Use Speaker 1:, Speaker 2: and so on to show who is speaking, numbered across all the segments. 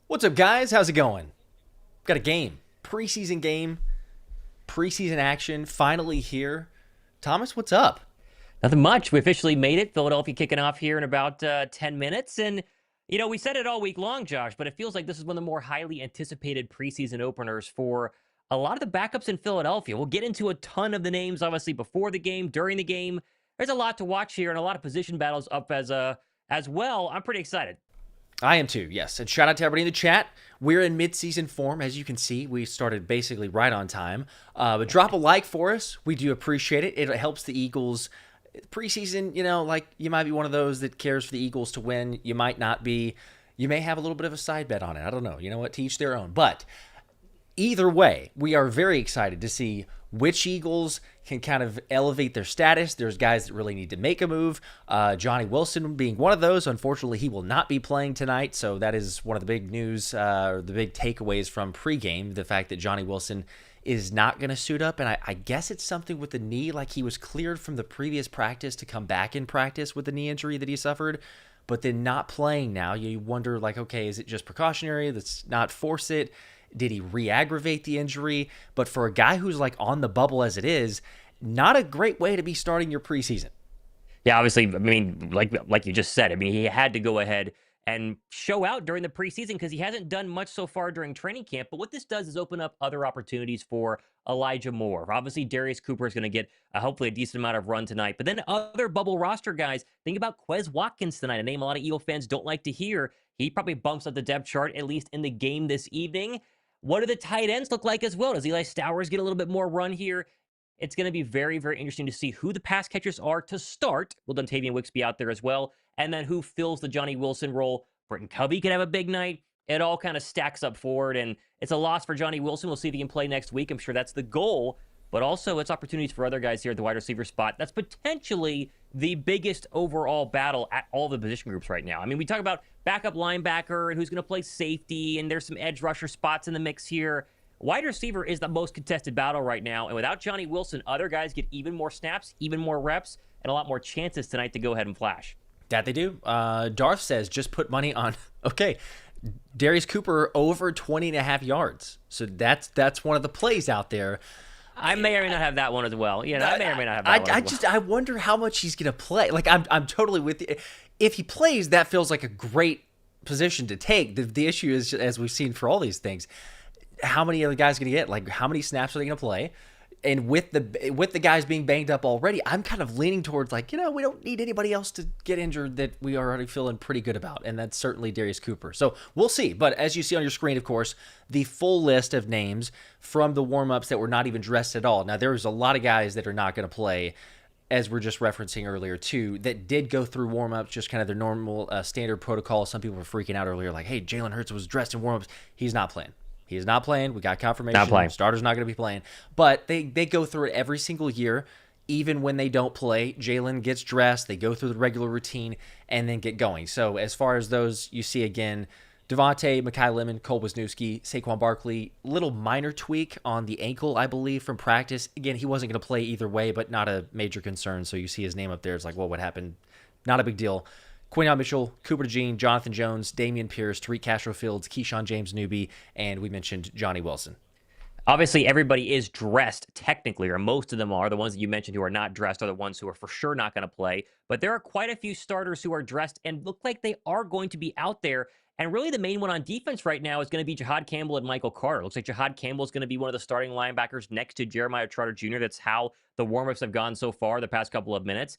Speaker 1: What's up, guys? How's it going? Got a game. Preseason game. Preseason action. Finally here. Thomas, what's up?
Speaker 2: Nothing much. We officially made it. Philadelphia kicking off here in about 10 minutes. And, we said it all week long, Josh, but it feels like this is one of the more highly anticipated preseason openers for a lot of the backups in Philadelphia. We'll get into a ton of the names, obviously, before the game, during the game. There's a lot to watch here and a lot of position battles up as well. I'm pretty excited.
Speaker 1: I am too, yes. And shout out to everybody in the chat. We're in mid-season form, as you can see. We started basically right on time. But drop a like for us. We do appreciate it. It helps the Eagles. Preseason, like you might be one of those that cares for the Eagles to win. You might not be. You may have a little bit of a side bet on it. I don't know. You know what? To each their own. But either way, we are very excited to see which Eagles can kind of elevate their status. There's guys that really need to make a move. Johnny Wilson being one of those. Unfortunately, he will not be playing tonight. So that is one of the big news, the big takeaways from pregame, the fact that Johnny Wilson is not going to suit up. And I guess it's something with the knee, like he was cleared from the previous practice to come back in practice with the knee injury that he suffered, but then not playing now. You wonder, like, okay, is it just precautionary? Let's not force it. Did he re-aggravate the injury? But for a guy who's like on the bubble as it is, not a great way to be starting your preseason.
Speaker 2: Yeah, obviously, I mean, like you just said, I mean, he had to go ahead and show out during the preseason because he hasn't done much so far during training camp. But what this does is open up other opportunities for Elijah Moore. Obviously, Darius Cooper is going to get hopefully a decent amount of run tonight. But then other bubble roster guys, think about Quez Watkins tonight, a name a lot of Eagle fans don't like to hear. He probably bumps up the depth chart, at least in the game this evening. What do the tight ends look like as well? Does Eli Stowers get a little bit more run here? It's going to be very, very interesting to see who the pass catchers are to start. Will Dontavian Wicks be out there as well? And then who fills the Johnny Wilson role? Britton Covey could have a big night. It all kind of stacks up forward, and it's a loss for Johnny Wilson. We'll see if he can play next week. I'm sure that's the goal. But also, it's opportunities for other guys here at the wide receiver spot. That's potentially the biggest overall battle at all the position groups right now. I mean, we talk about backup linebacker and who's going to play safety, and there's some edge rusher spots in the mix here. Wide receiver is the most contested battle right now, and without Johnny Wilson, other guys get even more snaps, even more reps, and a lot more chances tonight to go ahead and flash.
Speaker 1: That they do. Darth says just put money on, okay, Darius Cooper over 20 and a half yards. So that's one of the plays out there.
Speaker 2: I may or may not have that one as well. I may or may not have that one as well.
Speaker 1: I wonder how much he's going to play. Like, I'm totally with you. If he plays, that feels like a great position to take. The issue is, as we've seen for all these things, how many other guys going to get? Like, how many snaps are they going to play? And with the guys being banged up already, I'm kind of leaning towards like, we don't need anybody else to get injured that we are already feeling pretty good about. And that's certainly Darius Cooper. So we'll see. But as you see on your screen, of course, the full list of names from the warm-ups that were not even dressed at all. Now, there's a lot of guys that are not going to play, as we're just referencing earlier too, that did go through warm-ups, just kind of their normal standard protocol. Some people were freaking out earlier like, hey, Jalen Hurts was dressed in warm-ups. He's not playing. He is not playing. We got confirmation.
Speaker 2: Not playing.
Speaker 1: Starter's not going to be playing. But they go through it every single year. Even when they don't play, Jalen gets dressed. They go through the regular routine and then get going. So as far as those, you see again, Devontae, Mekhi Lemon, Cole Wisniewski, Saquon Barkley, little minor tweak on the ankle, I believe, from practice. Again, he wasn't going to play either way, but not a major concern. So you see his name up there. It's like, well, what happened? Not a big deal. Quinyon Mitchell, Cooper DeJean, Jonathan Jones, Damian Pierce, Tariq Castro-Fields, Keyshawn James Newby, and we mentioned Johnny Wilson.
Speaker 2: Obviously, everybody is dressed technically, or most of them are. The ones that you mentioned who are not dressed are the ones who are for sure not going to play. But there are quite a few starters who are dressed and look like they are going to be out there. And really the main one on defense right now is going to be Jahad Campbell and Michael Carter. Looks like Jahad Campbell is going to be one of the starting linebackers next to Jeremiah Trotter Jr. That's how the warm-ups have gone so far the past couple of minutes.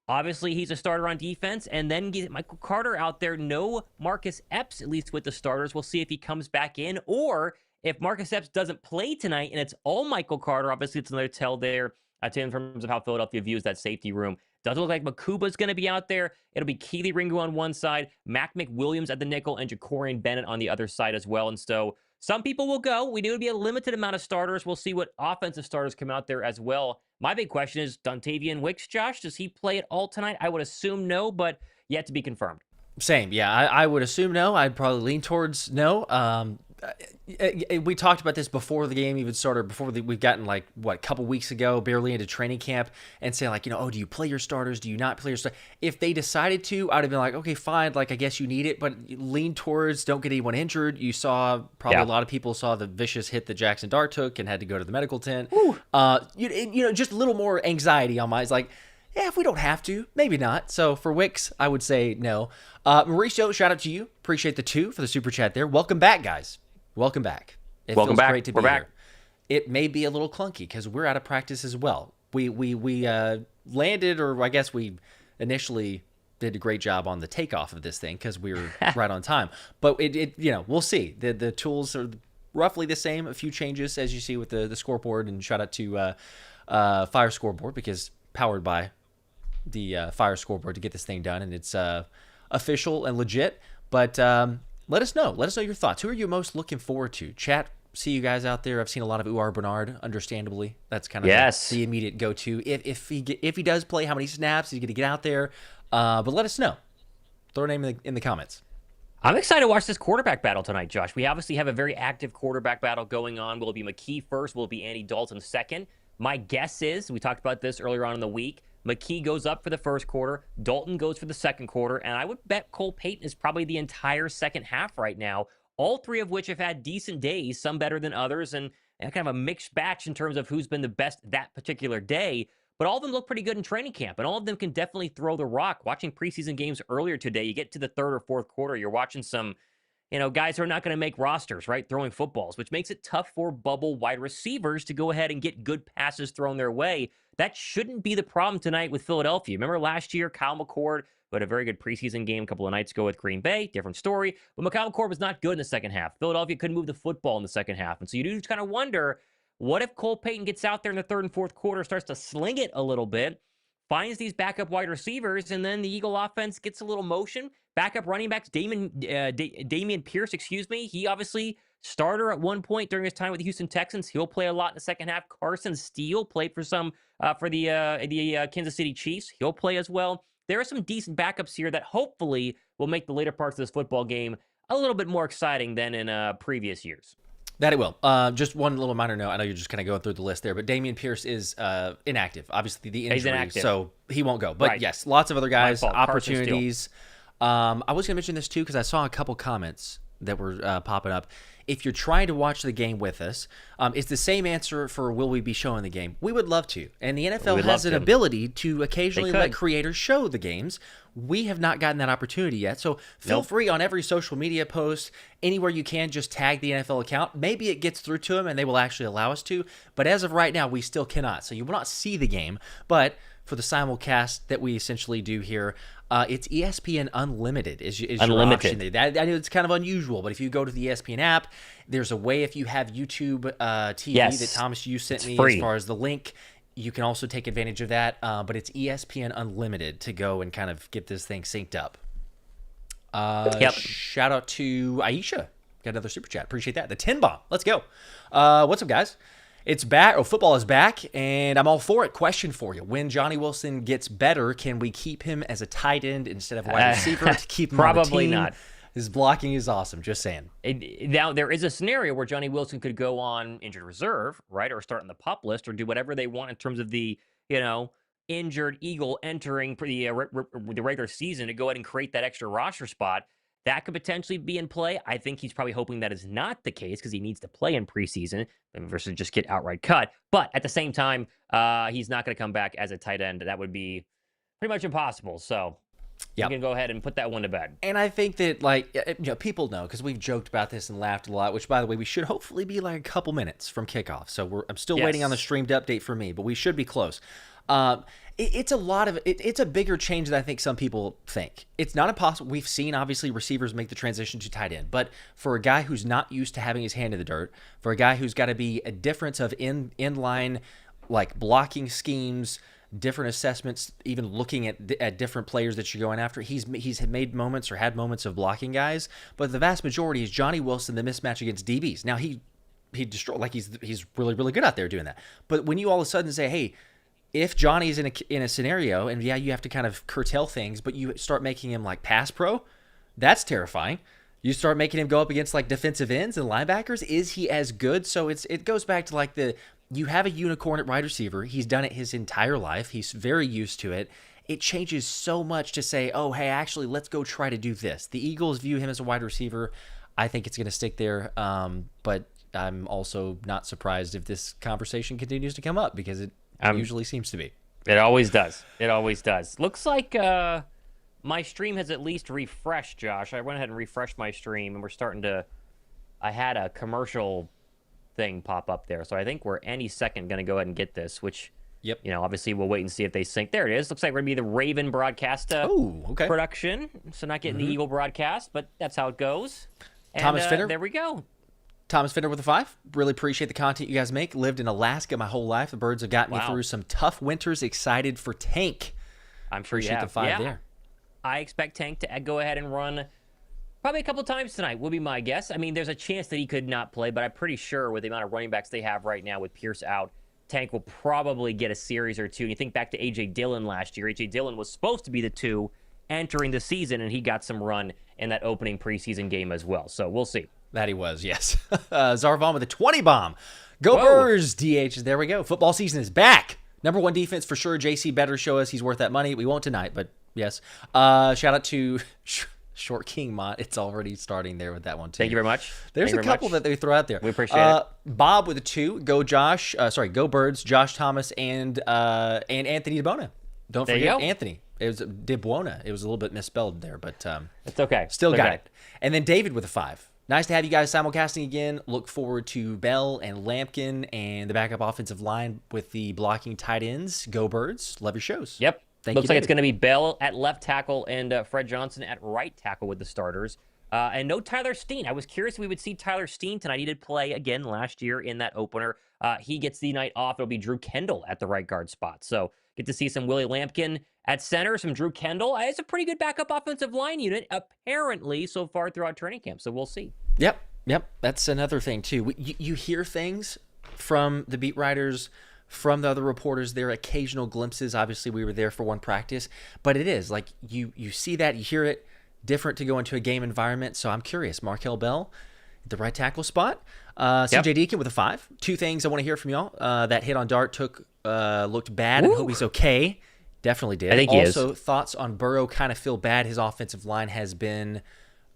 Speaker 2: Obviously, he's a starter on defense, and then get Michael Carter out there. No Marcus Epps, at least with the starters. We'll see if he comes back in, or if Marcus Epps doesn't play tonight and it's all Michael Carter. Obviously, it's another tell there in terms of how Philadelphia views that safety room. Doesn't look like Makuba's going to be out there. It'll be Keely Ringo on one side, Mac McWilliams at the nickel, and Jacorian Bennett on the other side as well. And so some people will go. We knew it would be a limited amount of starters. We'll see what offensive starters come out there as well. My big question is Dontavian Wicks, Josh. Does he play at all tonight? I would assume no, but yet to be confirmed.
Speaker 1: Same. Yeah, I would assume no. I'd probably lean towards no. We talked about this before the game even started, we've gotten like, a couple weeks ago, barely into training camp, and saying like, oh, do you play your starters? Do you not play your starters? If they decided to, I'd have been like, okay, fine. Like, I guess you need it, but lean towards don't get anyone injured. You saw, probably a lot of people saw the vicious hit that Jackson Dart took and had to go to the medical tent. Just a little more anxiety on my, it's like, yeah, if we don't have to, maybe not. So for Wicks, I would say no. Mauricio, shout out to you. Appreciate the 2 for the super chat there. Welcome back, guys. Welcome back. It
Speaker 2: Welcome
Speaker 1: feels
Speaker 2: back.
Speaker 1: great to
Speaker 2: We're
Speaker 1: be
Speaker 2: back.
Speaker 1: here. It may be a little clunky because we're out of practice as well. We landed, or I guess we initially did a great job on the takeoff of this thing because we were right on time. But we'll see. The tools are roughly the same. A few changes as you see with the scoreboard. And shout out to Fire Scoreboard, because powered by the Fire Scoreboard to get this thing done, and it's official and legit. But let us know your thoughts. Who are you most looking forward to? Chat, see you guys out there. I've seen a lot of Uar Bernard, understandably. That's kind of the immediate go-to. If he does play, how many snaps he's going to get out there. But let us know. Throw a name in the comments.
Speaker 2: I'm excited to watch this quarterback battle tonight, Josh. We obviously have a very active quarterback battle going on. Will it be McKee first? Will it be Andy Dalton second? My guess is, we talked about this earlier on in the week, McKee goes up for the first quarter, Dalton goes for the second quarter, and I would bet Cole Payton is probably the entire second half right now, all 3 of which have had decent days, some better than others, and kind of a mixed batch in terms of who's been the best that particular day. But all of them look pretty good in training camp, and all of them can definitely throw the rock. Watching preseason games earlier today, you get to the third or fourth quarter, you're watching some guys who are not going to make rosters, right, throwing footballs, which makes it tough for bubble wide receivers to go ahead and get good passes thrown their way. That shouldn't be the problem tonight with Philadelphia. Remember last year, Kyle McCord, who had a very good preseason game a couple of nights ago with Green Bay, different story, but Kyle McCord was not good in the second half. Philadelphia couldn't move the football in the second half, and so you do kind of wonder, what if Cole Payton gets out there in the third and fourth quarter, starts to sling it a little bit, finds these backup wide receivers, and then the Eagle offense gets a little motion. Backup running backs, Damian Pierce, he obviously starter at one point during his time with the Houston Texans. He'll play a lot in the second half. Carson Steele played for the Kansas City Chiefs. He'll play as well. There are some decent backups here that hopefully will make the later parts of this football game a little bit more exciting than in previous years.
Speaker 1: That it will. Just one little minor note. I know you're just kind of going through the list there, but Damian Pierce is inactive. Obviously, the injury, so he won't go. But yes, lots of other guys, opportunities. I was going to mention this too because I saw a couple comments that were popping up. If you're trying to watch the game with us, it's the same answer for will we be showing the game? We would love to. And the NFL has an ability to occasionally let creators show the games. We have not gotten that opportunity yet. So feel free on every social media post, anywhere you can, just tag the NFL account. Maybe it gets through to them and they will actually allow us to. But as of right now, we still cannot. So you will not see the game. But for the simulcast that we essentially do here, it's ESPN Unlimited is your option. I know it's kind of unusual, but if you go to the ESPN app, there's a way, if you have YouTube TV that Thomas, you sent me free. As far as the link, you can also take advantage of that. But it's ESPN Unlimited to go and kind of get this thing synced up. Shout out to Aisha. Got another super chat. Appreciate that. The 10 bomb. Let's go. What's up, guys? It's back. Football is back, and I'm all for it. Question for you. When Johnny Wilson gets better, can we keep him as a tight end instead of a wide receiver to keep him
Speaker 2: probably
Speaker 1: on the team?
Speaker 2: Not.
Speaker 1: His blocking is awesome. Just saying.
Speaker 2: Now, there is a scenario where Johnny Wilson could go on injured reserve, right, or start on the PUP list, or do whatever they want in terms of the, injured Eagle entering the regular season to go ahead and create that extra roster spot. That could potentially be in play. I think he's probably hoping that is not the case because he needs to play in preseason versus just get outright cut. But at the same time, he's not going to come back as a tight end. That would be pretty much impossible. So you can go ahead and put that one to bed.
Speaker 1: And I think that, people know because we've joked about this and laughed a lot, which, by the way, we should hopefully be like a couple minutes from kickoff. So I'm still waiting on the streamed update for me, but we should be close. It's a bigger change than I think some people think. It's not impossible. We've seen, obviously, receivers make the transition to tight end. But for a guy who's not used to having his hand in the dirt, for a guy who's got to be a difference of in-line, blocking schemes, different assessments, even looking at different players that you're going after, he's made moments or had moments of blocking guys. But the vast majority is Johnny Wilson, the mismatch against DBs. Now, he destroyed, he's really, really good out there doing that. But when you all of a sudden say, hey, if Johnny's in a scenario, and you have to kind of curtail things, but you start making him pass pro, that's terrifying. You start making him go up against like defensive ends and linebackers. Is he as good? So it goes back to like you have a unicorn at wide receiver. He's done it his entire life. He's very used to it. It changes so much to say, oh, hey, actually, let's go try to do this. The Eagles view him as a wide receiver. I think it's going to stick there. But I'm also not surprised if this conversation continues to come up because it usually seems to be.
Speaker 2: It always does. It always does. Looks like my stream has at least refreshed, Josh. I went ahead and refreshed my stream, and we're starting to... I had a commercial thing pop up there, so I think we're any second going to go ahead and get this, which...
Speaker 1: Yep.
Speaker 2: You know, obviously we'll wait and see if they sync. There it is. Looks like we're going to be the Raven broadcast production. So not getting the Eagle broadcast, but that's how it goes. And,
Speaker 1: Thomas Finner.
Speaker 2: There we go.
Speaker 1: Thomas Finner with a 5. Really appreciate the content you guys make. Lived in Alaska my whole life. The birds have gotten me through some tough winters. Excited for Tank.
Speaker 2: I'm sure
Speaker 1: appreciate the 5 there.
Speaker 2: I expect Tank to go ahead and run probably a couple times tonight, will be my guess. I mean, there's a chance that he could not play, but I'm pretty sure with the amount of running backs they have right now with Pierce out, Tank will probably get a series or two. And you think back to A.J. Dillon last year. A.J. Dillon was supposed to be the 2 entering the season, and he got some run in that opening preseason game as well. So we'll see.
Speaker 1: That he was, yes. Zarvon with a 20 bomb. Go Birds, DH. There we go. Football season is back. Number 1 defense for sure. JC better show us he's worth that money. We won't tonight, but yes. Shout out to Short King Mott. It's already starting there with that one, too.
Speaker 2: Thank you very much.
Speaker 1: There's a couple that they throw out there.
Speaker 2: We appreciate it.
Speaker 1: Bob with a 2. Go Josh. Go Birds. Josh Thomas and Anthony DeBona. Don't forget Anthony. It was DeBona. It was a little bit misspelled there, but
Speaker 2: it's okay.
Speaker 1: Still got it. And then David with a 5. Nice to have you guys simulcasting again. Look forward to Bell and Lampkin and the backup offensive line with the blocking tight ends. Go Birds. Love your shows.
Speaker 2: Yep.
Speaker 1: Thank
Speaker 2: Looks
Speaker 1: you,
Speaker 2: like
Speaker 1: David.
Speaker 2: it's going to be Bell at left tackle and Fred Johnson at right tackle with the starters. And no Tyler Steen. I was curious if we would see Tyler Steen tonight. He did play again last year in that opener. He gets the night off. It'll be Drew Kendall at the right guard spot. So get to see some Willie Lampkin at center, some Drew Kendall. It's a pretty good backup offensive line unit, apparently, so far throughout training camp. So we'll see.
Speaker 1: Yep. That's another thing, too. You hear things from the beat writers, from the other reporters, there are occasional glimpses. Obviously, we were there for one practice, but it is like you see that, you hear it, different to go into a game environment. So I'm curious. Markel Bell at the right tackle spot. CJ Deacon with a 5. 2 things I want to hear from y'all. That hit on Dart looked bad and hope he's okay. Definitely did.
Speaker 2: I think he is.
Speaker 1: Also, thoughts on Burrow. Kind of feel bad. His offensive line has been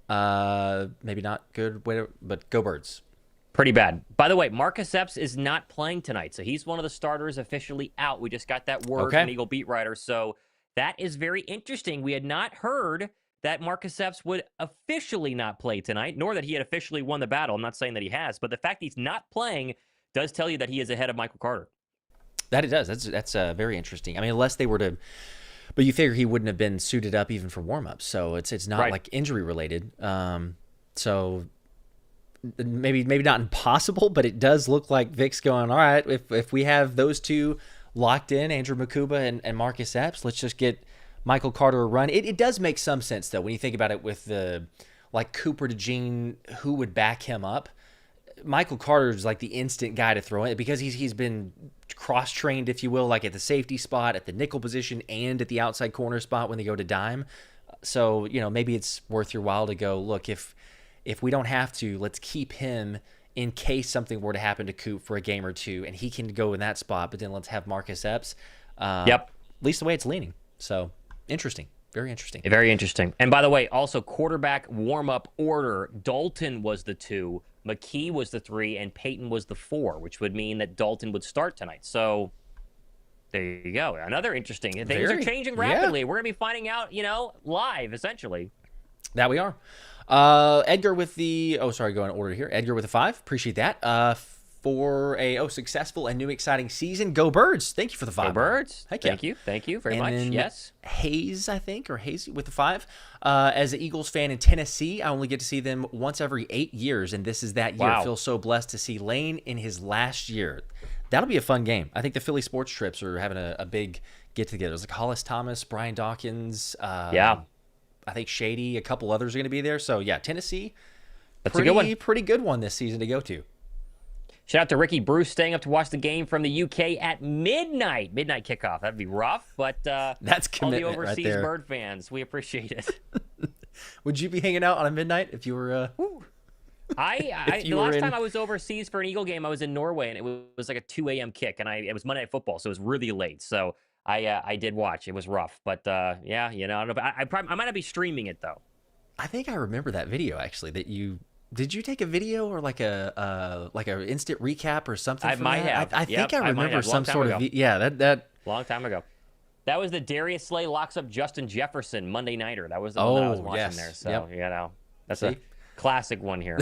Speaker 1: maybe not good, but go Birds.
Speaker 2: Pretty bad. By the way, Marcus Epps is not playing tonight, so he's one of the starters officially out. We just got that word from Eagle beat writer, so that is very interesting. We had not heard that Marcus Epps would officially not play tonight, nor that he had officially won the battle. I'm not saying that he has, but the fact he's not playing does tell you that he is ahead of Michael Carter. That it does.
Speaker 1: That's very interesting. I mean, unless they were to... But you figure he wouldn't have been suited up even for warm-ups, so it's not like injury-related. So... Maybe not impossible, but it does look like Vic's going, all right, if we have those 2 locked in, Andrew Makuba and Marcus Epps, let's just get Michael Carter a run. It does make some sense, though, when you think about it with the, like, Cooper DeJean, who would back him up. Michael Carter is like the instant guy to throw in because he's been cross-trained, if you will, like at the safety spot, at the nickel position, and at the outside corner spot when they go to dime. So, maybe it's worth your while to go, look, if we don't have to, let's keep him in case something were to happen to Coop for a game or 2, and he can go in that spot, but then let's have Marcus Epps. At least the way it's leaning. So, interesting. Very interesting.
Speaker 2: Very interesting. And by the way, also quarterback warm-up order, Dalton was the 2, McKee was the 3, and Peyton was the 4, which would mean that Dalton would start tonight. So, there you go. Another interesting. Things are changing rapidly. Yeah. We're going to be finding out, live, essentially.
Speaker 1: That we are. Edgar with the... Oh, sorry, go in order here. Edgar with a 5. Appreciate that. For a successful and new exciting season. Go Birds. Thank you for the 5.
Speaker 2: Go Birds.
Speaker 1: Heck yeah.
Speaker 2: Thank you. Thank you very much. Yes.
Speaker 1: Hayes, I think, or Hazy with the 5. As an Eagles fan in Tennessee, I only get to see them once every 8 years, and this is that year.
Speaker 2: Wow.
Speaker 1: I feel so blessed to see Lane in his last year. That'll be a fun game. I think the Philly sports trips are having a big get-together. It's like Hollis Thomas, Brian Dawkins, I think Shady, a couple others are going to be there. So, yeah, Tennessee,
Speaker 2: that's a good one.
Speaker 1: Pretty good one this season to go to.
Speaker 2: Shout out to Ricky Bruce staying up to watch the game from the UK at midnight kickoff. That'd be rough, but
Speaker 1: that's commitment
Speaker 2: all the overseas
Speaker 1: right there.
Speaker 2: Bird fans, we appreciate it.
Speaker 1: Would you be hanging out on a midnight if you were if
Speaker 2: The
Speaker 1: you were
Speaker 2: last
Speaker 1: in?
Speaker 2: time I was overseas for an Eagle game, I was in Norway, and it was like a 2 a.m. kick, and it was Monday Night Football, so it was really late. So I did watch. It was rough, but yeah, I don't know. I might not be streaming it though.
Speaker 1: I think I remember that video actually. That you did you take a video or like a instant recap or something?
Speaker 2: I
Speaker 1: from
Speaker 2: might
Speaker 1: that?
Speaker 2: have.
Speaker 1: I
Speaker 2: Yep,
Speaker 1: think I
Speaker 2: I might
Speaker 1: remember
Speaker 2: have. Long
Speaker 1: some
Speaker 2: time
Speaker 1: sort
Speaker 2: ago.
Speaker 1: of yeah. That
Speaker 2: Long time ago. That was the Darius Slay locks up Justin Jefferson Monday Nighter. That was the one that I was watching
Speaker 1: yes.
Speaker 2: there. So
Speaker 1: Yep.
Speaker 2: that's
Speaker 1: See?
Speaker 2: a classic one here.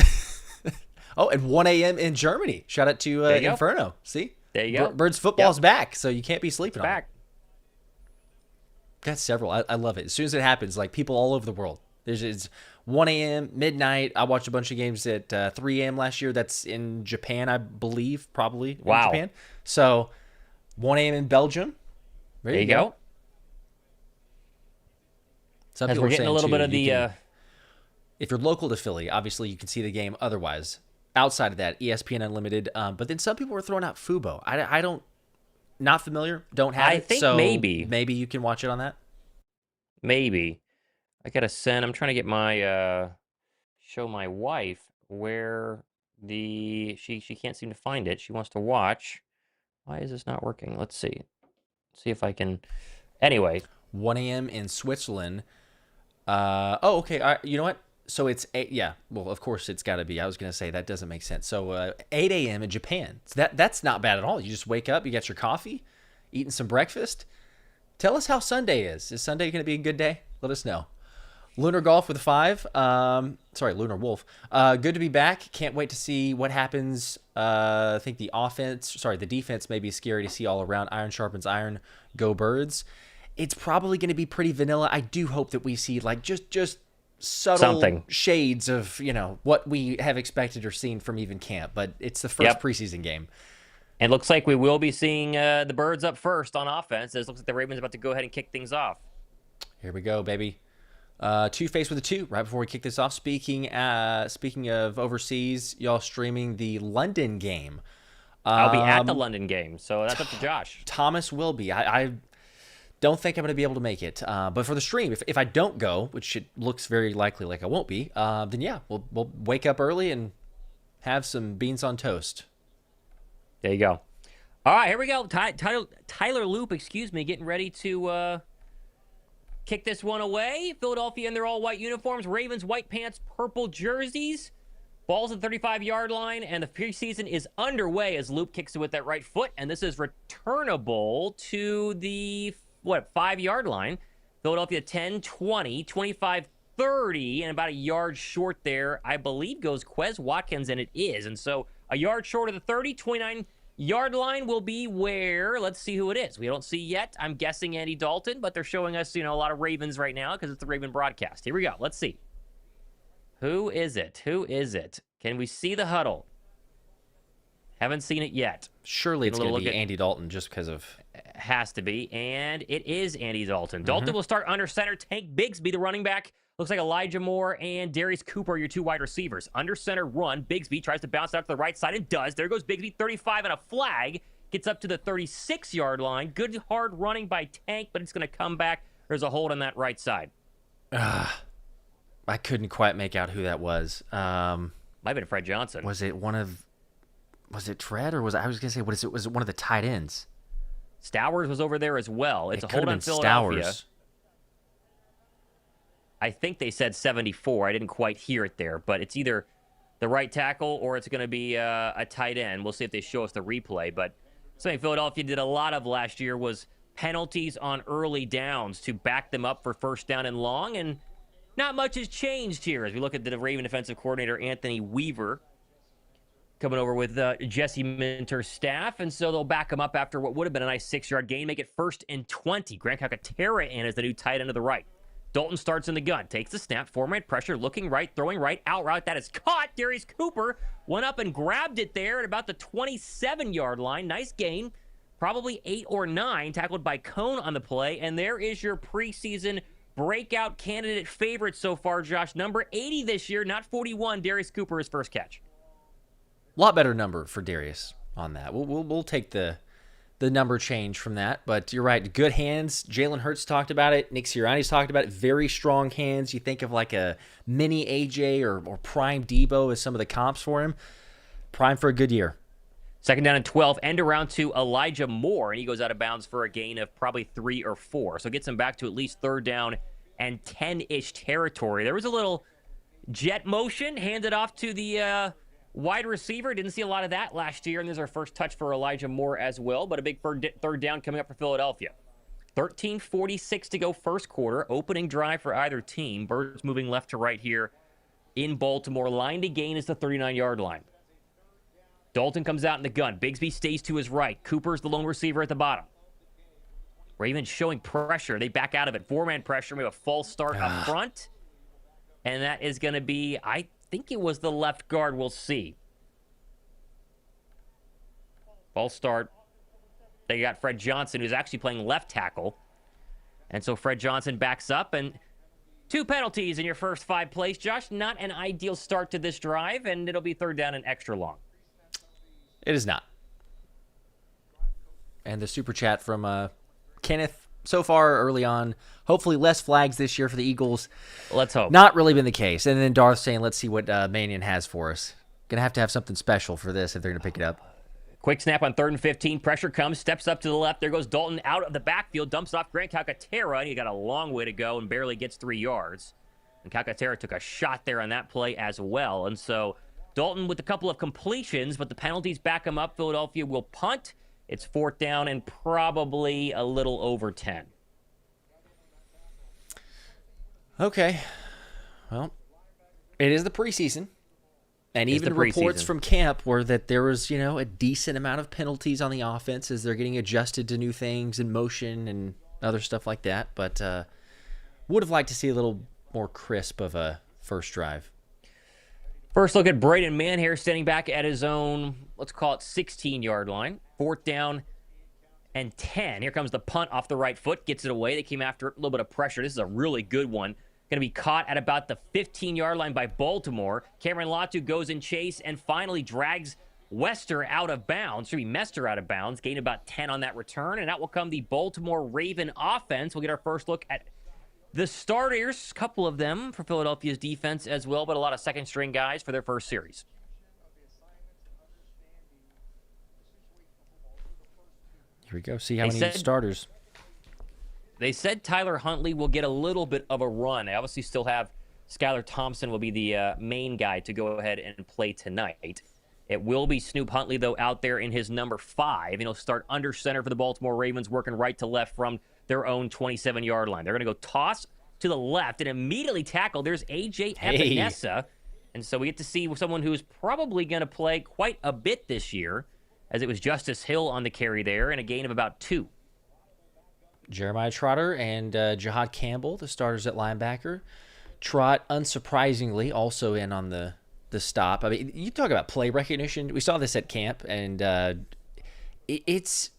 Speaker 1: Oh, and 1 a.m. in Germany. Shout out to
Speaker 2: There you go.
Speaker 1: Inferno. See,
Speaker 2: There you go.
Speaker 1: Birds football's back, so you can't be sleeping on it.
Speaker 2: Back.
Speaker 1: Got several. I love it. As soon as it happens, like people all over the world. It's 1 a.m., midnight. I watched a bunch of games at 3 a.m. last year. That's in Japan, I believe, probably.
Speaker 2: Wow.
Speaker 1: In Japan. So 1 a.m. in Belgium.
Speaker 2: There you go.
Speaker 1: Some
Speaker 2: As
Speaker 1: people
Speaker 2: we're
Speaker 1: are
Speaker 2: getting a
Speaker 1: saying,
Speaker 2: little
Speaker 1: too,
Speaker 2: bit of
Speaker 1: you
Speaker 2: the.
Speaker 1: can- if you're local to Philly, obviously you can see the game otherwise. Outside of that, ESPN Unlimited. But then some people are throwing out Fubo. I don't, not familiar, don't have
Speaker 2: I
Speaker 1: it.
Speaker 2: think
Speaker 1: so
Speaker 2: maybe
Speaker 1: you can watch it on that.
Speaker 2: Maybe. I gotta send. I'm trying to get my show my wife where she can't seem to find it. She wants to watch. Why is this not working? Let's see. See if I can. Anyway,
Speaker 1: 1 a.m. in Switzerland. Okay. You know what? So it's 8. Yeah. Well, of course it's got to be. I was gonna say that doesn't make sense. So 8 a.m. in Japan. So that's not bad at all. You just wake up, you get your coffee, eating some breakfast. Tell us how Sunday is. Is Sunday gonna be a good day? Let us know. Lunar Golf with 5. Lunar Wolf. Good to be back. Can't wait to see what happens. I think the defense may be scary to see all around. Iron sharpens iron. Go Birds. It's probably going to be pretty vanilla. I do hope that we see like just subtle
Speaker 2: Something.
Speaker 1: shades of, what we have expected or seen from even camp. But it's the first preseason game.
Speaker 2: it looks like we will be seeing the Birds up first on offense. It looks like the Ravens are about to go ahead and kick things off.
Speaker 1: Here we go, baby. Two-Face with a 2 right before we kick this off. Speaking of overseas, y'all streaming the London game.
Speaker 2: I'll be at the London game, so that's up to Josh.
Speaker 1: Thomas will be. I don't think I'm going to be able to make it. But for the stream, if I don't go, which it looks very likely like I won't be, then yeah, we'll wake up early and have some beans on toast.
Speaker 2: There you go. All right, here we go. Tyler Loop, getting ready to kick this one away. Philadelphia in their all-white uniforms. Ravens, white pants, purple jerseys. Ball's at the 35-yard line, and the preseason is underway as Loop kicks it with that right foot, and this is returnable to the, 5-yard line. Philadelphia 10, 20, 25, 30, and about a yard short there, I believe, goes Quez Watkins, and it is. And so a yard short of the 30, 29-yard line will be where, let's see who it is. We don't see yet. I'm guessing Andy Dalton, but they're showing us, a lot of Ravens right now because it's the Raven broadcast. Here we go. Let's see. Who is it? Can we see the huddle? Haven't seen it yet.
Speaker 1: Surely it's going to be Andy Dalton just because of...
Speaker 2: Has to be, and it is Andy Dalton. Dalton will start under center. Tank Bigsby, the running back. Looks like Elijah Moore and Darius Cooper are your two wide receivers. Under center run. Bigsby tries to bounce out to the right side and does. There goes Bigsby, 35 and a flag. Gets up to the 36-yard line. Good hard running by Tank, but it's going to come back. There's a hold on that right side.
Speaker 1: I couldn't quite make out who that was.
Speaker 2: Might have been Fred Johnson.
Speaker 1: Was it Fred or was it one of the tight ends?
Speaker 2: Stowers was over there as well. It's
Speaker 1: it
Speaker 2: a hold on Philadelphia.
Speaker 1: Stowers.
Speaker 2: I think they said 74. I didn't quite hear it there, but it's either the right tackle or it's going to be a tight end. We'll see if they show us the replay. But something Philadelphia did a lot of last year was penalties on early downs to back them up for first down and long, and not much has changed here as we look at the Raven defensive coordinator, Anthony Weaver, coming over with Jesse Minter's staff, and so they'll back him up after what would have been a nice 6-yard gain, make it 1st and 20. Grant Calcaterra in as the new tight end to the right. Dalton starts in the gun, takes the snap, 4-man pressure, looking right, throwing right, out route. That is caught. Darius Cooper went up and grabbed it there at about the 27-yard line. Nice gain, probably 8 or 9, tackled by Cone on the play, and there is your preseason breakout candidate favorite so far, Josh. Number 80 this year, not 41. Darius Cooper, his first catch.
Speaker 1: A lot better number for Darius on that. We'll take the the number change from that. But you're right. Good hands. Jalen Hurts talked about it. Nick Sirianni's talked about it. Very strong hands. You think of like a mini AJ or prime Debo as some of the comps for him. Prime for a good year.
Speaker 2: Second down and 12, end around to Elijah Moore, and he goes out of bounds for a gain of probably 3 or 4. So gets him back to at least third down and 10-ish territory. There was a little jet motion handed off to the wide receiver. Didn't see a lot of that last year, and this is our first touch for Elijah Moore as well, but a big third down coming up for Philadelphia. 13:46 to go first quarter. Opening drive for either team. Birds moving left to right here in Baltimore. Line to gain is the 39-yard line. Dalton comes out in the gun. Bigsby stays to his right. Cooper's the lone receiver at the bottom. Ravens showing pressure. They back out of it. 4-man pressure. We have a false start up front. And that is going to be, I think it was the left guard. We'll see. False start. They got Fred Johnson, who's actually playing left tackle. And so Fred Johnson backs up. And 2 penalties in your first 5 plays. Josh, not an ideal start to this drive. And it'll be third down and extra long.
Speaker 1: It is not. And the super chat from Kenneth, so far early on, hopefully less flags this year for the Eagles.
Speaker 2: Let's hope.
Speaker 1: Not really been the case. And then Darth saying, let's see what Mannion has for us. Going to have something special for this if they're going to pick it up.
Speaker 2: Quick snap on 3rd and 15. Pressure comes, steps up to the left. There goes Dalton out of the backfield, dumps off Grant Calcaterra, and he got a long way to go and barely gets 3 yards. And Calcaterra took a shot there on that play as well. And so Dalton with a couple of completions, but the penalties back him up. Philadelphia will punt. It's 4th down and probably a little over 10.
Speaker 1: Okay. Well, it is the preseason. And
Speaker 2: It's
Speaker 1: even
Speaker 2: the
Speaker 1: reports
Speaker 2: preseason.
Speaker 1: from camp were that there was, a decent amount of penalties on the offense as they're getting adjusted to new things and motion and other stuff like that. But would have liked to see a little more crisp of a first drive.
Speaker 2: First look at Braden Manhair standing back at his own, let's call it 16-yard line. 4th down and 10. Here comes the punt off the right foot. Gets it away. They came after it. A little bit of pressure. This is a really good one. Going to be caught at about the 15-yard line by Baltimore. Cameron Latu goes in chase and finally drags Wester out of bounds. Should be Mester out of bounds. Gained about 10 on that return. And out will come the Baltimore Raven offense. We'll get our first look at the starters, a couple of them for Philadelphia's defense as well, but a lot of second-string guys for their first series.
Speaker 1: Here we go. See how many starters.
Speaker 2: They said Tyler Huntley will get a little bit of a run. They obviously still have Skylar Thompson will be the main guy to go ahead and play tonight. It will be Snoop Huntley, though, out there in his number 5. And he'll start under center for the Baltimore Ravens, working right to left from their own 27-yard line. They're going to go toss to the left and immediately tackle. There's A.J. Epinesa. And so we get to see someone who's probably going to play quite a bit this year, as it was Justice Hill on the carry there and a gain of about 2.
Speaker 1: Jeremiah Trotter and Jihad Campbell, the starters at linebacker. Trot, unsurprisingly, also in on the stop. I mean, you talk about play recognition. We saw this at camp, and it's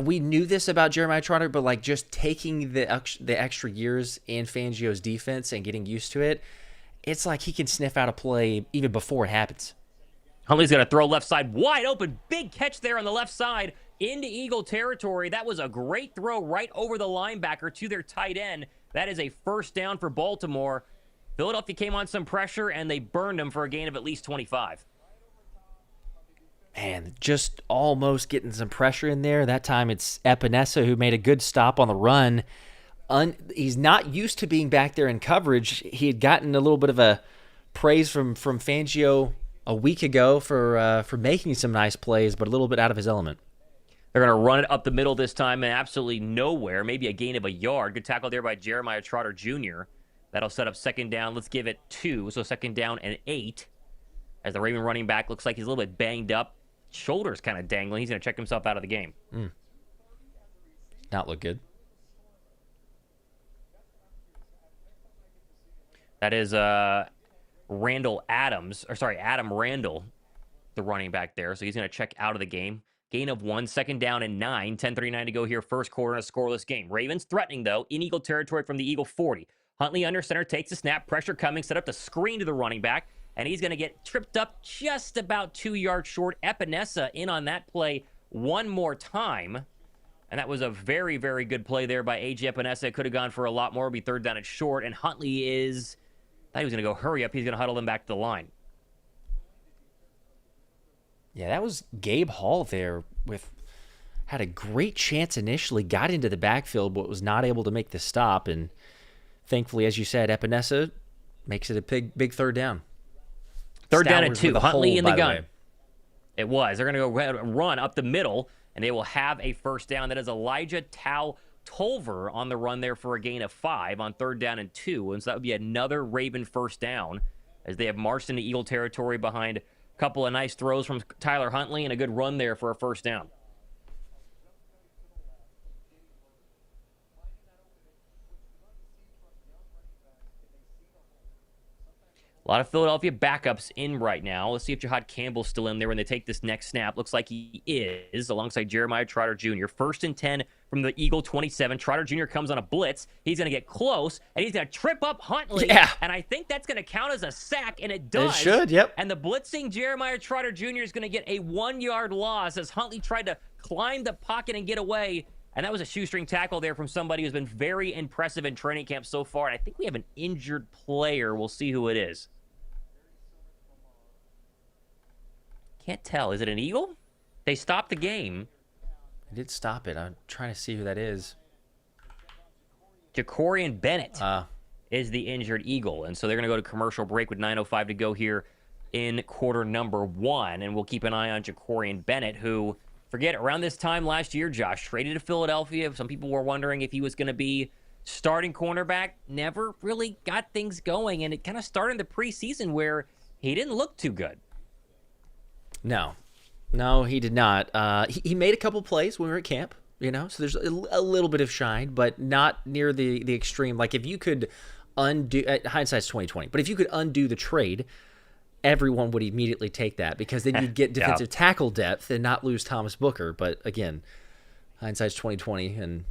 Speaker 1: we knew this about Jeremiah Trotter, but like just taking the extra years in Fangio's defense and getting used to it, it's like he can sniff out a play even before it happens.
Speaker 2: Huntley's going to throw left side wide open. Big catch there on the left side into Eagle territory. That was a great throw right over the linebacker to their tight end. That is a first down for Baltimore. Philadelphia came on some pressure, and they burned him for a gain of at least 25.
Speaker 1: Man, just almost getting some pressure in there. That time it's Epinesa who made a good stop on the run. He's not used to being back there in coverage. He had gotten a little bit of a praise from Fangio a week ago for making some nice plays, but a little bit out of his element.
Speaker 2: They're going to run it up the middle this time and absolutely nowhere. Maybe a gain of a yard. Good tackle there by Jeremiah Trotter Jr. That'll set up second down. Let's give it 2. So second down and 8. As the Raven running back looks like he's a little bit banged up. Shoulders kind of dangling. He's going to check himself out of the game.
Speaker 1: Not look good.
Speaker 2: That is Adam Randall, the running back there. So he's going to check out of the game. Gain of 1, second down and 9. 10:39 to go here. First quarter in a scoreless game. Ravens threatening, though, in Eagle territory from the Eagle 40. Huntley under center takes the snap. Pressure coming. Set up the screen to the running back. And he's going to get tripped up just about 2 yards short. Epinesa in on that play one more time. And that was a very, very good play there by A.J. Epinesa. It could have gone for a lot more. It'll be third down and short. And Huntley thought he was going to go hurry up. He's going to huddle them back to the line.
Speaker 1: Yeah, that was Gabe Hall there had a great chance initially, got into the backfield, but was not able to make the stop. And thankfully, as you said, Epinesa makes it a big third down.
Speaker 2: Third down and
Speaker 1: Stowers
Speaker 2: 2.
Speaker 1: with a
Speaker 2: Huntley
Speaker 1: hold,
Speaker 2: in the
Speaker 1: by
Speaker 2: gun.
Speaker 1: way.
Speaker 2: It was. They're going to go run up the middle, and they will have a first down. That is Elijah Tolver on the run there for a gain of 5 on third down and 2. And so that would be another Raven first down as they have marched into Eagle territory behind a couple of nice throws from Tyler Huntley and a good run there for a first down. A lot of Philadelphia backups in right now. Let's see if Jahad Campbell's still in there when they take this next snap. Looks like he is, alongside Jeremiah Trotter Jr. First and 10 from the Eagle 27. Trotter Jr. comes on a blitz. He's going to get close, and he's going to trip up Huntley.
Speaker 1: Yeah.
Speaker 2: And I think that's going to count as a sack, and it does.
Speaker 1: It should, yep.
Speaker 2: And the blitzing Jeremiah Trotter Jr. is going to get a 1-yard loss as Huntley tried to climb the pocket and get away. And that was a shoestring tackle there from somebody who's been very impressive in training camp so far. And I think we have an injured player. We'll see who it is. Can't tell. Is it an Eagle? They stopped the game.
Speaker 1: I did stop it. I'm trying to see who that is.
Speaker 2: Jacorian Bennett is the injured Eagle. And so they're going to go to commercial break with 9:05 to go here in quarter number 1. And we'll keep an eye on Jacorian Bennett, who, forget, around this time last year, Josh, traded to Philadelphia. Some people were wondering if he was going to be starting cornerback. Never really got things going. And it kind of started in the preseason where he didn't look too good.
Speaker 1: No, he did not. He made a couple plays when we were at camp, so there's a little bit of shine, but not near the extreme. Like, if you could undo, hindsight's 2020, but if you could undo the trade, everyone would immediately take that, because then you'd get defensive tackle depth and not lose Thomas Booker. But again, hindsight's 2020, and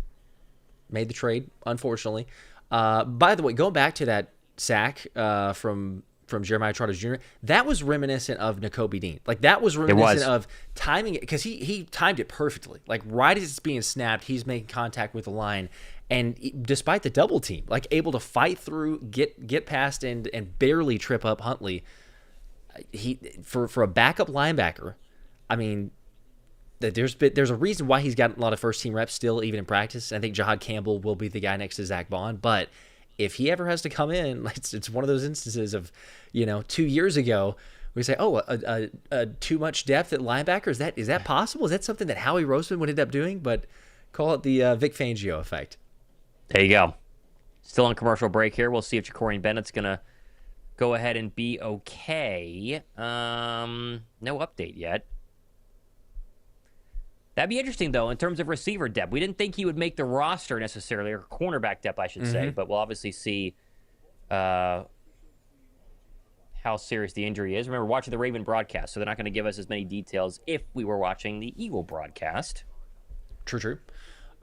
Speaker 1: made the trade, unfortunately. By the way, going back to that sack from Jeremiah Trotter Jr., that was reminiscent of Nakobe Dean. Like, that was reminiscent of timing it, because he timed it perfectly. Like, right as it's being snapped, he's making contact with the line, and despite the double team, like, able to fight through, get past, and barely trip up Huntley. He for a backup linebacker, I mean, there's a reason why he's got a lot of first team reps still, even in practice. I think Jahad Campbell will be the guy next to Zach Bond, but if he ever has to come in, it's one of those instances of, 2 years ago, we say, a too much depth at linebacker. Is that possible? Is that something that Howie Roseman would end up doing? But call it the Vic Fangio effect.
Speaker 2: There you go. Still on commercial break here. We'll see if Jacorian Bennett's going to go ahead and be okay. No update yet. That'd be interesting, though, in terms of receiver depth. We didn't think he would make the roster necessarily, or cornerback depth, I should say, but we'll obviously see how serious the injury is. Remember, watching the Raven broadcast, so they're not going to give us as many details if we were watching the Eagle broadcast.
Speaker 1: True.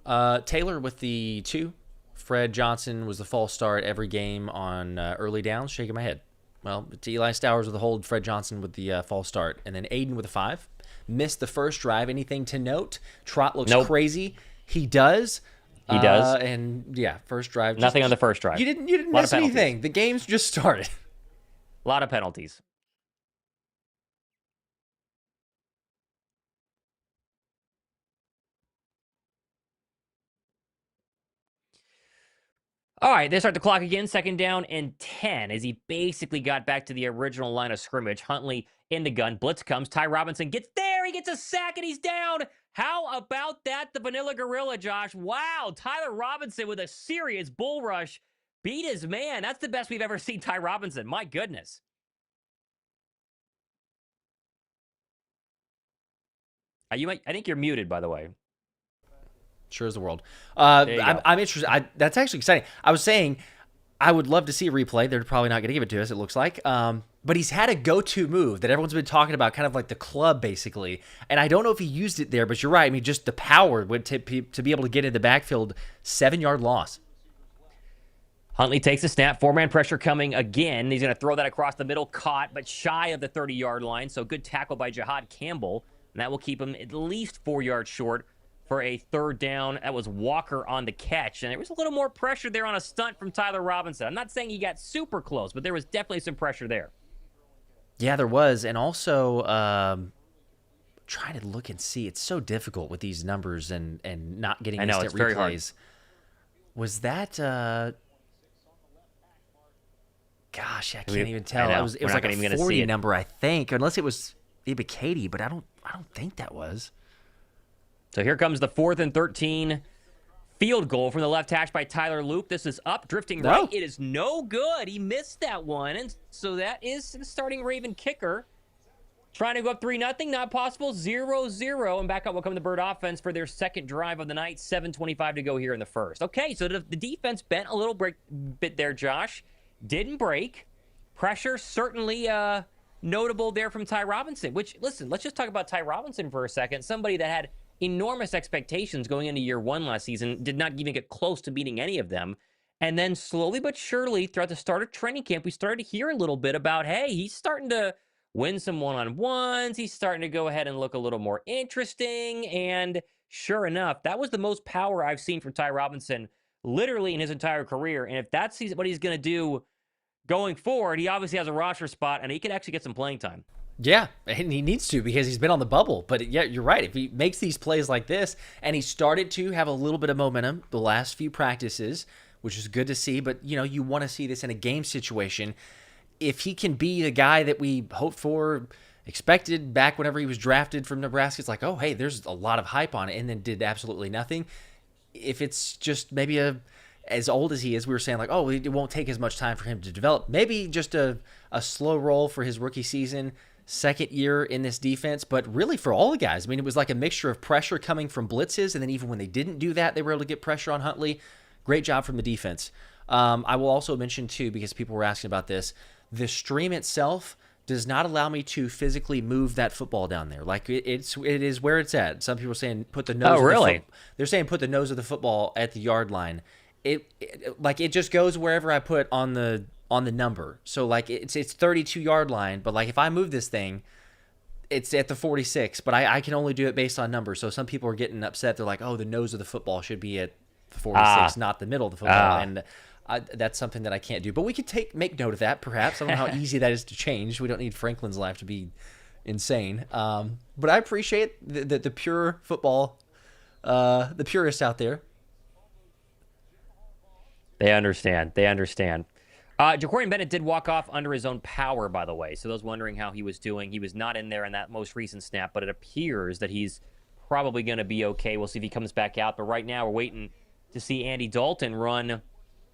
Speaker 1: Taylor with the 2. Fred Johnson was the false start every game on early downs. Shaking my head. Well, it's Eli Stowers with the hold, Fred Johnson with the false start, and then Aiden with a 5. Missed the first drive. Anything to note? Trot looks crazy. He does.
Speaker 2: He does.
Speaker 1: And yeah, first drive.
Speaker 2: Nothing on the first drive.
Speaker 1: You didn't miss anything. The game's just started.
Speaker 2: A lot of penalties. All right, they start the clock again. Second down and 10 as he basically got back to the original line of scrimmage. Huntley in the gun. Blitz comes. Ty Robinson gets there. He gets a sack and he's down. How about that? The Vanilla Gorilla, Josh. Wow. Tyler Robinson with a serious bull rush. Beat his man. That's the best we've ever seen Ty Robinson. My goodness. I think you're muted, by the way.
Speaker 1: Sure as the world.
Speaker 2: There you go.
Speaker 1: I'm interested. That's actually exciting. I was saying I would love to see a replay. They're probably not going to give it to us, it looks like. But he's had a go-to move that everyone's been talking about, kind of like the club, basically. And I don't know if he used it there, but you're right. I mean, just the power to be able to get in the backfield, 7-yard loss.
Speaker 2: Huntley takes the snap. 4-man pressure coming again. He's going to throw that across the middle. Caught, but shy of the 30-yard line. So good tackle by Jahad Campbell and that will keep him at least 4 yards short for a third down. That was Walker on the catch, and there was a little more pressure there on a stunt from Tyler Robinson. I'm not saying he got super close, but there was definitely some pressure there.
Speaker 1: Yeah, there was. And also, trying to look and see. It's so difficult with these numbers and not getting
Speaker 2: I know,
Speaker 1: instant
Speaker 2: it's very hard.
Speaker 1: replays. Was that gosh, I can't even tell.
Speaker 2: I know.
Speaker 1: It was
Speaker 2: We're not
Speaker 1: like
Speaker 2: even
Speaker 1: a
Speaker 2: gonna
Speaker 1: 40
Speaker 2: see it.
Speaker 1: number, I think, unless it was maybe Katie, but I don't think that was.
Speaker 2: So here comes the 4th and 13 field goal from the left hash by Tyler Loop. This is up, drifting right. It is no good. He missed that one, and so that is the starting Raven kicker. Trying to go up 3-0, not possible. 0-0, and back up will come the Bird offense for their second drive of the night. 7:25 to go here in the first. Okay, so the defense bent a little bit there, Josh. Didn't break. Pressure certainly notable there from Ty Robinson, which, listen, let's just talk about Ty Robinson for a second. Somebody that had enormous expectations going into year one last season, did not even get close to meeting any of them. And then slowly but surely, throughout the start of training camp, we started to hear a little bit about, hey, he's starting to win some one-on-ones. He's starting to go ahead and look a little more interesting. And sure enough, that was the most power I've seen from Ty Robinson literally in his entire career. And if that's what he's going to do going forward, he obviously has a roster spot, and he could actually get some playing time.
Speaker 1: Yeah, and he needs to because he's been on the bubble. But yeah, you're right. If he makes these plays like this, and he started to have a little bit of momentum the last few practices, which is good to see. But, you want to see this in a game situation. If he can be the guy that we hoped for, expected back whenever he was drafted from Nebraska, it's like, oh, hey, there's a lot of hype on it, and then did absolutely nothing. If it's just maybe as old as he is, we were saying like, oh, it won't take as much time for him to develop. Maybe just a slow roll for his rookie season, second year in this defense, but really for all the guys. I mean, it was like a mixture of pressure coming from blitzes, and then even when they didn't do that, they were able to get pressure on Huntley. Great job from the defense. I will also mention, too, because people were asking about this, the stream itself does not allow me to physically move that football down there. Like it is where it's at. Some people are saying put the nose.
Speaker 2: Oh, really?
Speaker 1: They're saying put the nose of the football at the yard line. It just goes wherever I put on the number. So like it's 32-yard line, but like if I move this thing, it's at the 46. But I can only do it based on numbers. So some people are getting upset. They're like, oh, the nose of the football should be at 46, not the middle of the football. And that's something that I can't do. But we could make note of that, perhaps. I don't know how easy that is to change. We don't need Franklin's life to be insane. But I appreciate the pure football, the purists out there.
Speaker 2: They understand. Ja'Cory Bennett did walk off under his own power, by the way. So those wondering how he was doing, he was not in there in that most recent snap, but it appears that he's probably going to be okay. We'll see if he comes back out. But right now we're waiting to see Andy Dalton run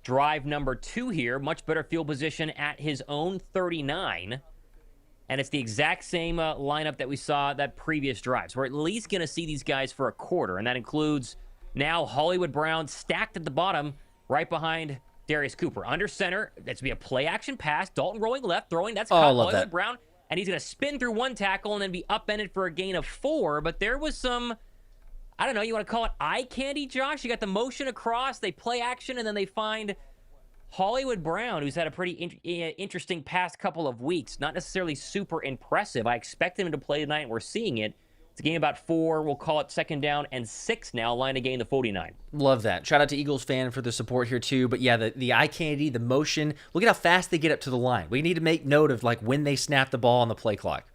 Speaker 2: drive number 2 here. Much better field position at his own 39. And it's the exact same lineup that we saw that previous drive. So we're at least going to see these guys for a quarter. And that includes now Hollywood Brown stacked at the bottom, right behind Darius Cooper. Under center, that's going to be a play-action pass. Dalton rolling left, throwing. That's caught Hollywood Brown. And he's going to spin through one tackle and then be upended for a gain of 4. But there was some, I don't know, you want to call it eye candy, Josh? You got the motion across, they play action, and then they find Hollywood Brown, who's had a pretty interesting past couple of weeks. Not necessarily super impressive. I expected him to play tonight, and we're seeing it. It's a game about 4. We'll call it second down and 6 now. Line to gain the 49.
Speaker 1: Love that. Shout out to Eagles fan for the support here too. But yeah, the eye candy, the motion. Look at how fast they get up to the line. We need to make note of like when they snap the ball on the play clock.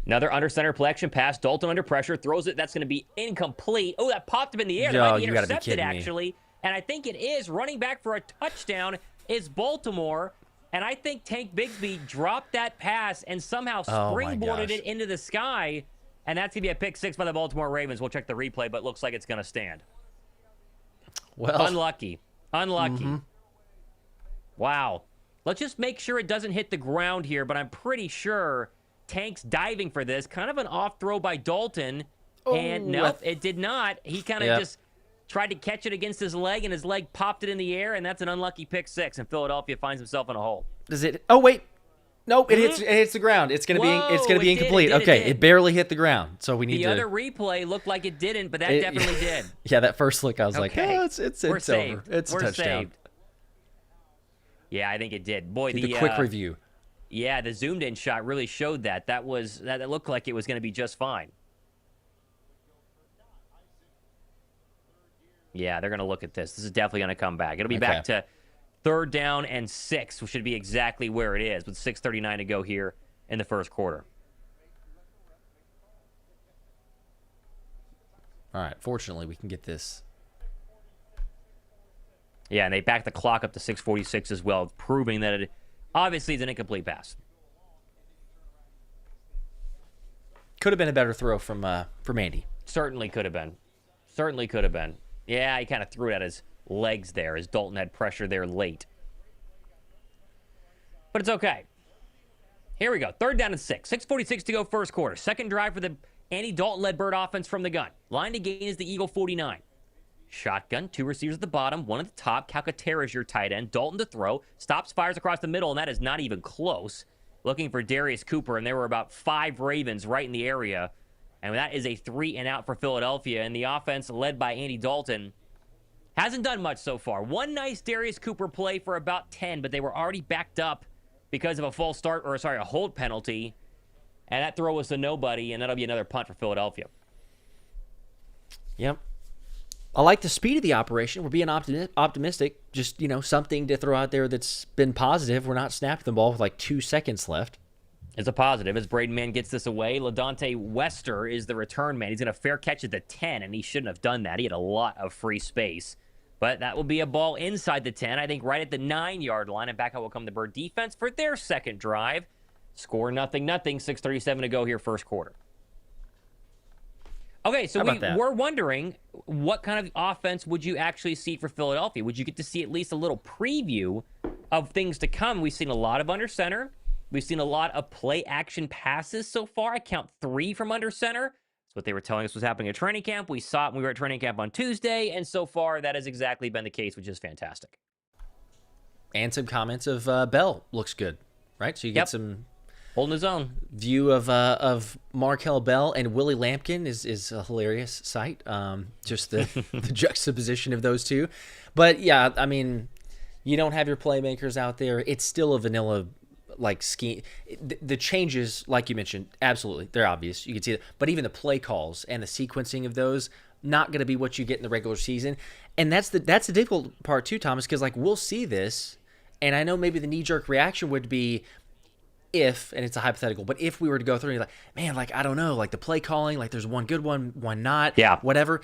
Speaker 2: Another under center play action pass. Dalton under pressure throws it. That's going to be incomplete. Oh, that popped him in the air. That might be intercepted actually. And I think it is. Running back for a touchdown is Baltimore. And I think Tank Bigsby dropped that pass and somehow springboarded it into the sky. And that's going to be a pick 6 by the Baltimore Ravens. We'll check the replay, but it looks like it's going to stand.
Speaker 1: Well,
Speaker 2: unlucky. Mm-hmm. Wow. Let's just make sure it doesn't hit the ground here, but I'm pretty sure Tank's diving for this. Kind of an off throw by Dalton. And nope, it did not. He kind of just tried to catch it against his leg, and his leg popped it in the air, and that's an unlucky pick 6, and Philadelphia finds himself in a hole.
Speaker 1: Does it? Oh, wait. Nope, it hits the ground. It's gonna be incomplete. It barely hit the ground. So we need
Speaker 2: the other replay looked like it didn't, but that definitely did.
Speaker 1: Yeah, that first look, I was like, oh, it's over. It's a touchdown. Saved.
Speaker 2: Yeah, I think it did. Boy,
Speaker 1: the quick review.
Speaker 2: Yeah, the zoomed in shot really showed that. That looked like it was going to be just fine. Yeah, they're going to look at this. This is definitely going to come back. It'll be
Speaker 1: Okay.
Speaker 2: back to 3rd down and 6, which should be exactly where it is with 6:39 to go here in the first quarter.
Speaker 1: All right. Fortunately, we can get this.
Speaker 2: Yeah, and they back the clock up to 6:46 as well, proving that it obviously is an incomplete pass.
Speaker 1: Could have been a better throw from Andy.
Speaker 2: Certainly could have been. Certainly could have been. Yeah, he kind of threw it at his legs there as Dalton had pressure there late. But it's okay. Here we go. 3rd down and 6. 6:46 to go first quarter. Second drive for the Andy Dalton-led Bird offense from the gun. Line to gain is the Eagle 49. Shotgun, 2 receivers at the bottom, 1 at the top. Calcaterra is your tight end. Dalton to throw. Stops, fires across the middle, and that is not even close. Looking for Darius Cooper, and there were about 5 Ravens right in the area. And that is a 3 and out for Philadelphia. And the offense, led by Andy Dalton, hasn't done much so far. One nice Darius Cooper play for about 10, but they were already backed up because of a hold penalty. And that throw was to nobody, and that'll be another punt for Philadelphia.
Speaker 1: Yep. I like the speed of the operation. We're being optimistic. Just, something to throw out there that's been positive. We're not snapping the ball with like 2 seconds left.
Speaker 2: It's a positive as Braden Mann gets this away. LaDonte Wester is the return man. He's going to fair catch at the 10, and he shouldn't have done that. He had a lot of free space. But that will be a ball inside the 10, I think right at the 9-yard line. And back out will come the Bird defense for their second drive. Score 0-0, 6:37 to go here first quarter. Okay, so we're wondering what kind of offense would you actually see for Philadelphia? Would you get to see at least a little preview of things to come? We've seen a lot of under center. We've seen a lot of play action passes so far. I count 3 from under center. That's what they were telling us was happening at training camp. We saw it when we were at training camp on Tuesday, and so far that has exactly been the case, which is fantastic.
Speaker 1: And some comments of Bell looks good, right? So you get some
Speaker 2: holding his own
Speaker 1: view of Markel Bell, and Willie Lampkin is a hilarious sight. Just the juxtaposition of those two. But yeah, I mean, you don't have your playmakers out there. It's still a vanilla scheme. The changes, like you mentioned, absolutely, they're obvious. You can see it. But even the play calls and the sequencing of those, not going to be what you get in the regular season. And that's the difficult part too, Thomas, because we'll see this, and I know maybe the knee-jerk reaction would be, if, and it's a hypothetical, but if we were to go through and you're like, man, I don't know, the play calling, there's one good one not, whatever.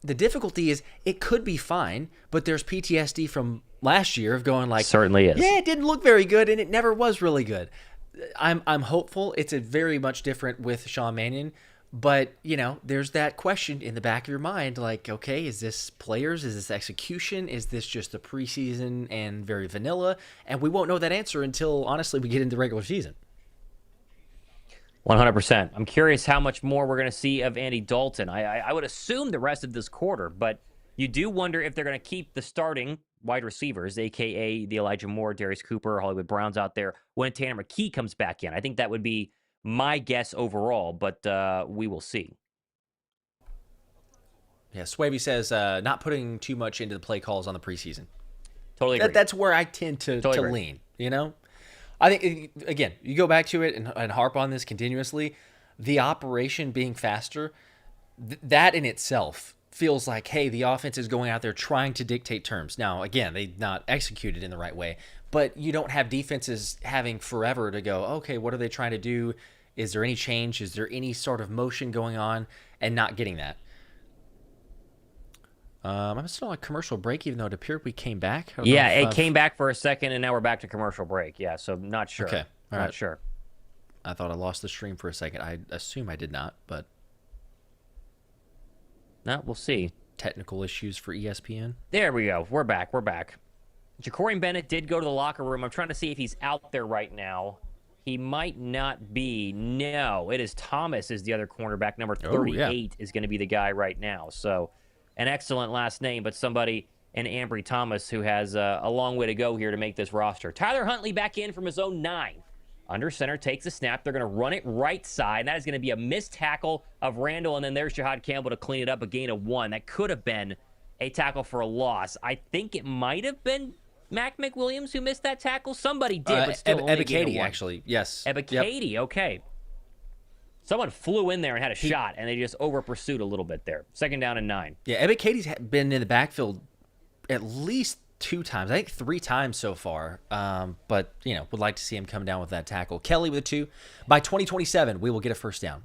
Speaker 1: The difficulty is it could be fine, but there's PTSD from last year of going
Speaker 2: certainly is.
Speaker 1: Yeah, it didn't look very good, and it never was really good. I'm hopeful it's a very much different with Sean Mannion, but there's that question in the back of your mind, okay, is this players? Is this execution? Is this just the preseason and very vanilla? And we won't know that answer until, honestly, we get into the regular season.
Speaker 2: 100%. I'm curious how much more we're going to see of Andy Dalton. I would assume the rest of this quarter, but you do wonder if they're going to keep the starting wide receivers, a.k.a. the Elijah Moore, Darius Cooper, Hollywood Browns out there, when Tanner McKee comes back in. I think that would be my guess overall, but we will see.
Speaker 1: Yeah, Swavey says not putting too much into the play calls on the preseason.
Speaker 2: Totally agree.
Speaker 1: That's where I tend to lean, I think, again, you go back to it and harp on this continuously, the operation being faster, that in itself feels like, hey, the offense is going out there trying to dictate terms. Now, again, they've not executed in the right way, but you don't have defenses having forever to go, okay, what are they trying to do? Is there any change? Is there any sort of motion going on? And not getting that. I'm still on a commercial break, even though it appeared we came back.
Speaker 2: Yeah, it came back for a second, and now we're back to commercial break. Yeah, so not sure.
Speaker 1: Okay, all right.
Speaker 2: Not sure.
Speaker 1: I thought I lost the stream for a second. I assume I did not, but...
Speaker 2: No, we'll see.
Speaker 1: Technical issues for ESPN.
Speaker 2: There we go. We're back. Ja'Cory Bennett did go to the locker room. I'm trying to see if he's out there right now. He might not be. No, it is Thomas is the other cornerback. Number 38 is going to be the guy right now. So... an excellent last name, but somebody in Ambry Thomas who has a long way to go here to make this roster. Tyler Huntley back in from his own 9. Under center, takes a snap. They're going to run it right side. That is going to be a missed tackle of Randall, and then there's Jahad Campbell to clean it up, a gain of 1. That could have been a tackle for a loss. I think it might have been Mac McWilliams who missed that tackle. Somebody did, but still only a gain of 1.
Speaker 1: Actually. Yes.
Speaker 2: Ebiketie, okay. Someone flew in there and had a shot, and they just over-pursued a little bit there. 2nd down and 9.
Speaker 1: Yeah, Evan Katie's been in the backfield at least 2 times. I think 3 times so far. But, would like to see him come down with that tackle. Kelly with a 2. By 2027, we will get a first down.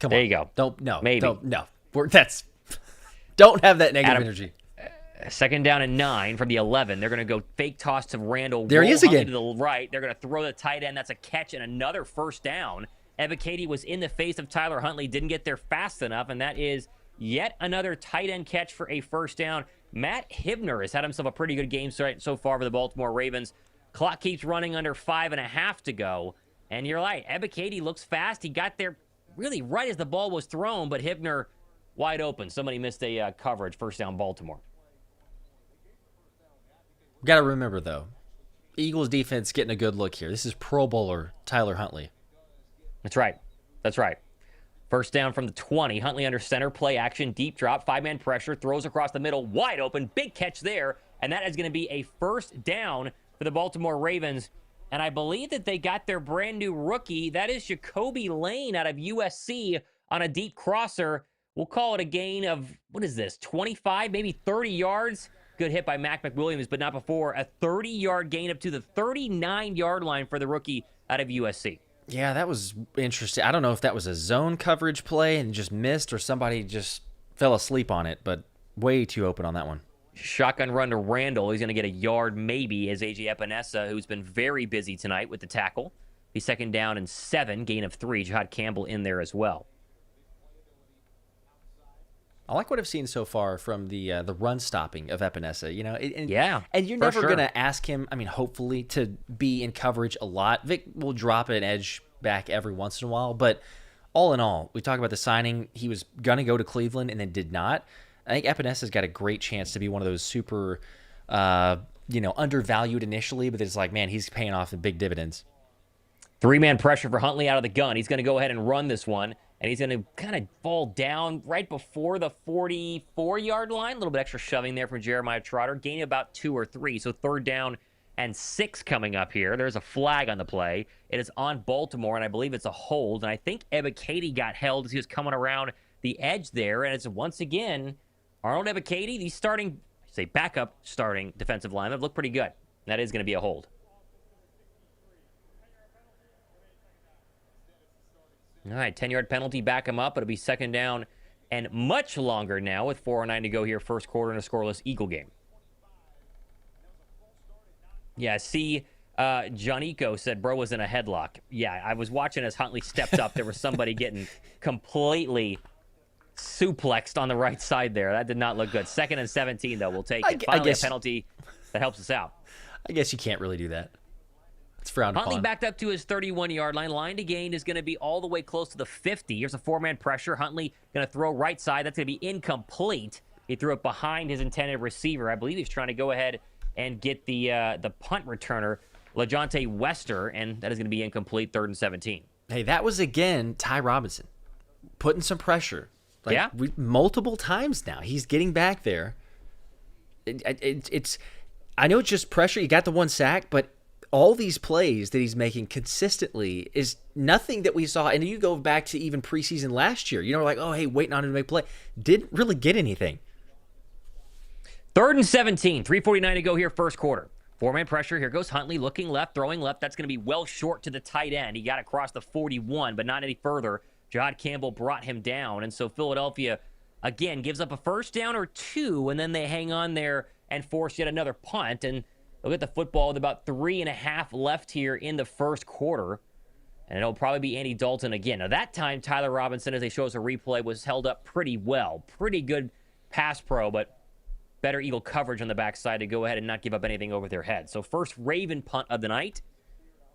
Speaker 1: Come on.
Speaker 2: There you go. Maybe.
Speaker 1: Don't have that negative energy.
Speaker 2: 2nd down and 9 from the 11. They're going to go fake toss to Randall.
Speaker 1: There he is again.
Speaker 2: To the right. They're going to throw the tight end. That's a catch and another first down. Evan Katie was in the face of Tyler Huntley. Didn't get there fast enough, and that is yet another tight end catch for a first down. Matt Hibner has had himself a pretty good game so far for the Baltimore Ravens. Clock keeps running under 5.5 to go. And you're right, Evan Katie looks fast. He got there really right as the ball was thrown, but Hibner wide open. Somebody missed a coverage. First down, Baltimore.
Speaker 1: Got to remember, though, Eagles defense getting a good look here. This is Pro Bowler Tyler Huntley.
Speaker 2: That's right. First down from the 20. Huntley under center, play action, deep drop, 5-man pressure, throws across the middle, wide open, big catch there, and that is going to be a first down for the Baltimore Ravens. And I believe that they got their brand new rookie. That is Jacoby Lane out of USC on a deep crosser. We'll call it a gain of, 25, maybe 30 yards. Good hit by Mac McWilliams, but not before. A 30-yard gain up to the 39-yard line for the rookie out of USC.
Speaker 1: Yeah, that was interesting. I don't know if that was a zone coverage play and just missed or somebody just fell asleep on it, but way too open on that one.
Speaker 2: Shotgun run to Randall. He's going to get a yard maybe as A.J. Epinesa, who's been very busy tonight with the tackle. He's 2nd down and 7, gain of 3. Jihad Campbell in there as well.
Speaker 1: I like what I've seen so far from the run stopping of Epinesa. And you're never going to ask him, hopefully, to be in coverage a lot. Vic will drop an edge back every once in a while, but all in all, we talk about the signing. He was going to go to Cleveland and then did not. I think Epinesa's got a great chance to be one of those super, undervalued initially, but it's like, man, he's paying off the big dividends.
Speaker 2: 3-man pressure for Huntley out of the gun. He's going to go ahead and run this one. And he's going to kind of fall down right before the 44-yard line. A little bit extra shoving there from Jeremiah Trotter. Gain about 2 or 3. So 3rd down and 6 coming up here. There's a flag on the play. It is on Baltimore, and I believe it's a hold. And I think Ebiketie got held as he was coming around the edge there. And it's once again Arnold Ebiketie, the backup starting defensive lineman, looked pretty good. That is going to be a hold. All right, 10-yard penalty, back him up. It'll be 2nd down and much longer now with 4:09 to go here, first quarter in a scoreless Eagle game. Yeah, Johnico said bro was in a headlock. Yeah, I was watching as Huntley stepped up. There was somebody getting completely suplexed on the right side there. That did not look good. 2nd and 17, though. We'll take it. Finally, a penalty that helps us out.
Speaker 1: I guess you can't really do that. It's frowned upon.
Speaker 2: Huntley backed up to his 31-yard line. Line to gain is going to be all the way close to the 50. Here's a 4-man pressure. Huntley going to throw right side. That's going to be incomplete. He threw it behind his intended receiver. I believe he's trying to go ahead and get the punt returner, LaJonte Wester, and that is going to be incomplete, 3rd and 17.
Speaker 1: Hey, that was, again, Ty Robinson putting some pressure. Multiple times now. He's getting back there. I know it's just pressure. You got the 1 sack, but all these plays that he's making consistently is nothing that we saw. And you go back to even preseason last year. Waiting on him to make play. Didn't really get anything.
Speaker 2: 3rd and 17. 3:49 to go here, first quarter. 4-man pressure. Here goes Huntley looking left, throwing left. That's going to be well short to the tight end. He got across the 41, but not any further. Jihad Campbell brought him down. And so Philadelphia, again, gives up a first down or 2, and then they hang on there and force yet another punt. And they'll get the football with about 3.5 left here in the first quarter. And it'll probably be Andy Dalton again. Now, that time, Tyler Robinson, as they show us a replay, was held up pretty well. Pretty good pass pro, but better Eagle coverage on the backside to go ahead and not give up anything over their head. So first Raven punt of the night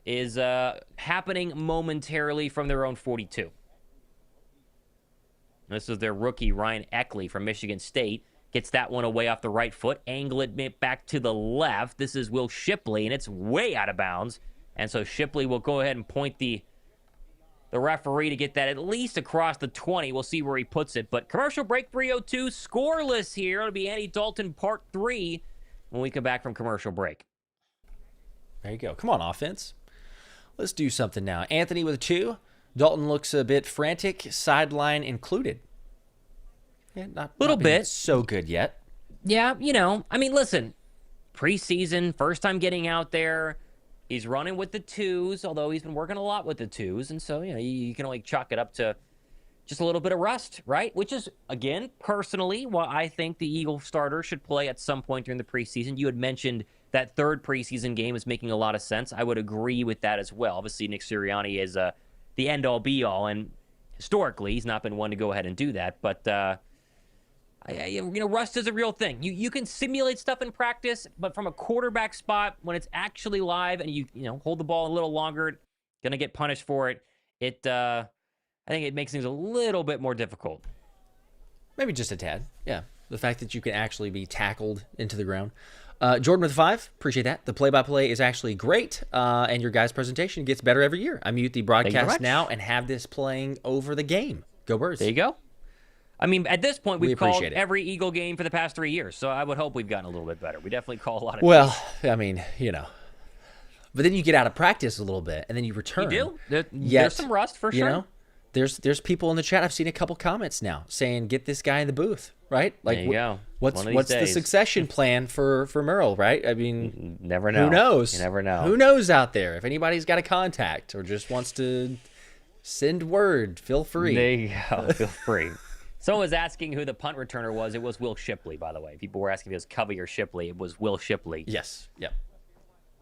Speaker 2: is happening momentarily from their own 42. This is their rookie, Ryan Eckley from Michigan State. Gets that one away off the right foot. Angle it back to the left. This is Will Shipley, and it's way out of bounds. And so Shipley will go ahead and point the referee to get that at least across the 20. We'll see where he puts it. But commercial break 3:02. Scoreless here. It'll be Andy Dalton part 3 when we come back from commercial break.
Speaker 1: There you go. Come on, offense. Let's do something now. Anthony with a 2. Dalton looks a bit frantic, sideline included. Yeah, not
Speaker 2: Little
Speaker 1: been
Speaker 2: bit.
Speaker 1: so good yet.
Speaker 2: Yeah, I mean, listen, preseason, first time getting out there. He's running with the twos, although he's been working a lot with the twos. And so, you can only chalk it up to just a little bit of rust, right? Which is, again, personally, what I think the Eagle starter should play at some point during the preseason. You had mentioned that third preseason game is making a lot of sense. I would agree with that as well. Obviously, Nick Sirianni is the end-all, be-all, and historically, he's not been one to go ahead and do that. But, rust is a real thing. You can simulate stuff in practice, but from a quarterback spot, when it's actually live and you hold the ball a little longer, going to get punished for it, I think it makes things a little bit more difficult.
Speaker 1: Maybe just a tad. Yeah. The fact that you can actually be tackled into the ground. Jordan with 5. Appreciate that. The play-by-play is actually great, and your guys' presentation gets better every year. I mute the broadcast now and have this playing over the game. Go Birds.
Speaker 2: There you go. I mean, at this point, we've called every Eagle game for the past 3 years, so I would hope we've gotten a little bit better. We definitely call a lot of
Speaker 1: I mean, But then you get out of practice a little bit, and then you return.
Speaker 2: You do. There's some rust, for sure.
Speaker 1: There's people in the chat. I've seen a couple comments now saying, get this guy in the booth, right? Like,
Speaker 2: there you go.
Speaker 1: What's the succession plan for Merle, right? I mean,
Speaker 2: never know.
Speaker 1: Who knows?
Speaker 2: You never know.
Speaker 1: Who knows out there? If anybody's got a contact or just wants to send word, feel free.
Speaker 2: There you go. Feel free. Someone was asking who the punt returner was. It was Will Shipley, by the way. People were asking if it was Covey or Shipley. It was Will Shipley.
Speaker 1: Yes. Yep.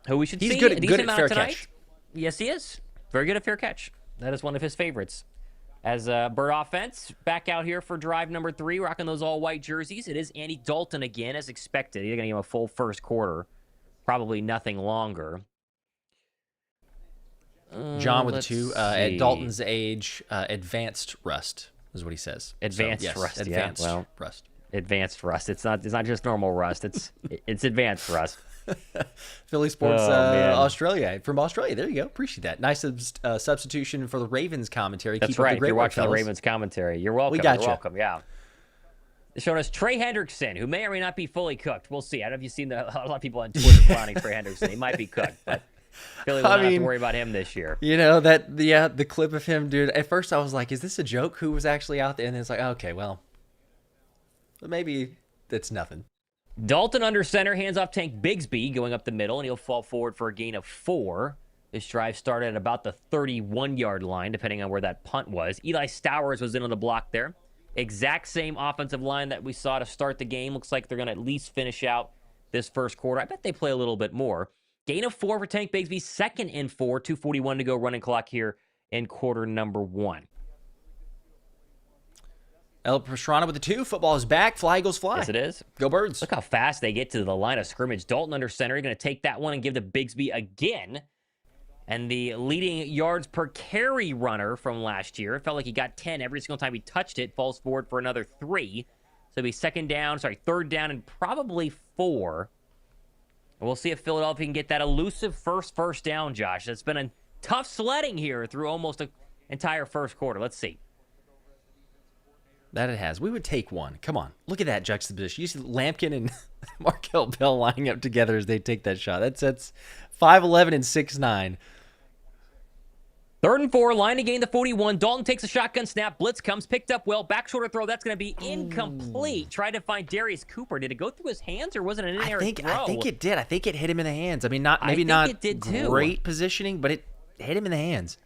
Speaker 2: Who we should see.
Speaker 1: He's good at fair catch.
Speaker 2: Yes, he is. Very good at fair catch. That is one of his favorites. As Bird offense, back out here for drive number 3, rocking those all-white jerseys. It is Andy Dalton again, as expected. He's going to give him a full first quarter. Probably nothing longer.
Speaker 1: John with a 2. At Dalton's age, advanced rust is what he says.
Speaker 2: Advanced rust,
Speaker 1: advanced rust.
Speaker 2: Advanced rust. It's not just normal rust. It's advanced rust.
Speaker 1: Philly Sports Australia. From Australia. There you go. Appreciate that. Nice substitution for the Ravens commentary.
Speaker 2: That's
Speaker 1: Keep
Speaker 2: right.
Speaker 1: Up the great
Speaker 2: If you're
Speaker 1: work,
Speaker 2: watching
Speaker 1: fellas.
Speaker 2: the Ravens commentary, you're welcome.
Speaker 1: We got
Speaker 2: you're welcome. Yeah. They're showing us Trey Hendrickson, who may or may not be fully cooked. We'll see. I don't know if you've seen a lot of people on Twitter clowning Trey Hendrickson. He might be cooked, but Philly will not have to worry about him this year.
Speaker 1: The clip of him, dude. At first I was like, is this a joke? Who was actually out there? And then it's like, okay, well, maybe that's nothing.
Speaker 2: Dalton under center, hands off Tank Bigsby, going up the middle, and he'll fall forward for a gain of 4. This drive started at about the 31-yard line, depending on where that punt was. Eli Stowers was in on the block there. Exact same offensive line that we saw to start the game. Looks like they're going to at least finish out this first quarter. I bet they play a little bit more. Gain of 4 for Tank Bigsby, 2nd and 4, 2:41 to go, running clock here in quarter number 1.
Speaker 1: El Pastrana with the 2. Football is back. Fly, Eagles, fly.
Speaker 2: Yes, it is.
Speaker 1: Go Birds.
Speaker 2: Look how fast they get to the line of scrimmage. Dalton under center. Going to take that one and give to Bigsby again. And the leading yards per carry runner from last year, it felt like he got 10 every single time he touched it, falls forward for another 3. So it'll be 3rd down and probably 4. And we'll see if Philadelphia can get that elusive first down, Josh. That's been a tough sledding here through almost an entire first quarter. Let's see.
Speaker 1: That it has. We would take one. Come on. Look at that juxtaposition. You see Lampkin and Markel Bell lining up together as they take that shot. That's 5'11" and 6'9".
Speaker 2: 3rd and 4, line to gain the 41. Dalton takes a shotgun snap. Blitz comes, picked up well. Back shoulder throw. That's going to be incomplete. Tried to find Darius Cooper. Did it go through his hands or was it an in-air throw?
Speaker 1: I think it did. I think it hit him in the hands. I mean, not great positioning, but it hit him in the hands.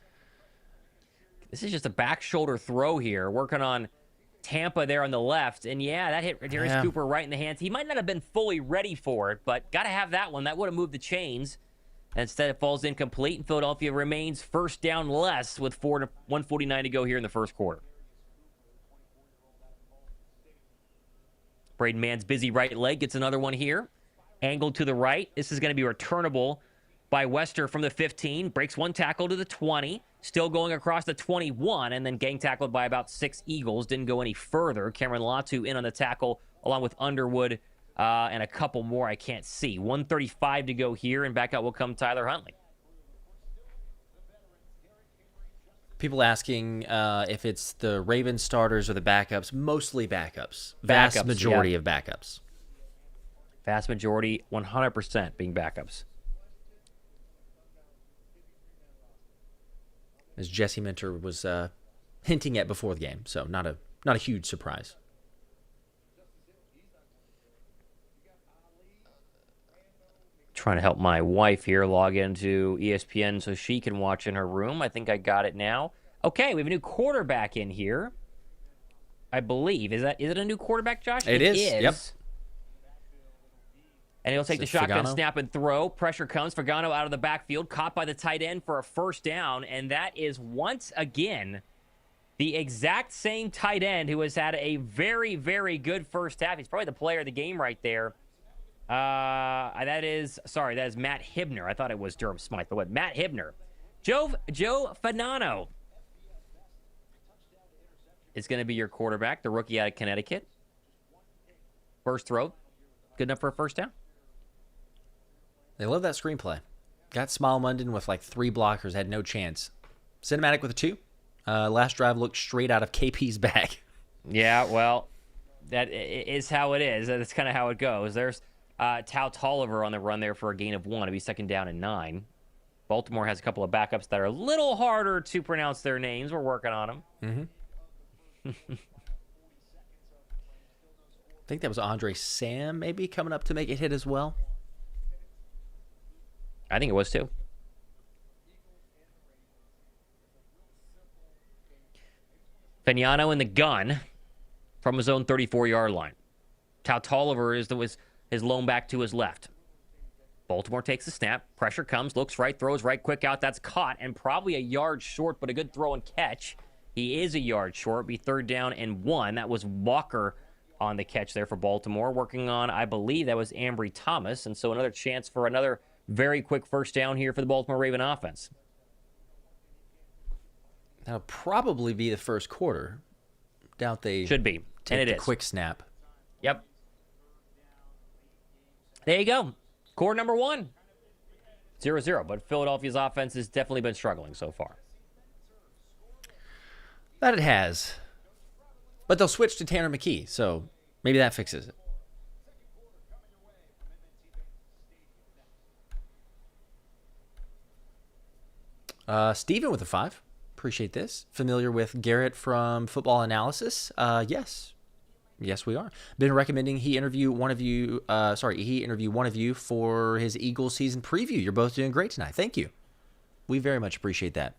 Speaker 2: This is just a back shoulder throw here. Working on Tampa there on the left. And yeah, that hit Darius Cooper right in the hands. He might not have been fully ready for it, but got to have that one. That would have moved the chains. Instead, it falls incomplete, and Philadelphia remains first down less with 1:49 to go here in the first quarter. Braden Mann's busy right leg gets another one here. Angled to the right. This is going to be returnable by Wester from the 15. Breaks one tackle to the 20. Still going across the 21, and then gang tackled by about 6 Eagles. Didn't go any further. Cameron Latu in on the tackle, along with Underwood and a couple more I can't see. 1:35 to go here, and back out will come Tyler Huntley.
Speaker 1: People asking if it's the Ravens starters or the backups. Mostly backups. Vast majority of backups.
Speaker 2: Vast majority, 100% being backups.
Speaker 1: as Jesse Minter was hinting at before the game. So not a huge surprise.
Speaker 2: Trying to help my wife here log into ESPN so she can watch in her room. I think I got it now. Okay, we have a new quarterback in here. I believe. Is it a new quarterback, Josh?
Speaker 1: It is. Yep.
Speaker 2: And he'll take the shotgun snap and throw. Pressure comes. Fagano out of the backfield, caught by the tight end for a first down. And that is once again the exact same tight end who has had a very, very good first half. He's probably the player of the game right there. That is Matt Hibner. I thought it was Durham Smythe, but what? Matt Hibner. Joe Fanano is going to be your quarterback, the rookie out of Connecticut. First throw, good enough for a first down.
Speaker 1: They love that screenplay. Got Smile Munden with like 3 blockers, had no chance. Cinematic with a 2. Last drive looked straight out of KP's bag.
Speaker 2: Yeah, well, that is how it is. That's kind of how it goes. There's Tao Tolliver on the run there for a gain of 1. It'll be second down and 9. Baltimore has a couple of backups that are a little harder to pronounce their names. We're working on them.
Speaker 1: Mm-hmm. I think that was Andre Sam maybe coming up to make it hit as well.
Speaker 2: I think it was too. Fagnano in the gun from his own 34-yard line. Tao Tolliver was his lone back to his left. Baltimore takes the snap. Pressure comes, looks right, throws right quick out. That's caught and probably a yard short, but a good throw and catch. He is a yard short. Be third down and 1. That was Walker on the catch there for Baltimore. Working on, I believe, that was Ambry Thomas. And so another chance for another very quick first down here for the Baltimore Raven offense.
Speaker 1: That'll probably be the first quarter. Doubt they
Speaker 2: should be.
Speaker 1: Take
Speaker 2: and
Speaker 1: the quick snap.
Speaker 2: Yep. There you go. Quarter number 1. 0-0. But Philadelphia's offense has definitely been struggling so far.
Speaker 1: That it has. But they'll switch to Tanner McKee, so maybe that fixes it. Steven with a 5. Appreciate this. Familiar with Garrett from Football Analysis? Yes. Yes, we are. Been recommending he interview one of you for his Eagles season preview. You're both doing great tonight. Thank you. We very much appreciate that.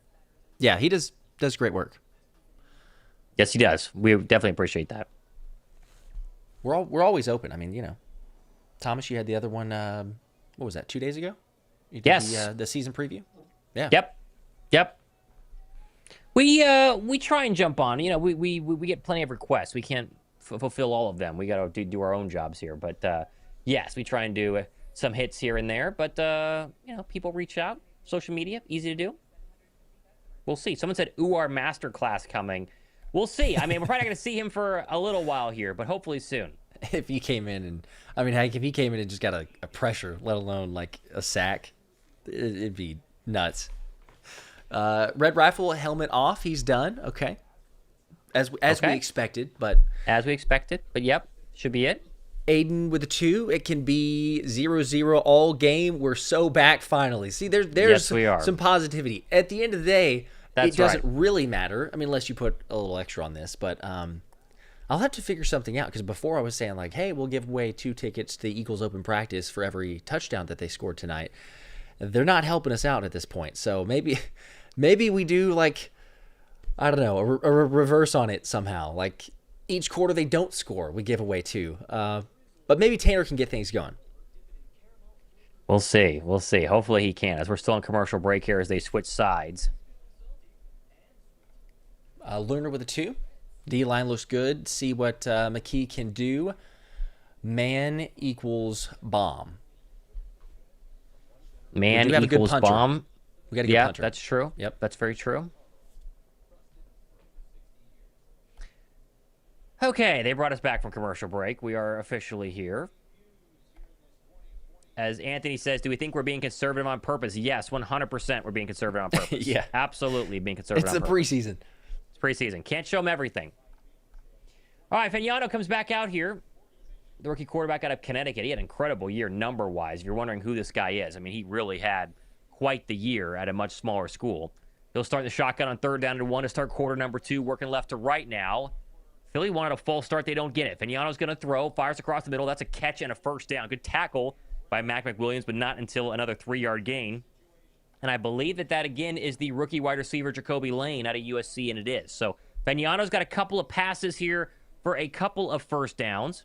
Speaker 1: Yeah, he does great work.
Speaker 2: Yes, he does. We definitely appreciate that.
Speaker 1: We're always open. I mean, Thomas, you had the other one. What was that? 2 days ago? You did
Speaker 2: yes.
Speaker 1: The season preview. Yeah.
Speaker 2: Yep. We try and jump on. We get plenty of requests. We can't fulfill all of them. We got to do our own jobs here. But yes, we try and do some hits here and there. But people reach out. Social media, easy to do. We'll see. Someone said, "Ooh, our masterclass coming." We'll see. I mean, we're probably not going to see him for a little while here, but hopefully soon.
Speaker 1: If he came in if he came in and just got a pressure, let alone like a sack, it'd be nuts. Red Rifle helmet off. He's done. Okay. As we expected, but
Speaker 2: yep, should be it.
Speaker 1: Aiden with a 2. It can be 0-0 all game. We're so back finally. See, there's
Speaker 2: yes, we are.
Speaker 1: Some positivity. At the end of the day,
Speaker 2: it
Speaker 1: doesn't really matter. I mean, unless you put a little extra on this, but I'll have to figure something out because before I was saying like, hey, we'll give away 2 tickets to the Eagles open practice for every touchdown that they scored tonight. They're not helping us out at this point. So maybe we do like, I don't know, a reverse on it somehow. Like each quarter they don't score, we give away 2. But maybe Tanner can get things going.
Speaker 2: We'll see. Hopefully he can, as we're still on commercial break here as they switch sides.
Speaker 1: Lerner with a 2. D-line looks good. See what McKee can do. Man equals bomb.
Speaker 2: Man equals bomb.
Speaker 1: We got a good punter.
Speaker 2: That's true.
Speaker 1: Yep.
Speaker 2: That's very true. Okay, they brought us back from commercial break. We are officially here. As Anthony says, do we think we're being conservative on purpose? Yes, 100% we're being conservative on purpose.
Speaker 1: Yeah.
Speaker 2: Absolutely being conservative on purpose.
Speaker 1: It's the preseason.
Speaker 2: It's preseason. Can't show them everything. All right, Fagnano comes back out here. The rookie quarterback out of Connecticut. He had an incredible year number-wise. If you're wondering who this guy is, I mean, he really had quite the year at a much smaller school. He'll start the shotgun on 3rd down and 1 to start quarter number 2, working left to right now. Philly wanted a false start. They don't get it. Fagnano's going to throw, fires across the middle. That's a catch and a first down. Good tackle by Mac McWilliams, but not until another 3-yard gain. And I believe that again, is the rookie wide receiver Jacoby Lane out of USC, and it is. So Fagnano's got a couple of passes here for a couple of first downs.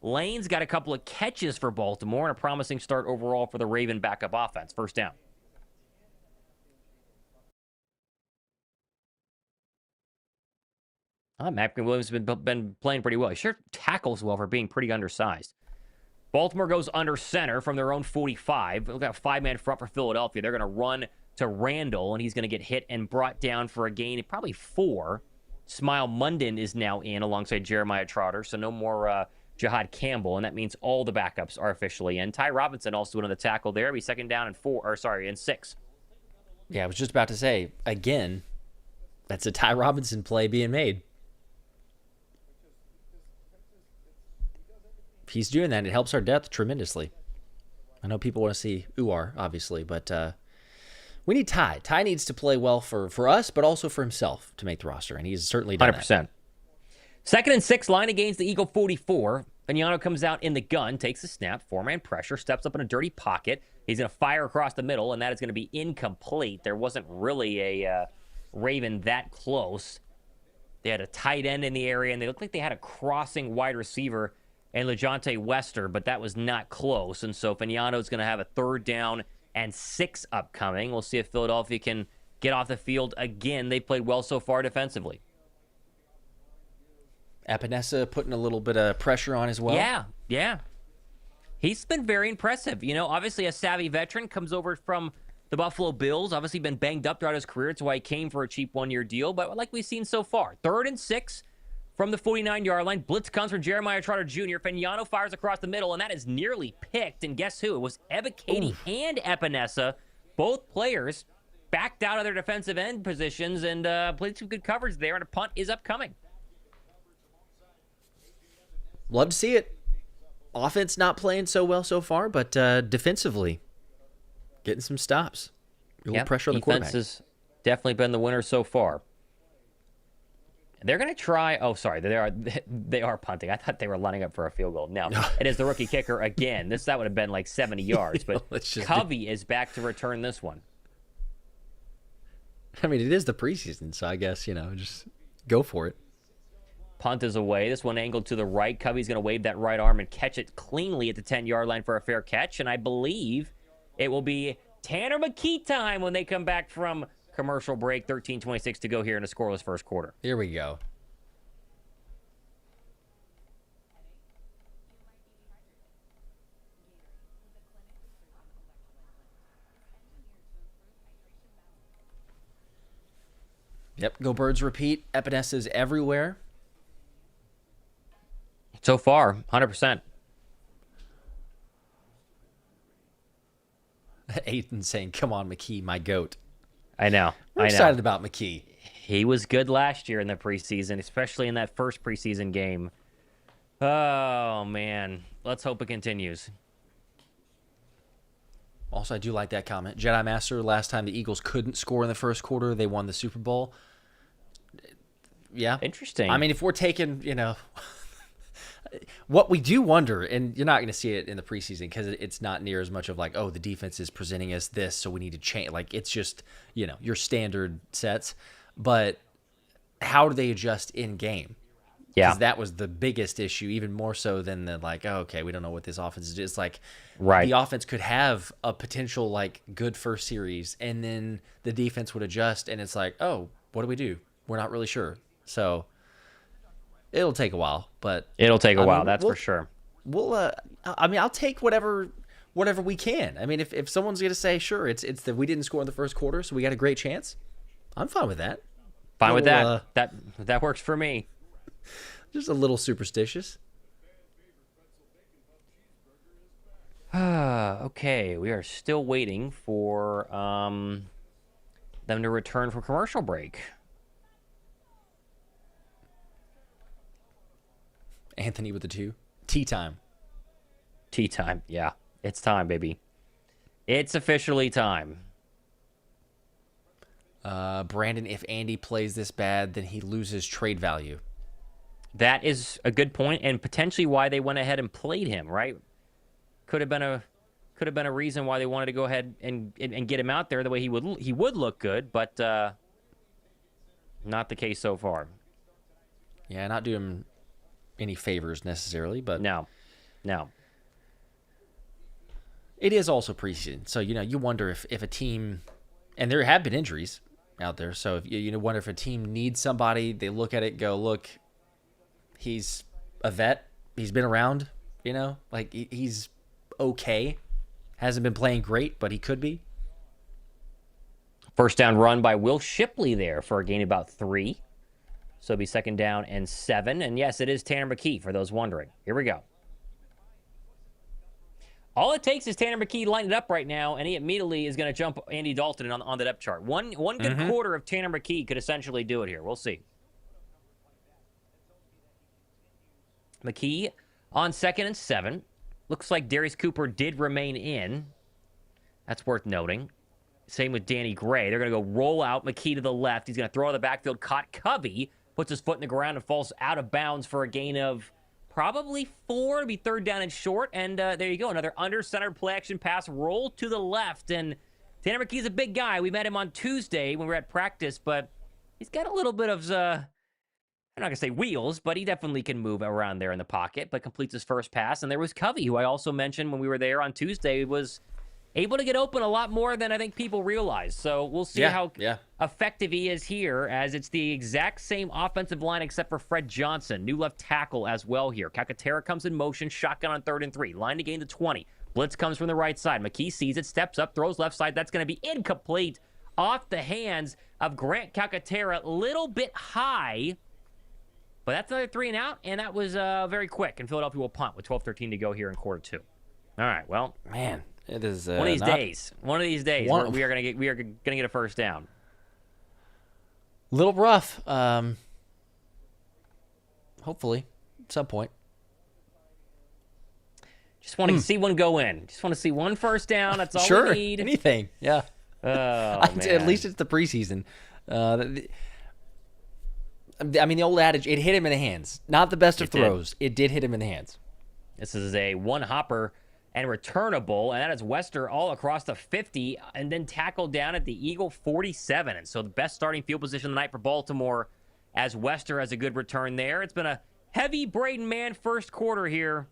Speaker 2: Lane's got a couple of catches for Baltimore and a promising start overall for the Raven backup offense. First down. Mac McWilliams has been playing pretty well. He sure tackles well for being pretty undersized. Baltimore goes under center from their own 45. We've got a 5-man front for Philadelphia. They're going to run to Randall, and he's going to get hit and brought down for a gain of probably 4. Smile Munden is now in alongside Jeremiah Trotter, so no more Jihad Campbell, and that means all the backups are officially in. Ty Robinson also in on the tackle there. It'll be 2nd down and 6.
Speaker 1: Yeah, I was just about to say, again, that's a Ty Robinson play being made. If he's doing that, it helps our depth tremendously. I know people want to see Uar, obviously, but we need Ty. Ty needs to play well for us, but also for himself to make the roster, and he's certainly done
Speaker 2: 100%.
Speaker 1: that.
Speaker 2: 2nd and 6, line against the Eagle 44. Fagnano comes out in the gun, takes the snap, 4-man pressure, steps up in a dirty pocket. He's going to fire across the middle, and that is going to be incomplete. There wasn't really a Raven that close. They had a tight end in the area, and they looked like they had a crossing wide receiver and LeJontay Wester, but that was not close. And so Fagnano's going to have a 3rd down and 6 upcoming. We'll see if Philadelphia can get off the field again. They played well so far defensively.
Speaker 1: Epinesa putting a little bit of pressure on as well.
Speaker 2: Yeah. He's been very impressive. You know, obviously a savvy veteran, comes over from the Buffalo Bills. Obviously been banged up throughout his career. It's why he came for a cheap 1-year deal. But like we've seen so far, 3rd and 6 from the 49-yard line. Blitz comes from Jeremiah Trotter Jr. Fagnano fires across the middle, and that is nearly picked. And guess who? It was Ebiketie and Epinesa. Both players backed out of their defensive end positions and played some good coverage there, and a punt is upcoming.
Speaker 1: Love to see it. Offense not playing so well so far, but defensively getting some stops. A little pressure on the quarterback.
Speaker 2: Defense has definitely been the winner so far. They're going to try. Oh, sorry. They are punting. I thought they were lining up for a field goal. No, it is the rookie kicker again. That would have been like 70 yards. But Covey is back to return this one.
Speaker 1: I mean, it is the preseason, so I guess, just go for it.
Speaker 2: Punt is away. This one angled to the right. Covey's going to wave that right arm and catch it cleanly at the 10-yard line for a fair catch. And I believe it will be Tanner McKee time when they come back from commercial break. 13:26 to go here in a scoreless first quarter.
Speaker 1: Here we go. Yep, go Birds repeat. Epinesa's everywhere.
Speaker 2: So far, 100%.
Speaker 1: Aiden saying, come on, McKee, my goat.
Speaker 2: I know.
Speaker 1: We're excited about McKee.
Speaker 2: He was good last year in the preseason, especially in that first preseason game. Oh, man. Let's hope it continues.
Speaker 1: Also, I do like that comment. Jedi Master, last time the Eagles couldn't score in the first quarter, they won the Super Bowl. Yeah.
Speaker 2: Interesting.
Speaker 1: I mean, if we're taking, what we do wonder, and you're not going to see it in the preseason because it's not near as much of like, oh, the defense is presenting us this, so we need to change. Like, it's just, your standard sets. But how do they adjust in game?
Speaker 2: Yeah.
Speaker 1: Because that was the biggest issue, even more so than the like, oh, okay, we don't know what this offense is. It's like,
Speaker 2: right.
Speaker 1: The offense could have a potential like good first series, and then the defense would adjust, and it's like, oh, what do we do? We're not really sure. So it'll take a while, but
Speaker 2: it'll take a while. That's for sure.
Speaker 1: We'll. I'll take whatever we can. I mean, if someone's gonna say, sure, it's that we didn't score in the first quarter, so we got a great chance. I'm fine with that.
Speaker 2: Fine with that. That works for me.
Speaker 1: Just a little superstitious.
Speaker 2: Okay, we are still waiting for them to return from commercial break.
Speaker 1: Anthony with the 2. Tea time.
Speaker 2: Tea time. Yeah, it's time, baby. It's officially time.
Speaker 1: Brandon, if Andy plays this bad, then he loses trade value.
Speaker 2: That is a good point, and potentially why they went ahead and played him, right? Could have been a reason why they wanted to go ahead and get him out there the way he would look good, but not the case so far.
Speaker 1: Yeah, not doing him any favors necessarily, but
Speaker 2: no.
Speaker 1: It is also preseason, so you wonder if a team, and there have been injuries out there, so if you wonder if a team needs somebody, they look at it, go, look, he's a vet, he's been around, like he's okay, hasn't been playing great, but he could be.
Speaker 2: First down run by Will Shipley there for a gain of about 3. So it'll be 2nd down and 7. And yes, it is Tanner McKee for those wondering. Here we go. All it takes is Tanner McKee to line it up right now, and he immediately is going to jump Andy Dalton on the depth chart. One good quarter of Tanner McKee could essentially do it here. We'll see. McKee on 2nd and 7. Looks like Darius Cooper did remain in. That's worth noting. Same with Danny Gray. They're going to go roll out McKee to the left. He's going to throw out the backfield. Caught Covey. Puts his foot in the ground and falls out of bounds for a gain of probably 4. It'll be 3rd down and short. And there you go. Another under-centered play-action pass. Roll to the left. And Tanner McKee's a big guy. We met him on Tuesday when we were at practice. But he's got a little bit of, I'm not going to say wheels, but he definitely can move around there in the pocket. But completes his first pass. And there was Covey, who I also mentioned when we were there on Tuesday, was able to get open a lot more than I think people realize. So we'll see how effective he is here, as it's the exact same offensive line except for Fred Johnson. New left tackle as well here. Calcaterra comes in motion, shotgun on 3rd and 3. Line to gain the 20. Blitz comes from the right side. McKee sees it, steps up, throws left side. That's going to be incomplete off the hands of Grant Calcaterra. Little bit high, but that's another 3 and out, and that was very quick. And Philadelphia will punt with 12:13 to go here in quarter 2. All right, well,
Speaker 1: man. It is
Speaker 2: one of these days. One of these days, we are gonna get a first down.
Speaker 1: Little rough. Hopefully, at some point.
Speaker 2: Just want to see one go in. Just want to see one first down. That's all we need.
Speaker 1: Anything. Yeah.
Speaker 2: Oh,
Speaker 1: at least it's the preseason. I mean, the old adage, it hit him in the hands. Not the best of throws. It did hit him in the hands.
Speaker 2: This is a one-hopper and returnable, and that is Wester all across the 50, and then tackled down at the Eagle 47. And so the best starting field position of the night for Baltimore, as Wester has a good return there. It's been a heavy Braden Mann first quarter here,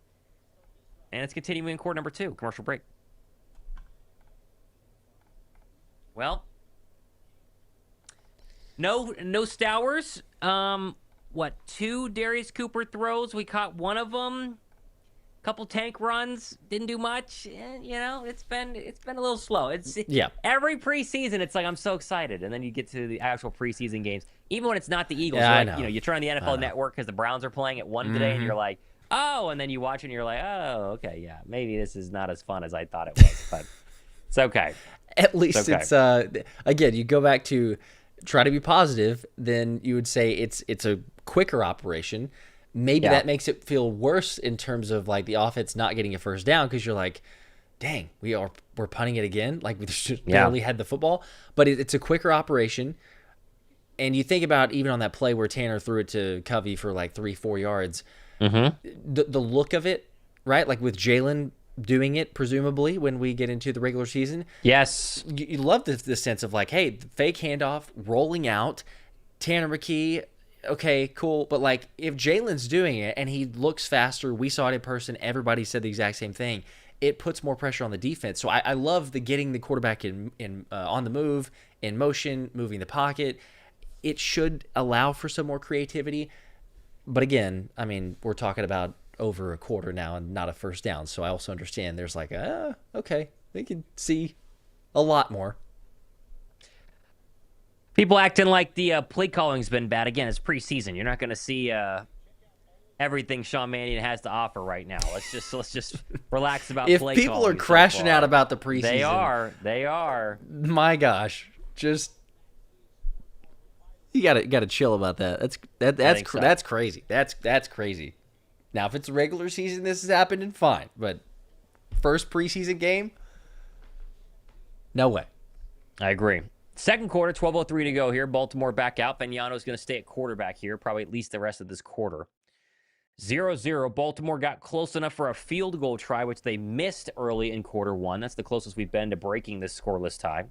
Speaker 2: and it's continuing in quarter number 2. Commercial break. Well, no Stowers. 2 Darius Cooper throws? We caught one of them. Couple tank runs, didn't do much. It's been a little slow. Every preseason, it's like I'm so excited, and then you get to the actual preseason games. Even when it's not the Eagles, you turn on the NFL Network because the Browns are playing at 1 today, and you're like, oh, and then you watch it and you're like, oh, okay, yeah, maybe this is not as fun as I thought it was, but it's okay.
Speaker 1: At least it's again, you go back to try to be positive, then you would say it's a quicker operation. Maybe that makes it feel worse in terms of like the offense not getting a first down, because you're like, dang, we're punting it again. Like we just barely had the football, but it's a quicker operation. And you think about even on that play where Tanner threw it to Covey for like 3-4 yards, the look of it, right? Like with Jalen doing it, presumably when we get into the regular season.
Speaker 2: Yes.
Speaker 1: You love the sense of like, hey, fake handoff, rolling out, Tanner McKee, okay, cool. But like if Jalen's doing it and he looks faster, we saw it in person, everybody said the exact same thing, it puts more pressure on the defense. So I love getting the quarterback in on the move, in motion, moving the pocket. It should allow for some more creativity. But again, I mean, we're talking about over a quarter now and not a first down. So I also understand there's like, okay, they can see a lot more.
Speaker 2: People acting like the play calling's been bad. Again, it's preseason. You're not going to see everything Sean Mannion has to offer right now. Let's just relax about
Speaker 1: if
Speaker 2: play calling.
Speaker 1: If people are crashing out about the preseason.
Speaker 2: They are.
Speaker 1: My gosh. Just you got to chill about that. That's crazy. That's crazy. Now, if it's a regular season, this is happening, fine. But first preseason game, no way.
Speaker 2: I agree. Second quarter, 12:03 to go here. Baltimore back out. Fagnano's going to stay at quarterback here, probably at least the rest of this quarter. 0-0. Baltimore got close enough for a field goal try, which they missed early in quarter one. That's the closest we've been to breaking this scoreless tie.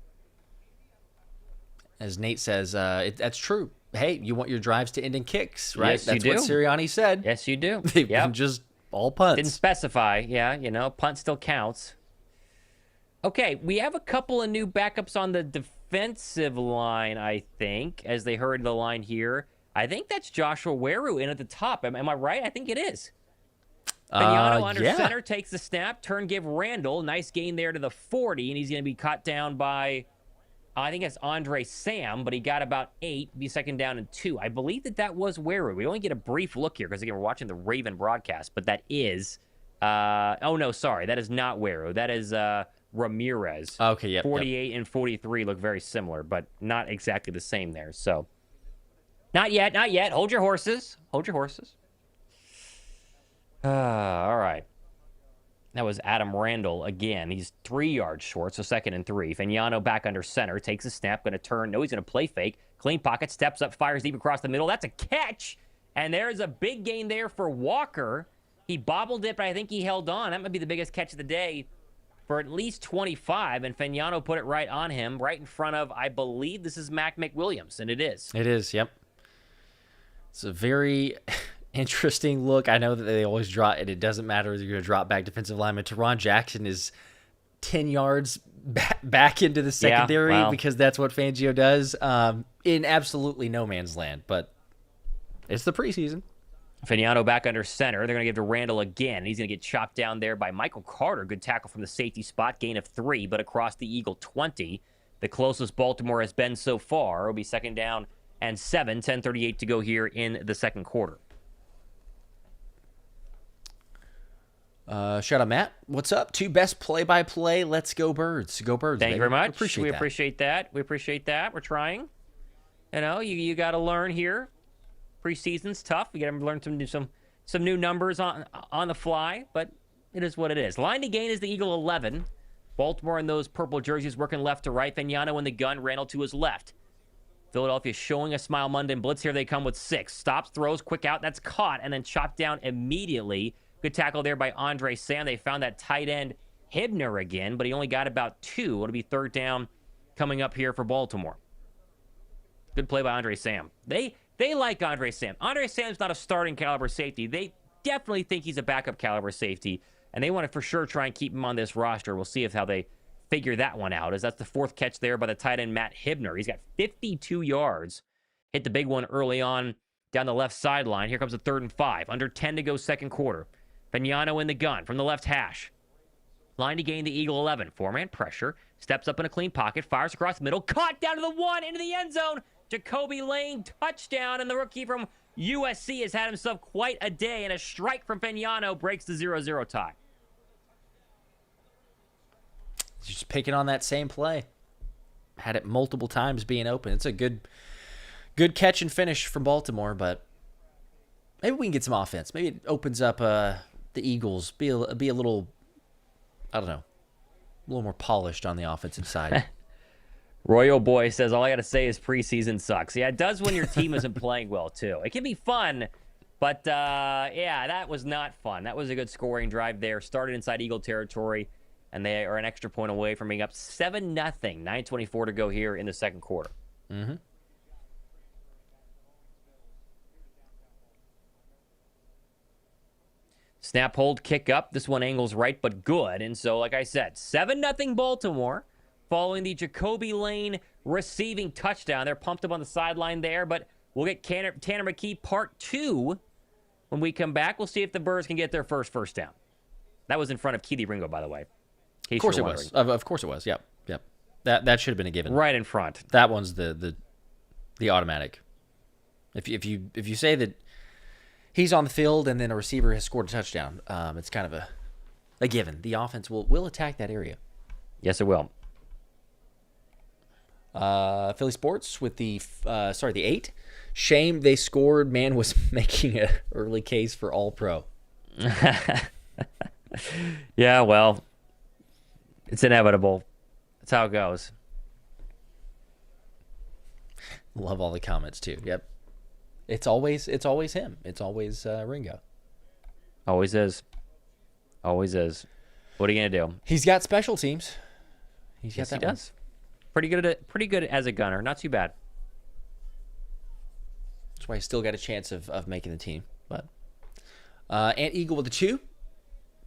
Speaker 1: As Nate says, that's true. Hey, you want your drives to end in kicks, right?
Speaker 2: Yes,
Speaker 1: That's
Speaker 2: you
Speaker 1: what
Speaker 2: do.
Speaker 1: Sirianni said.
Speaker 2: Yes, you do.
Speaker 1: Yeah, just all punts.
Speaker 2: Didn't specify. Yeah, punt still counts. Okay, we have a couple of new backups on the defensive line, I think, as they hurried the line here. I think that's Joshua Weru in at the top. Am I right? I think it is. Fagnano under center, takes the snap, turn, give Randall. Nice gain there to the 40, and he's going to be caught down by, I think it's Andre Sam, but he got about 8, be second down and 2. I believe that was Weru. We only get a brief look here because, again, we're watching the Raven broadcast, but that is, oh, no, sorry, that is not Weru. That is Ramirez.
Speaker 1: Okay, yep.
Speaker 2: 48 and 43 look very similar, but not exactly the same there, so. Not yet. Hold your horses. All right. That was Adam Randall again. He's 3 yards short, so 2nd and 3. Fagnano back under center, takes a snap, going to turn. No, he's going to play fake. Clean pocket, steps up, fires deep across the middle. That's a catch, and there's a big gain there for Walker. He bobbled it, but I think he held on. That might be the biggest catch of the day for at least 25, and Fagnano put it right on him, right in front of, I believe this is Mac McWilliams, and it is.
Speaker 1: It is, yep. It's a very interesting look. I know that they always drop, and it doesn't matter if you're going to drop back defensive lineman. Teron Jackson is 10 yards back into the secondary because that's what Fangio does in absolutely no man's land. But it's the preseason.
Speaker 2: Fagnano back under center. They're going to give to Randall again. He's going to get chopped down there by Michael Carter. Good tackle from the safety spot. Gain of 3, but across the Eagle 20. The closest Baltimore has been so far. It'll be second down and 7. 10:38 to go here in the second quarter.
Speaker 1: Shout out, Matt. What's up? 2 best play-by-play. Let's go Birds. Go Birds,
Speaker 2: Thank
Speaker 1: baby.
Speaker 2: you very much.
Speaker 1: We appreciate that.
Speaker 2: We appreciate that. We're trying. You got to learn here. Preseason's tough. You got to learn some new numbers on the fly, but it is what it is. Line to gain is the Eagle 11. Baltimore in those purple jerseys working left to right. Fagnano in the gun. Randall to his left. Philadelphia showing a smile Monday blitz here. They come with 6. Stops, throws, quick out. That's caught and then chopped down immediately. Good tackle there by Andre Sam. They found that tight end Hibner again, but he only got about 2. It'll be third down coming up here for Baltimore. Good play by Andre Sam. They like Andre Sam. Andre Sam's not a starting caliber safety. They definitely think he's a backup caliber safety, and they want to for sure try and keep him on this roster. We'll see how they figure that one out, as that's the 4th catch there by the tight end Matt Hibner. He's got 52 yards. Hit the big one early on down the left sideline. Here comes a 3rd and 5. Under 10 to go second quarter. Fagnano in the gun from the left hash. Line to gain the Eagle 11. 4-man pressure. Steps up in a clean pocket. Fires across the middle. Caught down to the 1 into the end zone. Jacoby Lane touchdown. And the rookie from USC has had himself quite a day. And a strike from Fagnano breaks the 0-0 tie.
Speaker 1: Just picking on that same play. Had it multiple times being open. It's a good catch and finish from Baltimore, but maybe we can get some offense. Maybe it opens up the Eagles. Be a little, I don't know, a little more polished on the offensive side.
Speaker 2: Royal Boy says, all I got to say is preseason sucks. Yeah, it does when your team isn't playing well, too. It can be fun, but, that was not fun. That was a good scoring drive there. Started inside Eagle territory, and they are an extra point away from being up 7-0. 9:24 to go here in the second quarter.
Speaker 1: Mm-hmm.
Speaker 2: Snap, hold, kick up. This one angles right, but good. And so, like I said, 7-0 Baltimore following the Jacoby Lane receiving touchdown. They're pumped up on the sideline there, but we'll get Tanner McKee part 2 when we come back. We'll see if the Birds can get their first down. That was in front of Keely Ringo, by the way.
Speaker 1: Of course it was. Of course it was. Yep. That should have been a given.
Speaker 2: Right in front.
Speaker 1: That one's the automatic. If you say that he's on the field and then a receiver has scored a touchdown, it's kind of a given. The offense will attack that area.
Speaker 2: Yes, it will.
Speaker 1: Philly Sports with the 8. Shame they scored. Man was making an early case for All-Pro.
Speaker 2: Yeah, well, it's inevitable. That's how it goes.
Speaker 1: Love all the comments too. Yep. It's always him. It's always Ringo.
Speaker 2: Always is. Always is. What are you gonna do?
Speaker 1: He's got special teams.
Speaker 2: Yes, he does. Pretty good as a gunner. Not too bad.
Speaker 1: That's why he still got a chance of making the team. But Ant Eagle with the 2.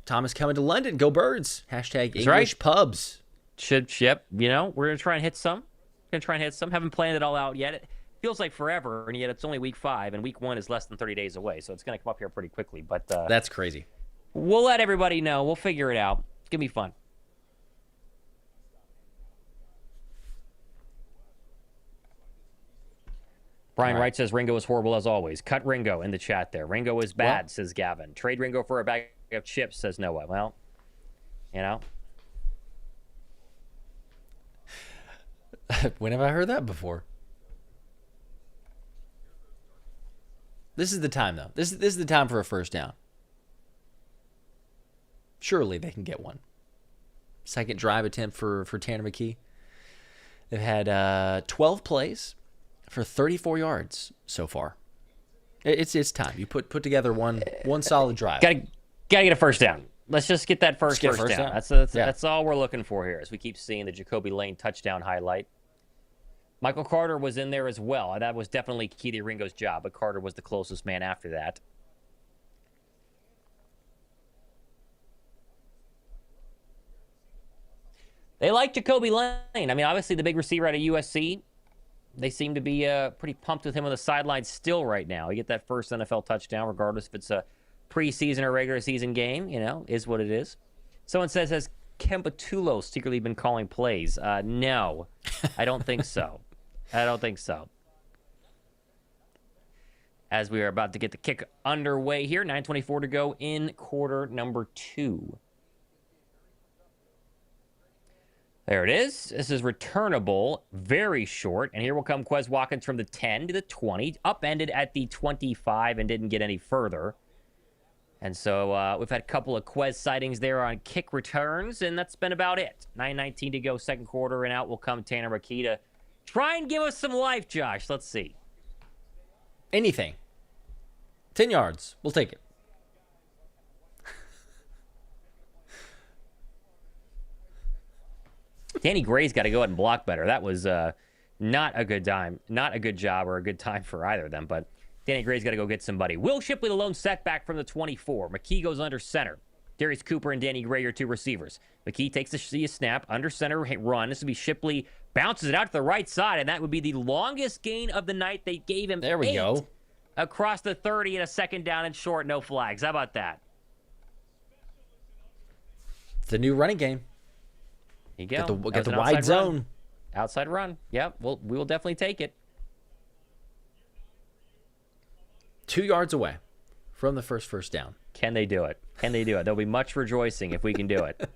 Speaker 1: Thomas coming to London. Go Birds. Hashtag
Speaker 2: That's
Speaker 1: English
Speaker 2: right.
Speaker 1: pubs.
Speaker 2: Yep. We're gonna try and hit some. Haven't planned it all out yet. It feels like forever, and yet it's only week 5, and week 1 is less than 30 days away, so it's gonna come up here pretty quickly. But
Speaker 1: that's crazy.
Speaker 2: We'll let everybody know. We'll figure it out. It's gonna be fun. Brian Wright says Ringo is horrible as always. Cut Ringo in the chat there. Ringo is bad, says Gavin. Trade Ringo for a bag of chips, says Noah. Well,
Speaker 1: When have I heard that before? This is the time, though. This is the time for a first down. Surely they can get one. Second drive attempt for Tanner McKee. They've had 12 plays for 34 yards so far. It's time. You put together one solid drive.
Speaker 2: Gotta get a first down. Let's just get that first down. That's all we're looking for here as we keep seeing the Jacoby Lane touchdown highlight. Michael Carter was in there as well. That was definitely key to Ringo's job, but Carter was the closest man after that. They like Jacoby Lane. I mean, obviously the big receiver out of USC. They seem to be pretty pumped with him on the sidelines still right now. You get that first NFL touchdown, regardless if it's a preseason or regular season game, is what it is. Someone says, has Kemba Tulo secretly been calling plays? No, I don't think so. I don't think so. As we are about to get the kick underway here, 9:24 to go in quarter number 2. There it is. This is returnable, very short. And here will come Quez Watkins from the 10 to the 20, upended at the 25 and didn't get any further. And so we've had a couple of Quez sightings there on kick returns, and that's been about it. 9:19 to go, second quarter, and out will come Tanner McKee to try and give us some life, Josh. Let's see.
Speaker 1: Anything. 10 yards. We'll take it.
Speaker 2: Danny Gray's got to go ahead and block better. That was not a good job or a good time for either of them, but Danny Gray's got to go get somebody. Will Shipley, the lone setback from the 24. McKee goes under center. Darius Cooper and Danny Gray are 2 receivers. McKee takes the snap, under center run. This would be Shipley, bounces it out to the right side, and that would be the longest gain of the night. They gave him
Speaker 1: There we
Speaker 2: 8
Speaker 1: go.
Speaker 2: Across the 30 and a second down and short, no flags. How about that?
Speaker 1: It's the new running game.
Speaker 2: There you go.
Speaker 1: Got the wide zone.
Speaker 2: Outside run. Yep. Well, we will definitely take it.
Speaker 1: 2 yards away from the first down.
Speaker 2: Can they do it? There'll be much rejoicing if we can do it.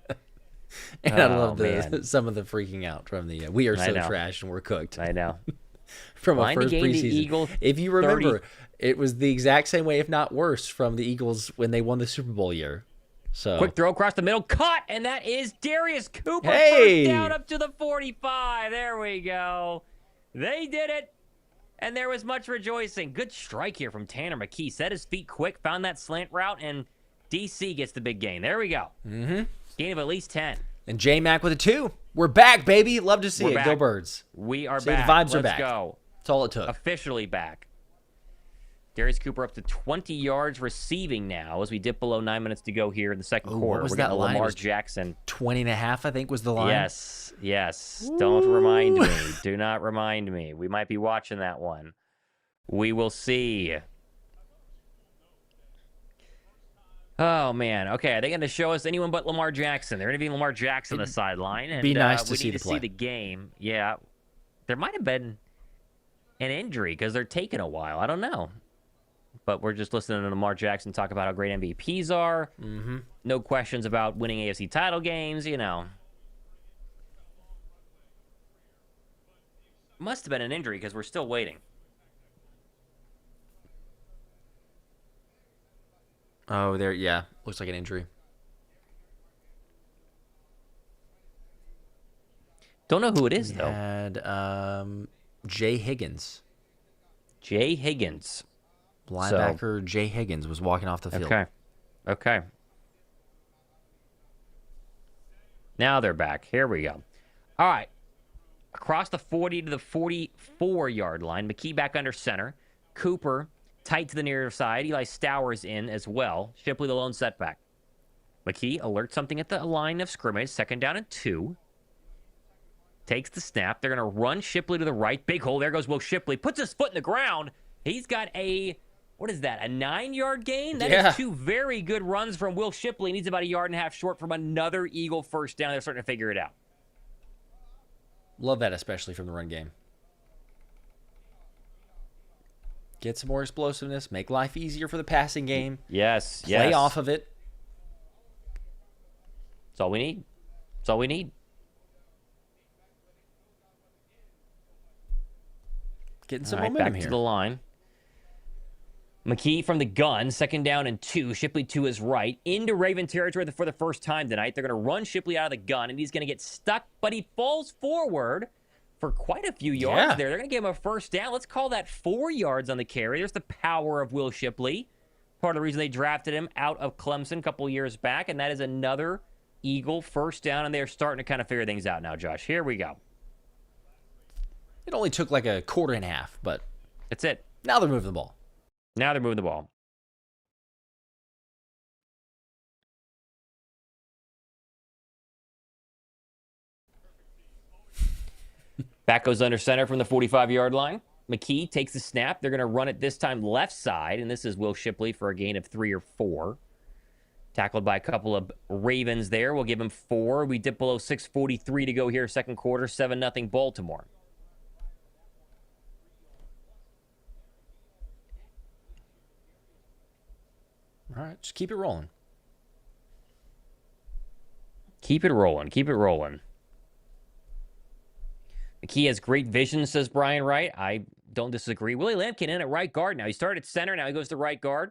Speaker 1: And I love some of the freaking out from the we are so trash and we're cooked.
Speaker 2: I know.
Speaker 1: From
Speaker 2: Line
Speaker 1: a first
Speaker 2: to gain
Speaker 1: preseason.
Speaker 2: the Eagles
Speaker 1: If you remember, it was the exact same way, if not worse, from the Eagles when they won the Super Bowl year. So
Speaker 2: quick throw across the middle, caught, and that is Darius Cooper.
Speaker 1: Hey!
Speaker 2: First down up to the 45. There we go. They did it, and there was much rejoicing. Good strike here from Tanner McKee. Set his feet quick, found that slant route, and DC gets the big gain. There we go.
Speaker 1: Mm-hmm.
Speaker 2: Gain of at least 10.
Speaker 1: And J-Mac with a 2. We're back, baby. Love to see it.
Speaker 2: Back.
Speaker 1: Go Birds.
Speaker 2: We are
Speaker 1: See,
Speaker 2: back.
Speaker 1: the vibes
Speaker 2: Let's
Speaker 1: are back.
Speaker 2: Go.
Speaker 1: That's all it took.
Speaker 2: Officially back. Darius Cooper up to 20 yards receiving now as we dip below 9 minutes to go here in the second quarter.
Speaker 1: What was
Speaker 2: We're
Speaker 1: that
Speaker 2: getting
Speaker 1: line?
Speaker 2: Lamar Jackson.
Speaker 1: 20.5, I think, was the line.
Speaker 2: Yes. Don't remind me. Do not remind me. We might be watching that one. We will see. Oh, man. Okay, are they going to show us anyone but Lamar Jackson? They're interviewing Lamar Jackson on the sideline. And,
Speaker 1: be nice to
Speaker 2: we
Speaker 1: see
Speaker 2: need
Speaker 1: the
Speaker 2: to
Speaker 1: play.
Speaker 2: see the game. Yeah. There might have been an injury because they're taking a while. I don't know. But we're just listening to Lamar Jackson talk about how great MVPs are.
Speaker 1: Mm-hmm.
Speaker 2: No questions about winning AFC title games, Must have been an injury because we're still waiting.
Speaker 1: Oh, there, yeah. Looks like an injury.
Speaker 2: Don't know who it is,
Speaker 1: He
Speaker 2: though.
Speaker 1: had Jay Higgins.
Speaker 2: Jay Higgins.
Speaker 1: Linebacker Jay Higgins was walking off the field.
Speaker 2: Okay. Now they're back. Here we go. All right. Across the 40 to the 44-yard line. McKee back under center. Cooper tight to the near side. Eli Stowers in as well. Shipley the lone setback. McKee alerts something at the line of scrimmage. 2nd down and 2. Takes the snap. They're going to run Shipley to the right. Big hole. There goes Will Shipley. Puts his foot in the ground. He's got a 9-yard gain? That is 2 very good runs from Will Shipley. Needs about 1.5 yards short from another Eagle first down. They're starting to figure it out.
Speaker 1: Love that, especially from the run game. Get some more explosiveness. Make life easier for the passing game.
Speaker 2: Yes.
Speaker 1: Play off of it.
Speaker 2: That's all we need.
Speaker 1: Getting some momentum
Speaker 2: back
Speaker 1: here.
Speaker 2: To the line. McKee from the gun, 2nd down and 2. Shipley to his right. Into Raven territory for the first time tonight. They're going to run Shipley out of the gun, and he's going to get stuck, but he falls forward for quite a few yards there. They're going to give him a first down. Let's call that 4 yards on the carry. There's the power of Will Shipley. Part of the reason they drafted him out of Clemson a couple years back, and that is another Eagle first down, and they're starting to kind of figure things out now, Josh. Here we go.
Speaker 1: It only took like a quarter and a half, but
Speaker 2: that's it.
Speaker 1: Now they're moving the ball.
Speaker 2: Back goes under center from the 45-yard line. McKee takes the snap. They're going to run it this time left side, and this is Will Shipley for a gain of 3 or 4. Tackled by a couple of Ravens there. We'll give him 4. We dip below 6:43 to go here, second quarter, 7-0 Baltimore.
Speaker 1: All right, just keep it rolling.
Speaker 2: Keep it rolling. McKee has great vision, says Brian Wright. I don't disagree. Willie Lampkin in at right guard now. He started at center. Now he goes to right guard.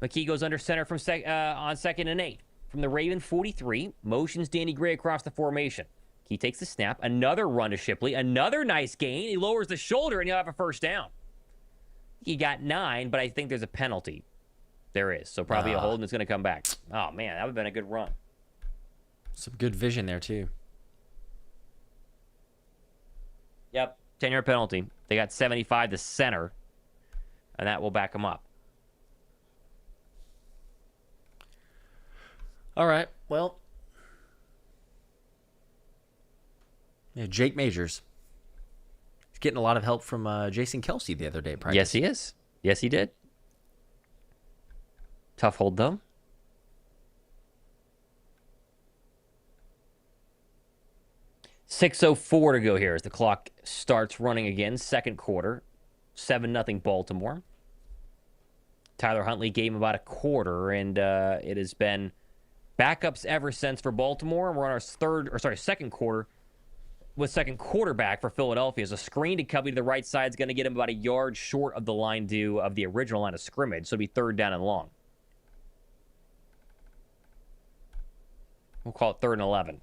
Speaker 2: McKee goes under center from on 2nd and 8. From the Raven 43, motions Danny Gray across the formation. He takes the snap. Another run to Shipley. Another nice gain. He lowers the shoulder, and he'll have a first down. He got 9, but I think there's a penalty. There is. So probably a hold, and it's going to come back. Oh, man, that would have been a good run.
Speaker 1: Some good vision there, too.
Speaker 2: Yep, 10-yard penalty. They got 75 to center, and that will back them up.
Speaker 1: All right, well. Yeah, Jake Majors. He's getting a lot of help from Jason Kelsey the other day. Practice.
Speaker 2: Yes, he is. Yes, he did. Tough hold, though. .604 to go here as the clock starts running again. Second quarter. 7-0 Baltimore. Tyler Huntley gave him about a quarter, and it has been backups ever since for Baltimore. And we're on our second quarter with second quarterback for Philadelphia. As a screen to Covey to the right side is going to get him about 1 yard short of the line due of the original line of scrimmage. So it'll be 3rd down and long. We'll call it 3rd and 11.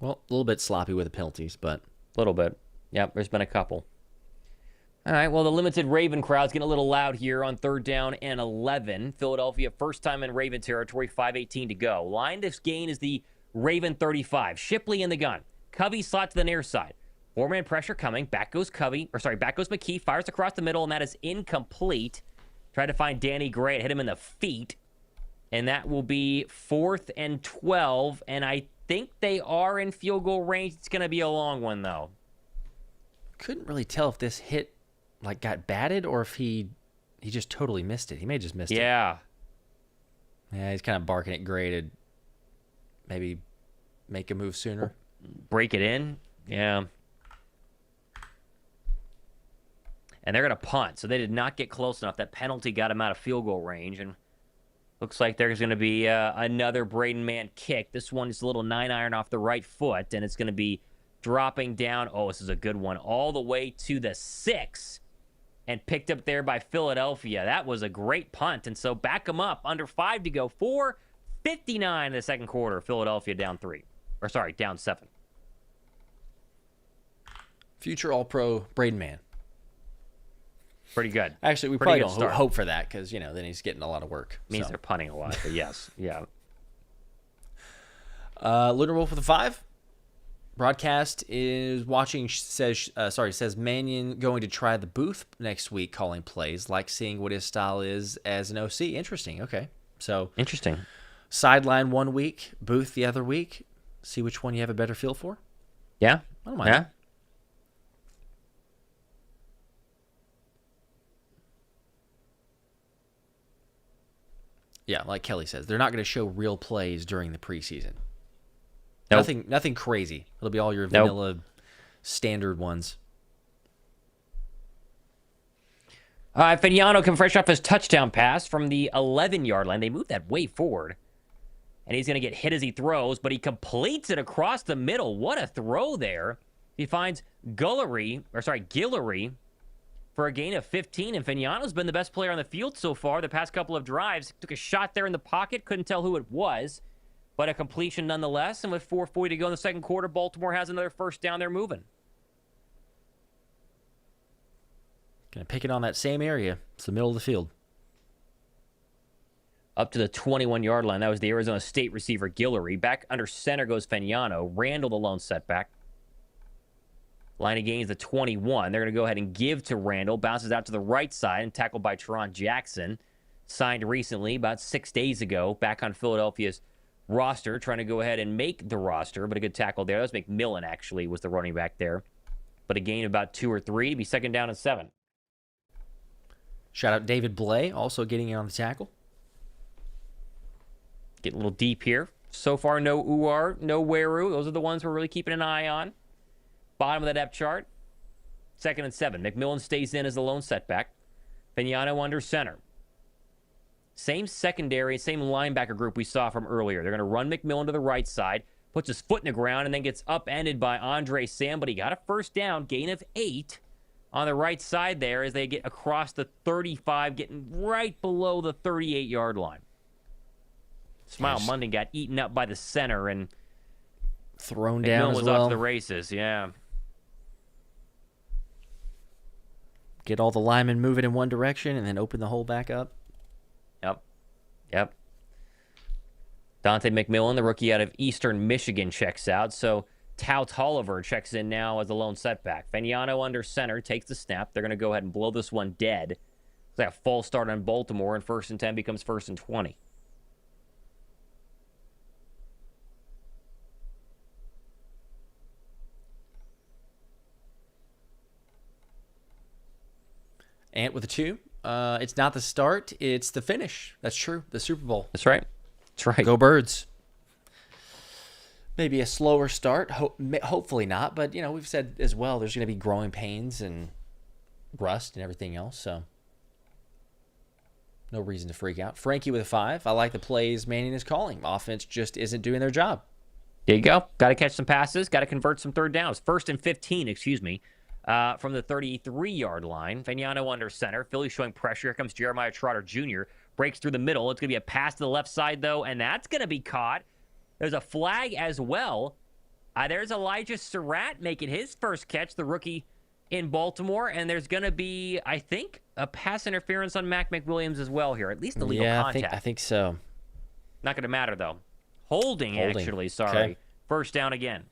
Speaker 1: Well, a little bit sloppy with the penalties, but...
Speaker 2: A little bit. Yep, there's been a couple. All right, well, the limited Raven crowd's getting a little loud here on 3rd down and 11. Philadelphia, first time in Raven territory, 5:18 to go. Line to gain is the Raven 35. Shipley in the gun. Covey slot to the near side. 4-man pressure coming. Back goes McKee. Fires across the middle, and that is incomplete. Tried to find Danny Gray. It hit him in the feet. And that will be 4th and 12. And I think they are in field goal range. It's going to be a long one, though.
Speaker 1: Couldn't really tell if this hit got batted or if he just totally missed it. He may have just missed it.
Speaker 2: Yeah,
Speaker 1: he's kind of barking at Gray to maybe make a move sooner.
Speaker 2: Break it in. Yeah. And they're going to punt, so they did not get close enough. That penalty got him out of field goal range, and looks like there's going to be another Braden Mann kick. This one is a little 9-iron off the right foot, and it's going to be dropping down. Oh, this is a good one. All the way to the 6, and picked up there by Philadelphia. That was a great punt, and so back them up. Under 5 to go. 4:59 in the second quarter. Philadelphia down 3. Or sorry, down 7.
Speaker 1: Future All-Pro Braden Mann.
Speaker 2: Pretty good.
Speaker 1: Actually, we
Speaker 2: Pretty
Speaker 1: probably
Speaker 2: good
Speaker 1: don't hope for that because, then he's getting a lot of work.
Speaker 2: Means they're punting a lot, but yes. Yeah.
Speaker 1: Lunar Wolf with a 5. Broadcast is watching, says Mannion going to try the booth next week calling plays, like seeing what his style is as an OC. Interesting. Okay. So
Speaker 2: interesting.
Speaker 1: Sideline 1 week, booth the other week. See which one you have a better feel for.
Speaker 2: Yeah.
Speaker 1: I don't mind.
Speaker 2: Yeah.
Speaker 1: Yeah, like Kelly says, they're not going to show real plays during the preseason.
Speaker 2: Nope.
Speaker 1: Nothing crazy. It'll be all your vanilla standard ones.
Speaker 2: Fagnano can fresh off his touchdown pass from the 11-yard line. They moved that way forward. And he's going to get hit as he throws, but he completes it across the middle. What a throw there. He finds Guillory for a gain of 15, and Fagnano's been the best player on the field so far the past couple of drives. Took a shot there in the pocket, couldn't tell who it was, but a completion nonetheless, and with 4:40 to go in the second quarter, Baltimore has another first down. They're moving.
Speaker 1: Going to pick it on that same area. It's the middle of the field.
Speaker 2: Up to the 21-yard line. That was the Arizona State receiver, Guillory. Back under center goes Fagnano. Randall, the lone setback. Line of gains the 21. They're going to go ahead and give to Randall. Bounces out to the right side and tackled by Teron Jackson. Signed recently, about 6 days ago, back on Philadelphia's roster, trying to go ahead and make the roster, but a good tackle there. That was McMillan, actually, was the running back there. But a gain of about 2 or 3 to be second down and 7.
Speaker 1: Shout out David Blay, also getting in on the tackle.
Speaker 2: Getting a little deep here. So far, no Uar, no Weru. Those are the ones we're really keeping an eye on. Bottom of the depth chart. Second and 7. McMillan stays in as the lone setback. Fagnano under center. Same secondary, same linebacker group we saw from earlier. They're going to run McMillan to the right side, puts his foot in the ground, and then gets upended by Andre Sam, but he got a first down, gain of 8 on the right side there as they get across the 35, getting right below the 38-yard line. Smile Monday got eaten up by the center, and
Speaker 1: thrown
Speaker 2: McMillan
Speaker 1: down as
Speaker 2: was
Speaker 1: well.
Speaker 2: off to the races, yeah.
Speaker 1: Get all the linemen moving in one direction and then open the hole back up.
Speaker 2: Yep. Dante McMillan, the rookie out of Eastern Michigan, checks out. So Tout Tolliver checks in now as a lone setback. Fagnano under center takes the snap. They're going to go ahead and blow this one dead. It's like a false start on Baltimore, and 1st and 10 becomes 1st and 20.
Speaker 1: Ant with a 2. It's not the start, it's the finish. That's true. The Super Bowl.
Speaker 2: That's right. That's right.
Speaker 1: Go Birds. Maybe a slower start. Hopefully not. But, we've said as well, there's going to be growing pains and rust and everything else. So, no reason to freak out. Frankie with a 5. I like the plays Manning is calling. Offense just isn't doing their job.
Speaker 2: There you go. Got to catch some passes. Got to convert some third downs. 1st and 15, from the 33-yard line. Fagnano under center. Philly showing pressure. Here comes Jeremiah Trotter Jr. Breaks through the middle. It's going to be a pass to the left side, though, and that's going to be caught. There's a flag as well. There's Elijah Surratt making his first catch, the rookie in Baltimore, and there's going to be, I think, a pass interference on Mac McWilliams as well here, at least a legal contact.
Speaker 1: I think so.
Speaker 2: Not going to matter, though. Holding, actually, sorry.
Speaker 1: Okay.
Speaker 2: First down again.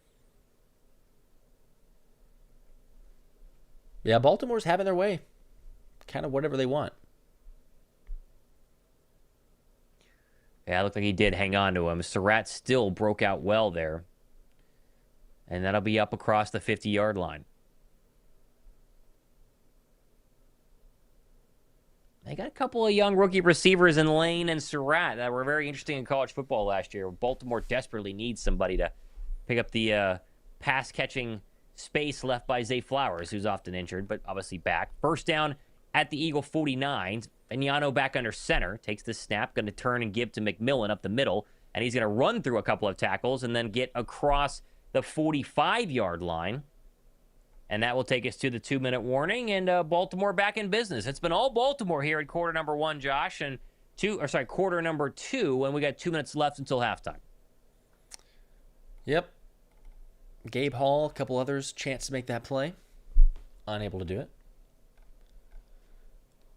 Speaker 1: Yeah, Baltimore's having their way. Kind of whatever they want.
Speaker 2: Yeah, it looked like he did hang on to him. Surratt still broke out well there. And that'll be up across the 50-yard line. They got a couple of young rookie receivers in Lane and Surratt that were very interesting in college football last year. Baltimore desperately needs somebody to pick up the pass-catching space left by Zay Flowers, who's often injured, but obviously back. First down at the Eagle 49. Fagnano back under center. Takes the snap, going to turn and give to McMillan up the middle, and he's going to run through a couple of tackles and then get across the 45-yard line. And that will take us to the 2-minute warning, and Baltimore back in business. It's been all Baltimore here at quarter number 1, Josh, and quarter number 2, and we got 2 minutes left until halftime.
Speaker 1: Yep. Gabe Hall, a couple others, chance to make that play. Unable to do it.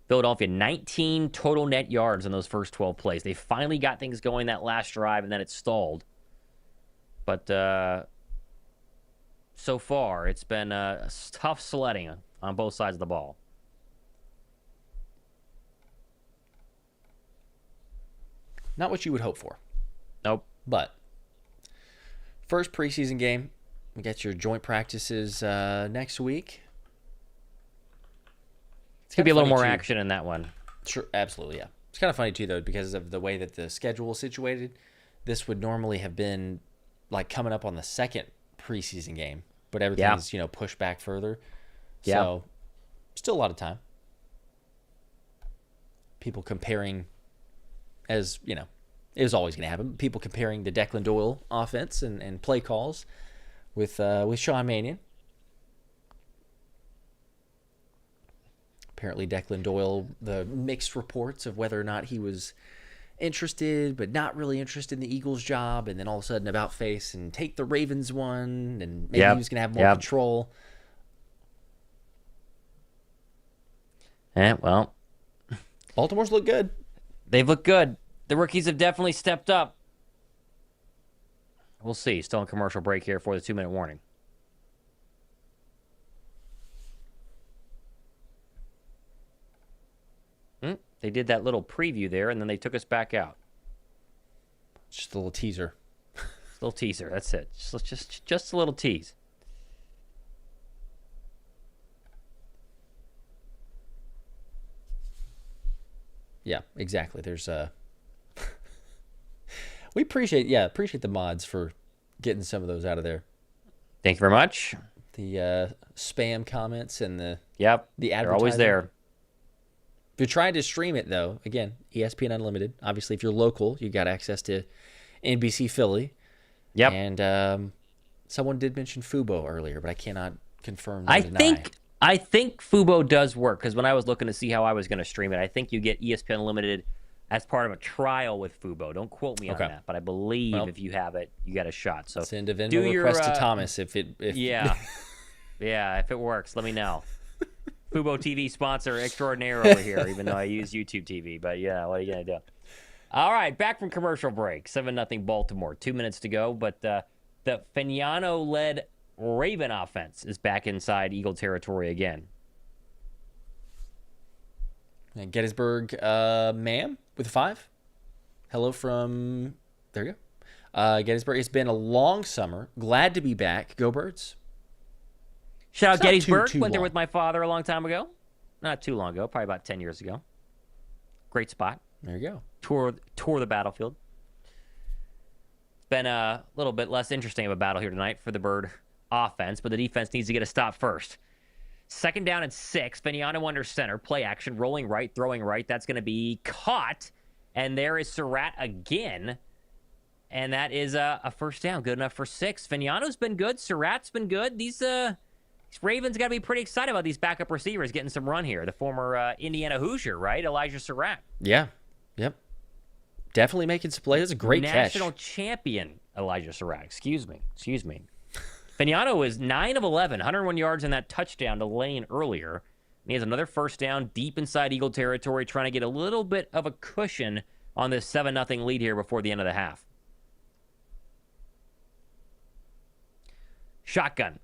Speaker 2: Philadelphia, 19 total net yards in those first 12 plays. They finally got things going that last drive, and then it stalled. But so far, it's been tough sledding on both sides of the ball.
Speaker 1: Not what you would hope for.
Speaker 2: Nope.
Speaker 1: But first preseason game. We get your joint practices next week.
Speaker 2: It's going to be a little more action in that one.
Speaker 1: Sure, absolutely, yeah. It's kind of funny, too, though, because of the way that the schedule is situated. This would normally have been, like, coming up on the second preseason game. But everything's, pushed back further.
Speaker 2: Yeah.
Speaker 1: So, still a lot of time. People comparing, as, it was always going to happen. People comparing the Declan Doyle offense and play calls with Sean Mannion. Apparently, Declan Doyle, the mixed reports of whether or not he was interested, but not really interested in the Eagles' job, and then all of a sudden about face and take the Ravens one, and maybe he was going to have more control.
Speaker 2: Well,
Speaker 1: Baltimore's look good.
Speaker 2: They've looked good. The rookies have definitely stepped up. We'll see. Still in commercial break here for the 2-minute warning. They did that little preview there, and then they took us back out.
Speaker 1: Just a little teaser.
Speaker 2: Little teaser. That's it. Just a little tease.
Speaker 1: Yeah, exactly. There's we appreciate the mods for getting some of those out of there.
Speaker 2: Thank you very much.
Speaker 1: The spam comments and the
Speaker 2: they're always there.
Speaker 1: If you're trying to stream it, though, again, ESPN Unlimited. Obviously, if you're local, you got access to NBC Philly.
Speaker 2: Yep.
Speaker 1: And someone did mention Fubo earlier, but I cannot confirm or deny.
Speaker 2: I think Fubo does work, because when I was looking to see how I was going to stream it, I think you get ESPN Unlimited as part of a trial with Fubo. Don't quote me on that, but I believe if you have it, you got a shot. So
Speaker 1: send a Venmo request to Thomas if
Speaker 2: yeah, if it works, let me know. Fubo TV sponsor extraordinaire over here, even though I use YouTube TV. But yeah, what are you going to do? All right, back from commercial break. 7-0 Baltimore. 2 minutes to go. But the Fagnano-led Raven offense is back inside Eagle territory again.
Speaker 1: And Gettysburg, ma'am, with a 5. Hello from, there you go. Gettysburg, it's been a long summer. Glad to be back. Go Birds.
Speaker 2: Shout out Gettysburg. Went there with my father a long time ago. Not too long ago, probably about 10 years ago. Great spot.
Speaker 1: There you go.
Speaker 2: Tour the battlefield. It's been a little bit less interesting of a battle here tonight for the Bird offense, but the defense needs to get a stop first. 2nd down and 6. Fagnano under center. Play action. Rolling right. Throwing right. That's going to be caught. And there is Surratt again. And that is a first down. Good enough for 6. Fagnano's been good. Surratt's been good. These Ravens got to be pretty excited about these backup receivers getting some run here. The former Indiana Hoosier, right? Elijah Surratt.
Speaker 1: Yeah. Yep. Definitely making some plays. That's a great catch.
Speaker 2: National champion Elijah Surratt. Excuse me. Fagnano is 9 of 11, 101 yards in that touchdown to Lane earlier. And he has another first down deep inside Eagle territory, trying to get a little bit of a cushion on this 7-0 lead here before the end of the half. Shotgun.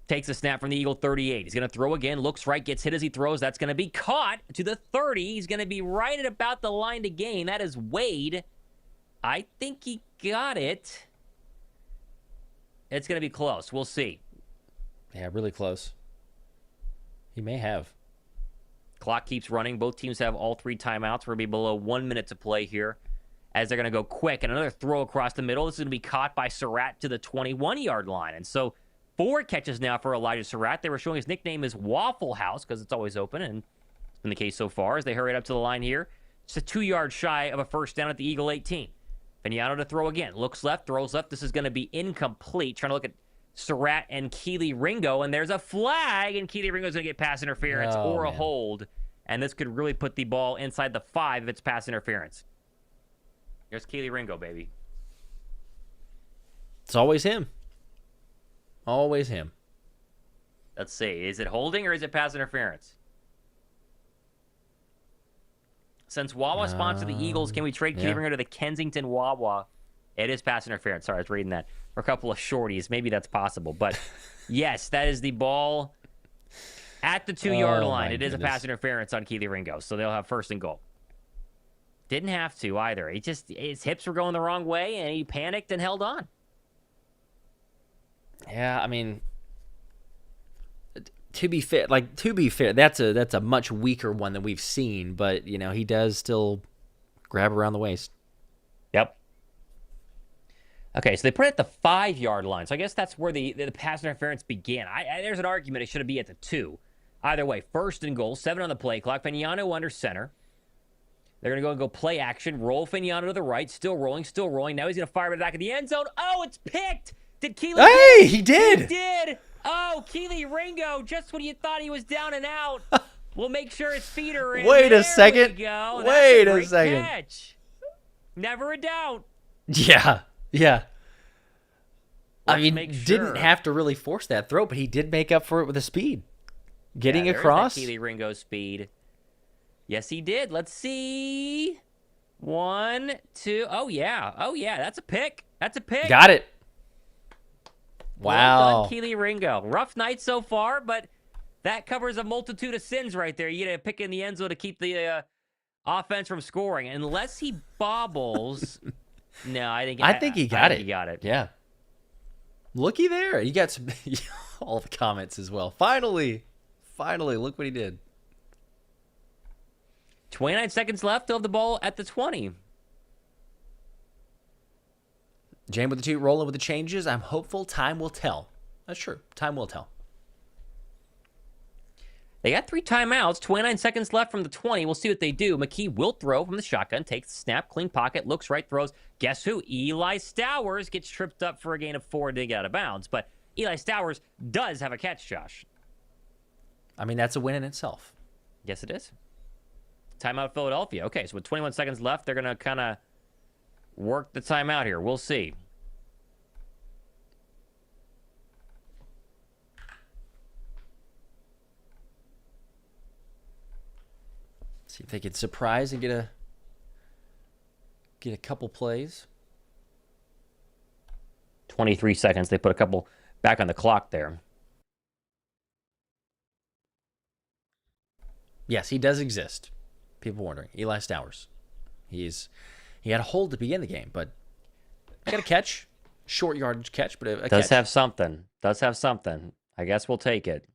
Speaker 2: Takes a snap from the Eagle 38. He's going to throw again. Looks right. Gets hit as he throws. That's going to be caught to the 30. He's going to be right at about the line to gain. That is Wade. I think he got it. It's going to be close. We'll see.
Speaker 1: Yeah, really close. He may have.
Speaker 2: Clock keeps running. Both teams have all 3 timeouts. We're going to be below 1 minute to play here as they're going to go quick. And another throw across the middle. This is going to be caught by Surratt to the 21-yard line. And so 4 catches now for Elijah Surratt. They were showing his nickname is Waffle House because it's always open, and it's been the case so far as they hurry up to the line here. Just a 2 yards shy of a first down at the Eagle 18. Fagnano to throw again. Looks left, throws left. This is going to be incomplete. Trying to look at Surratt and Keely Ringo, and there's a flag, and Keely Ringo's going to get pass interference or a hold. And this could really put the ball inside the 5 if it's pass interference. There's Keely Ringo, baby.
Speaker 1: It's always him. Always him.
Speaker 2: Let's see. Is it holding or is it pass interference? Since Wawa sponsored the Eagles, can we trade Keely Ringo to the Kensington Wawa? It is pass interference. Sorry, I was reading that. For a couple of shorties. Maybe that's possible. But yes, that is the ball at the 2-yard line. It is a pass interference on Keely Ringo. So they'll have 1st and goal. Didn't have to either. His hips were going the wrong way, and he panicked and held on.
Speaker 1: Yeah, I mean, to be fair, that's a much weaker one than we've seen, but he does still grab around the waist.
Speaker 2: Yep. Okay, so they put it at the 5-yard line. So I guess that's where the pass interference began. There's an argument it should be at the 2. Either way, 1st and goal, 7 on the play clock. Fagnano under center. They're going to go and go play action. Roll Fagnano to the right. Still rolling. Now he's going to fire it back at the end zone. Oh, it's picked. Did Keely?
Speaker 1: Hey, he did.
Speaker 2: He did. Oh, Keely Ringo, just when you thought he was down and out. We'll make sure his feet are in.
Speaker 1: Wait a second. Wait a second.
Speaker 2: Catch. Never a doubt.
Speaker 1: Yeah.
Speaker 2: Let's make sure.
Speaker 1: Didn't have to really force that throw, but he did make up for it with the speed. Getting across.
Speaker 2: Keely Ringo speed. Yes, he did. Let's see. 1, 2. Oh, yeah. That's a pick.
Speaker 1: Got it. Wow.
Speaker 2: Well done, Keely Ringo. Rough night so far, but that covers a multitude of sins right there. You get a pick in the end zone to keep the offense from scoring. Unless he bobbles. No, I think he got it.
Speaker 1: He got it. Yeah. Looky there. You got some all the comments as well. Finally, look what he did.
Speaker 2: 29 seconds left. They'll have the ball at the 20.
Speaker 1: Jam with the 2, rolling with the changes. I'm hopeful time will tell. That's true. Time will tell.
Speaker 2: They got 3 timeouts. 29 seconds left from the 20. We'll see what they do. McKee will throw from the shotgun. Takes the snap. Clean pocket. Looks right. Throws. Guess who? Eli Stowers gets tripped up for a gain of 4 and didn't get out of bounds. But Eli Stowers does have a catch, Josh.
Speaker 1: I mean, that's a win in itself.
Speaker 2: Yes, it is. Timeout Philadelphia. Okay, so with 21 seconds left, they're going to kind of work the timeout here. We'll see.
Speaker 1: See if they could surprise and get a couple plays.
Speaker 2: 23 seconds. They put a couple back on the clock there.
Speaker 1: Yes, he does exist. People wondering. Eli Stowers. He had a hold to begin the game, but got a catch. Short yardage catch, but a catch.
Speaker 2: Does have something. I guess we'll take it.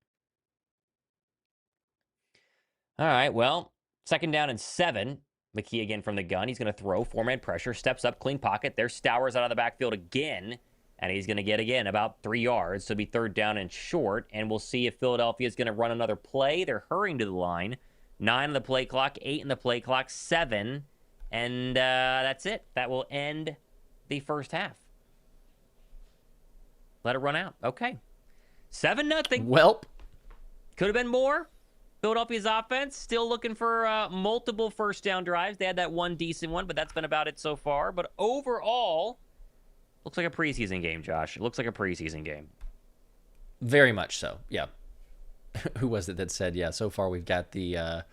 Speaker 2: All right, well, 2nd down and 7. McKee again from the gun. He's going to throw. 4-man pressure. Steps up. Clean pocket. There's Stowers out of the backfield again. And he's going to get, again, about 3 yards. So it'll be 3rd down and short. And we'll see if Philadelphia is going to run another play. They're hurrying to the line. 9 on the play clock. 8 in the play clock. 7. And that's it. That will end the first half. Let it run out. Okay. 7-0.
Speaker 1: Welp.
Speaker 2: Could have been more. Philadelphia's offense still looking for multiple 1st down drives. They had that one decent one, but that's been about it so far. But overall, looks like a preseason game, Josh. It looks like a preseason game.
Speaker 1: Very much so, yeah. Who was it that said, yeah, so far we've got the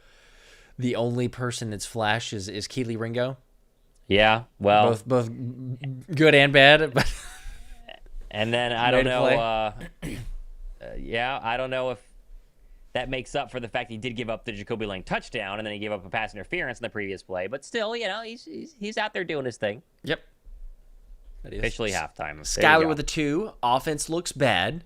Speaker 1: only person that's flash is Keely Ringo?
Speaker 2: Yeah, well.
Speaker 1: Both good and bad. But
Speaker 2: and then I don't know. I don't know if that makes up for the fact he did give up the Jacoby Lane touchdown, and then he gave up a pass interference in the previous play. But still, he's out there doing his thing.
Speaker 1: Yep.
Speaker 2: Officially halftime.
Speaker 1: Skyler with a 2. Offense looks bad.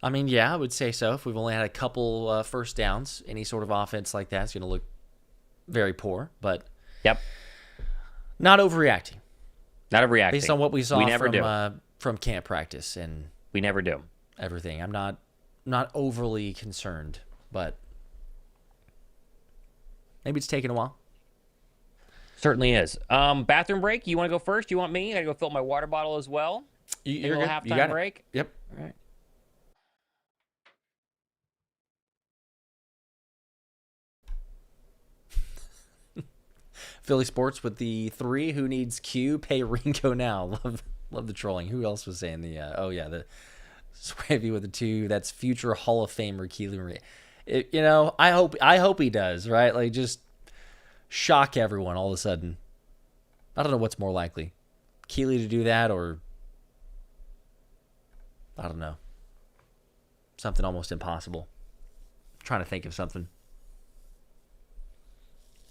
Speaker 1: I mean, yeah, I would say so. If we've only had a couple 1st downs, any sort of offense like that is going to look very poor. But
Speaker 2: yep,
Speaker 1: not overreacting.
Speaker 2: Based
Speaker 1: on what we saw from camp practice, and
Speaker 2: we never do
Speaker 1: everything. I'm not overly concerned, but maybe it's taking a while.
Speaker 2: Certainly is. Bathroom break. You want to go first? You want me? I got to go fill up my water bottle as well.
Speaker 1: You're good.
Speaker 2: Halftime break.
Speaker 1: Yep.
Speaker 2: All right.
Speaker 1: Philly Sports with the 3. Who needs Q? Pay Ringo now. Love the trolling. Who else was saying the Swavey with a 2. That's future Hall of Famer Keely Marie. I hope he does, right? Like, just shock everyone all of a sudden. I don't know what's more likely. Keely to do that, or I don't know. Something almost impossible. I'm trying to think of something.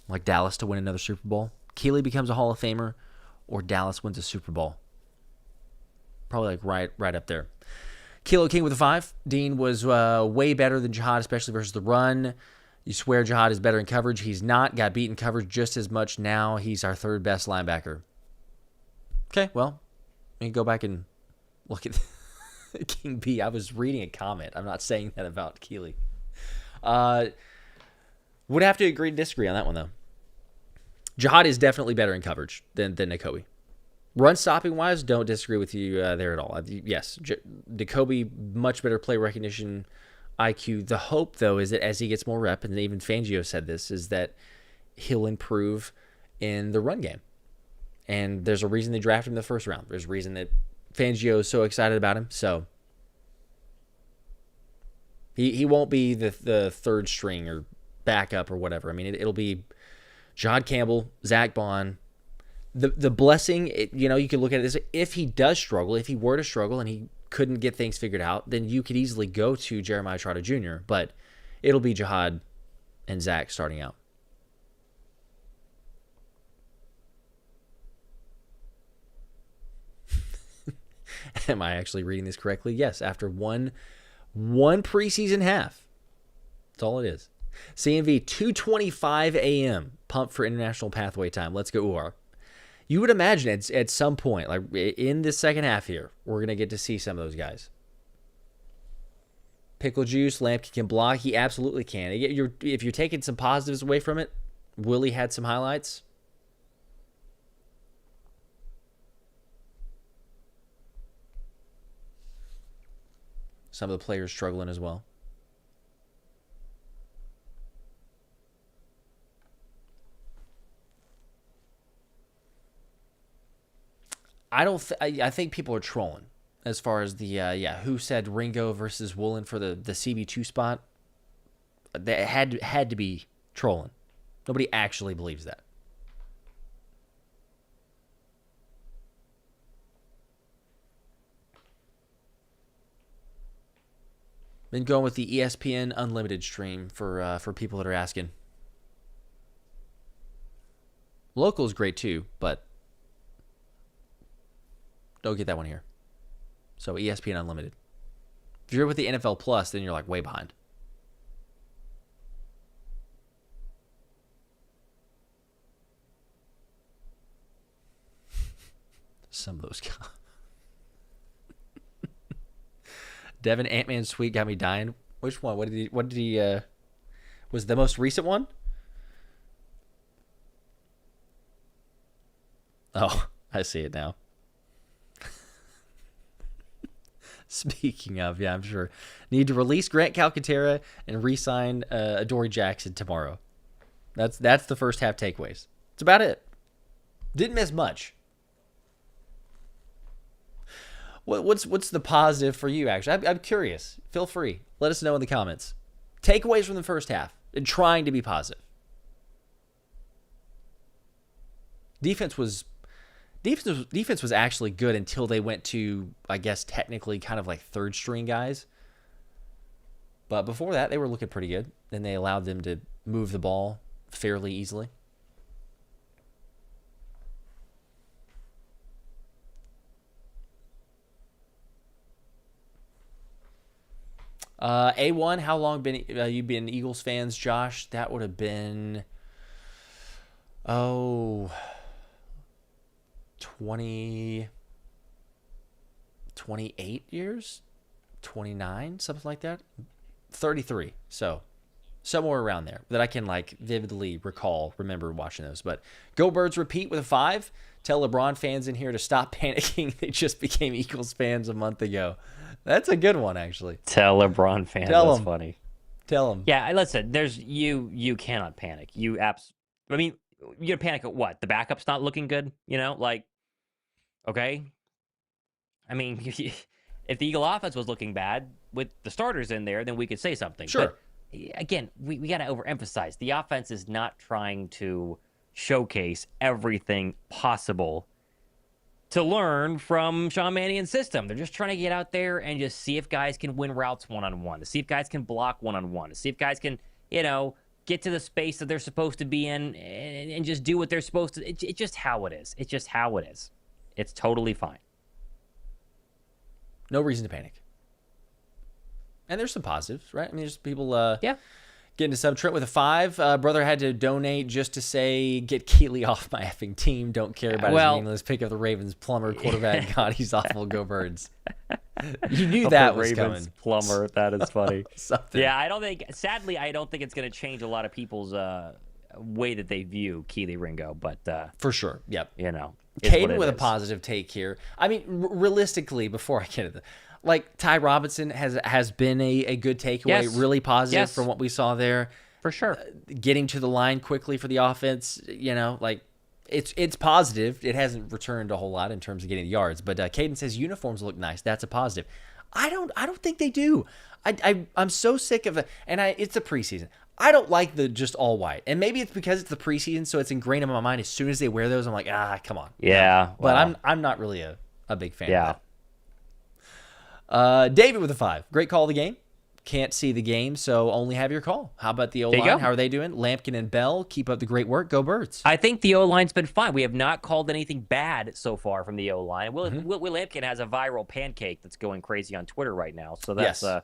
Speaker 1: Like Dallas to win another Super Bowl. Keely becomes a Hall of Famer, or Dallas wins a Super Bowl. Probably like right up there. Kilo King with a 5. Dean was way better than Jihad, especially versus the run. You swear Jihad is better in coverage. He's not. Got beat in coverage just as much now. He's our third best linebacker. Okay, well, we can go back and look at King B. I was reading a comment. I'm not saying that about Keely. Would have to agree to disagree on that one, though. Jihad is definitely better in coverage than Nakobe. Run stopping wise, don't disagree with you there at all. Yes, Nakobe, much better play recognition IQ. The hope, though, is that as he gets more rep, and even Fangio said this, is that he'll improve in the run game. And there's a reason they drafted him in the first round. There's a reason that Fangio is so excited about him. So he won't be the third string or backup or whatever. I mean, it'll be Jihad Campbell, Zach Bond. The blessing, you could look at it as if he does struggle, if he were to struggle and he couldn't get things figured out, then you could easily go to Jeremiah Trotter Jr., but it'll be Jihad and Zach starting out. Am I actually reading this correctly? Yes, after one preseason half. That's all it is. CMV, 2:25 a.m. Pump for international pathway time. Let's go UR. You would imagine at some point, like in the second half here, we're going to get to see some of those guys. Pickle Juice, Lampkin can block. He absolutely can. If you're taking some positives away from it, Willie had some highlights. Some of the players struggling as well. I think people are trolling as far as the who said Ringo versus Woolen for the CB2 spot. That had to be trolling. Nobody actually believes that. Been going with the ESPN Unlimited stream for people that are asking. Local is great too, but don't get that one here. So ESPN Unlimited. If you're with the NFL Plus, then you're like way behind. Some of those guys. Devin Ant-Man Sweet got me dying. Which one? What did he was the most recent one? Oh, I see it now. Speaking of, yeah, I'm sure. Need to release Grant Calcaterra and re-sign Adoree Jackson tomorrow. That's the first half takeaways. That's about it. Didn't miss much. What's the positive for you, actually? I'm curious. Feel free. Let us know in the comments. Takeaways from the first half and trying to be positive. Defense was actually good until they went to, I guess, technically kind of like third string guys. But before that, they were looking pretty good. Then they allowed them to move the ball fairly easily. A1, how long you been Eagles fans, Josh? That would have been 28 years, 29, something like that. 33. So somewhere around there that I can like vividly remember watching those. But Go Birds repeat with a 5. Tell LeBron fans in here to stop panicking. They just became Eagles fans a month ago. That's a good one, actually.
Speaker 2: Tell LeBron fans. That's funny.
Speaker 1: Tell them.
Speaker 2: Yeah, listen, you cannot panic. I mean, you're panic at what? The backup's not looking good, okay? I mean, If the Eagle offense was looking bad with the starters in there, then we could say something.
Speaker 1: Sure.
Speaker 2: But again, we got to overemphasize the offense is not trying to showcase everything possible to learn from Sean Mannion's system. They're just trying to get out there and just see if guys can win routes one-on-one, to see if guys can block one-on-one, to see if guys can, get to the space that they're supposed to be in and just do what they're supposed to. It's just how it is. It's just how it is. It's totally fine.
Speaker 1: No reason to panic. And there's some positives, right? I mean, there's people getting to sub. Trent with a 5. Brother had to donate just to say, get Keeley off my effing team. Don't care about his meaningless pick of the Ravens plumber quarterback. God, he's awful. Go Birds. You knew that was
Speaker 2: Ravens
Speaker 1: coming.
Speaker 2: Plumber. That is funny.
Speaker 1: Something.
Speaker 2: Yeah, sadly, I don't think it's going to change a lot of people's way that they view Keeley Ringo. But
Speaker 1: for sure. Yep.
Speaker 2: Caden
Speaker 1: with a positive take here. I mean, realistically, before I get into like Ty Robinson has been a good takeaway, really positive from what we saw there.
Speaker 2: For sure.
Speaker 1: Getting to the line quickly for the offense, it's positive. It hasn't returned a whole lot in terms of getting the yards, but Caden says uniforms look nice. That's a positive. I don't think they do. I'm so sick of it, and it's a preseason. I don't like the just all white, and maybe it's because it's the preseason, so it's ingrained in my mind. As soon as they wear those, I'm like, come on.
Speaker 2: Yeah,
Speaker 1: but I'm not really a big fan of that. David with a 5. Great call of the game. Can't see the game, so only have your call. How about the O-line? How are they doing? Lampkin and Bell, keep up the great work. Go Birds.
Speaker 2: I think the O-line's been fine. We have not called anything bad so far from the O-line. Will Lampkin has a viral pancake that's going crazy on Twitter right now, so that's a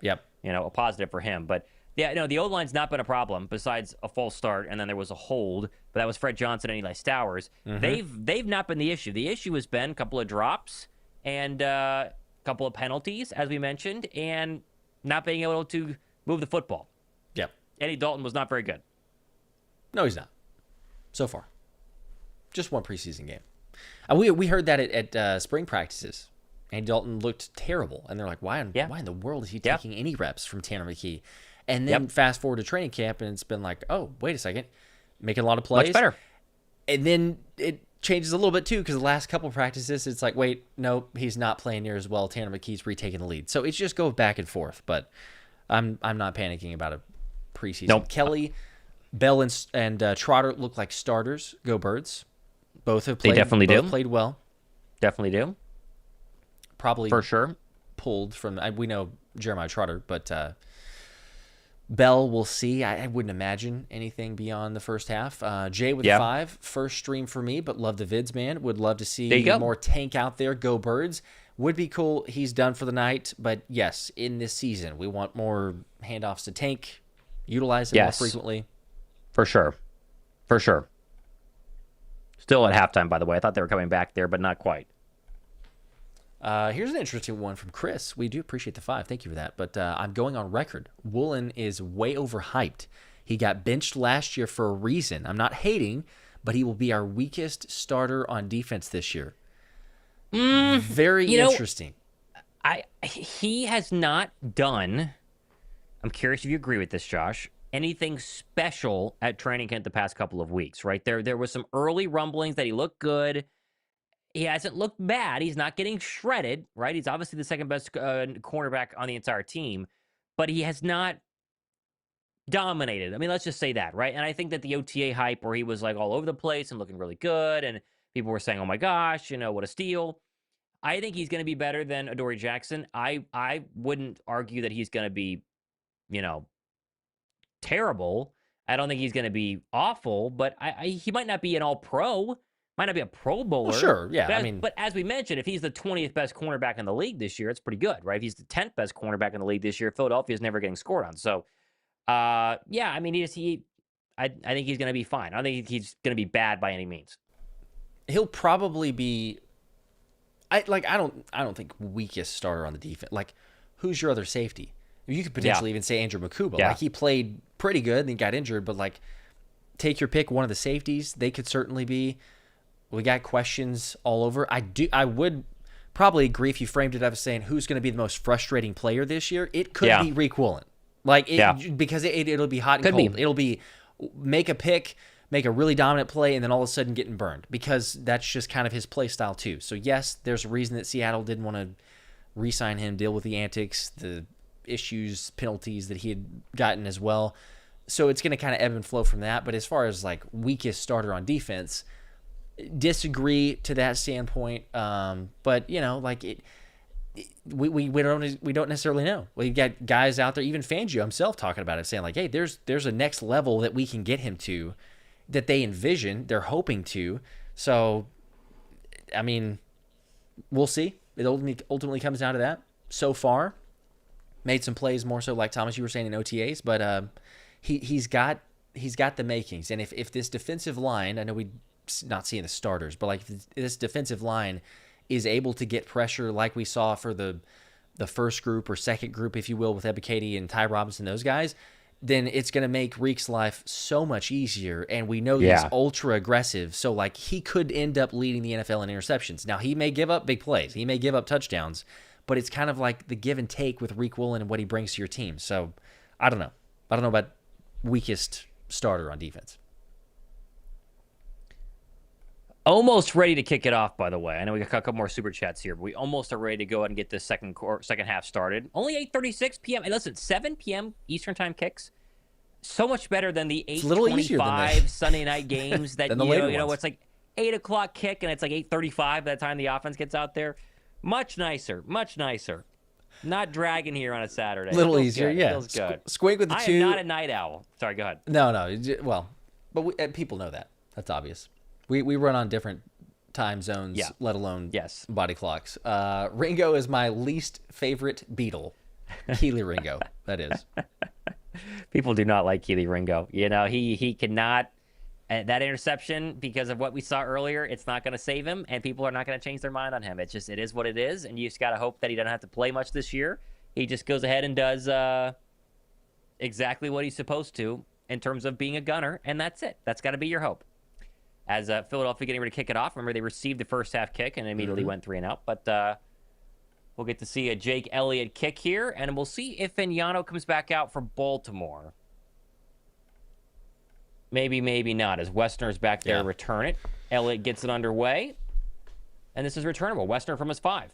Speaker 2: positive for him. But the O-line's not been a problem besides a false start, and then there was a hold, but that was Fred Johnson and Eli Stowers. They've not been the issue. The issue has been a couple of drops and a couple of penalties, as we mentioned, and not being able to move the football.
Speaker 1: Yep.
Speaker 2: Andy Dalton was not very good.
Speaker 1: No, he's not. So far. Just one preseason game. And we heard that at spring practices. Andy Dalton looked terrible. And they're like, why in the world is he taking any reps from Tanner McKee? And then fast forward to training camp, and it's been like, oh, wait a second. Making a lot of plays.
Speaker 2: Much better.
Speaker 1: And then it changes a little bit, too, because the last couple of practices, it's like, wait, no, he's not playing near as well. Tanner McKee's retaking the lead. So it's just go back and forth. But I'm not panicking about a preseason.
Speaker 2: Nope.
Speaker 1: Kelly, Bell, and Trotter look like starters. Go Birds. Both have played.
Speaker 2: They definitely do.
Speaker 1: Played well.
Speaker 2: Definitely do.
Speaker 1: Probably
Speaker 2: for sure
Speaker 1: pulled from. We know Jeremiah Trotter, but Bell, we'll see. I wouldn't imagine anything beyond the first half. Jay with 5. First stream for me, but love the vids, man. Would love to see more Tank out there. Go Birds. Would be cool. He's done for the night. But yes, in this season, we want more handoffs to Tank. Utilize him more frequently.
Speaker 2: For sure. For sure. Still at halftime, by the way. I thought they were coming back there, but not quite.
Speaker 1: Here's an interesting one from Chris. We do appreciate the 5. Thank you for that. But I'm going on record. Woolen is way overhyped. He got benched last year for a reason. I'm not hating, but he will be our weakest starter on defense this year. Very interesting.
Speaker 2: He has not done, I'm curious if you agree with this, Josh, anything special at training camp the past couple of weeks, right? There was some early rumblings that he looked good. He hasn't looked bad. He's not getting shredded, right? He's obviously the second best cornerback on the entire team, but he has not dominated. I mean, let's just say that, right? And I think that the OTA hype where he was like all over the place and looking really good, and people were saying, oh my gosh, what a steal. I think he's going to be better than Adoree Jackson. I wouldn't argue that he's going to be, terrible. I don't think he's going to be awful, but he might not be an all-pro. Might not be a Pro Bowler.
Speaker 1: Well, sure, yeah.
Speaker 2: But as we mentioned, if he's the 20th best cornerback in the league this year, it's pretty good, right? If he's the 10th best cornerback in the league this year, Philadelphia's never getting scored on. So, I think he's going to be fine. I don't think he's going to be bad by any means.
Speaker 1: He'll probably be. I don't think weakest starter on the defense. Like, who's your other safety? You could potentially even say Andrew Makuba.
Speaker 2: Yeah.
Speaker 1: Like, he played pretty good and he got injured, but like, take your pick. One of the safeties, they could certainly be. We got questions all over. I would probably agree if you framed it up as saying who's going to be the most frustrating player this year. It could be Reek Woolen. Because it'll be hot and cold. It'll be make a pick, make a really dominant play, and then all of a sudden getting burned because that's just kind of his play style too. So yes, there's a reason that Seattle didn't want to re-sign him, deal with the antics, the issues, penalties that he had gotten as well. So it's going to kind of ebb and flow from that. But as far as like weakest starter on defense, disagree to that standpoint. But like we don't necessarily know. We've got guys out there, even Fangio himself talking about it, saying like, hey, there's a next level that we can get him to, that they envision, they're hoping to. So, I mean, we'll see. It ultimately comes down to that. So far, made some plays more so like Thomas, you were saying, in OTAs, but he's got the makings. And if this defensive line, I know we're not seeing the starters, but like if this defensive line is able to get pressure like we saw for the first group or second group, if you will, with Ebiketie and Ty Robinson, those guys, then it's going to make Reek's life so much easier. And we know he's ultra aggressive. So like he could end up leading the NFL in interceptions. Now he may give up big plays. He may give up touchdowns, but it's kind of like the give and take with Reek Woolen and what he brings to your team. So I don't know. I don't know about weakest starter on defense.
Speaker 2: Almost ready to kick it off, by the way. I know we got a couple more super chats here, but we almost are ready to go ahead and get this second half started. Only 8:36 p.m. And listen, 7 p.m. Eastern time kicks. So much better than the 8:25 Sunday night games that it's like 8 o'clock kick and it's like 8:35 by the time the offense gets out there. Much nicer, much nicer. Not dragging here on a Saturday.
Speaker 1: A little easier,
Speaker 2: good.
Speaker 1: yeah.
Speaker 2: Feels good.
Speaker 1: Squig with the two.
Speaker 2: I am not a night owl. Sorry, go ahead.
Speaker 1: No. Well, but people know that. That's obvious. We run on different time zones, let alone body clocks. Ringo is my least favorite Beatle. Keely Ringo, that is.
Speaker 2: People do not like Keely Ringo. He cannot. That interception, because of what we saw earlier, it's not going to save him, and people are not going to change their mind on him. It is what it is, and you just got to hope that he doesn't have to play much this year. He just goes ahead and does exactly what he's supposed to in terms of being a gunner, and that's it. That's got to be your hope. As Philadelphia getting ready to kick it off. Remember, they received the first half kick and immediately went 3-and-out. But we'll get to see a Jake Elliott kick here, and we'll see if Fagnano comes back out for Baltimore. Maybe, maybe not, as Westner's back there to return it. Elliott gets it underway, and this is returnable. Westner from his 5.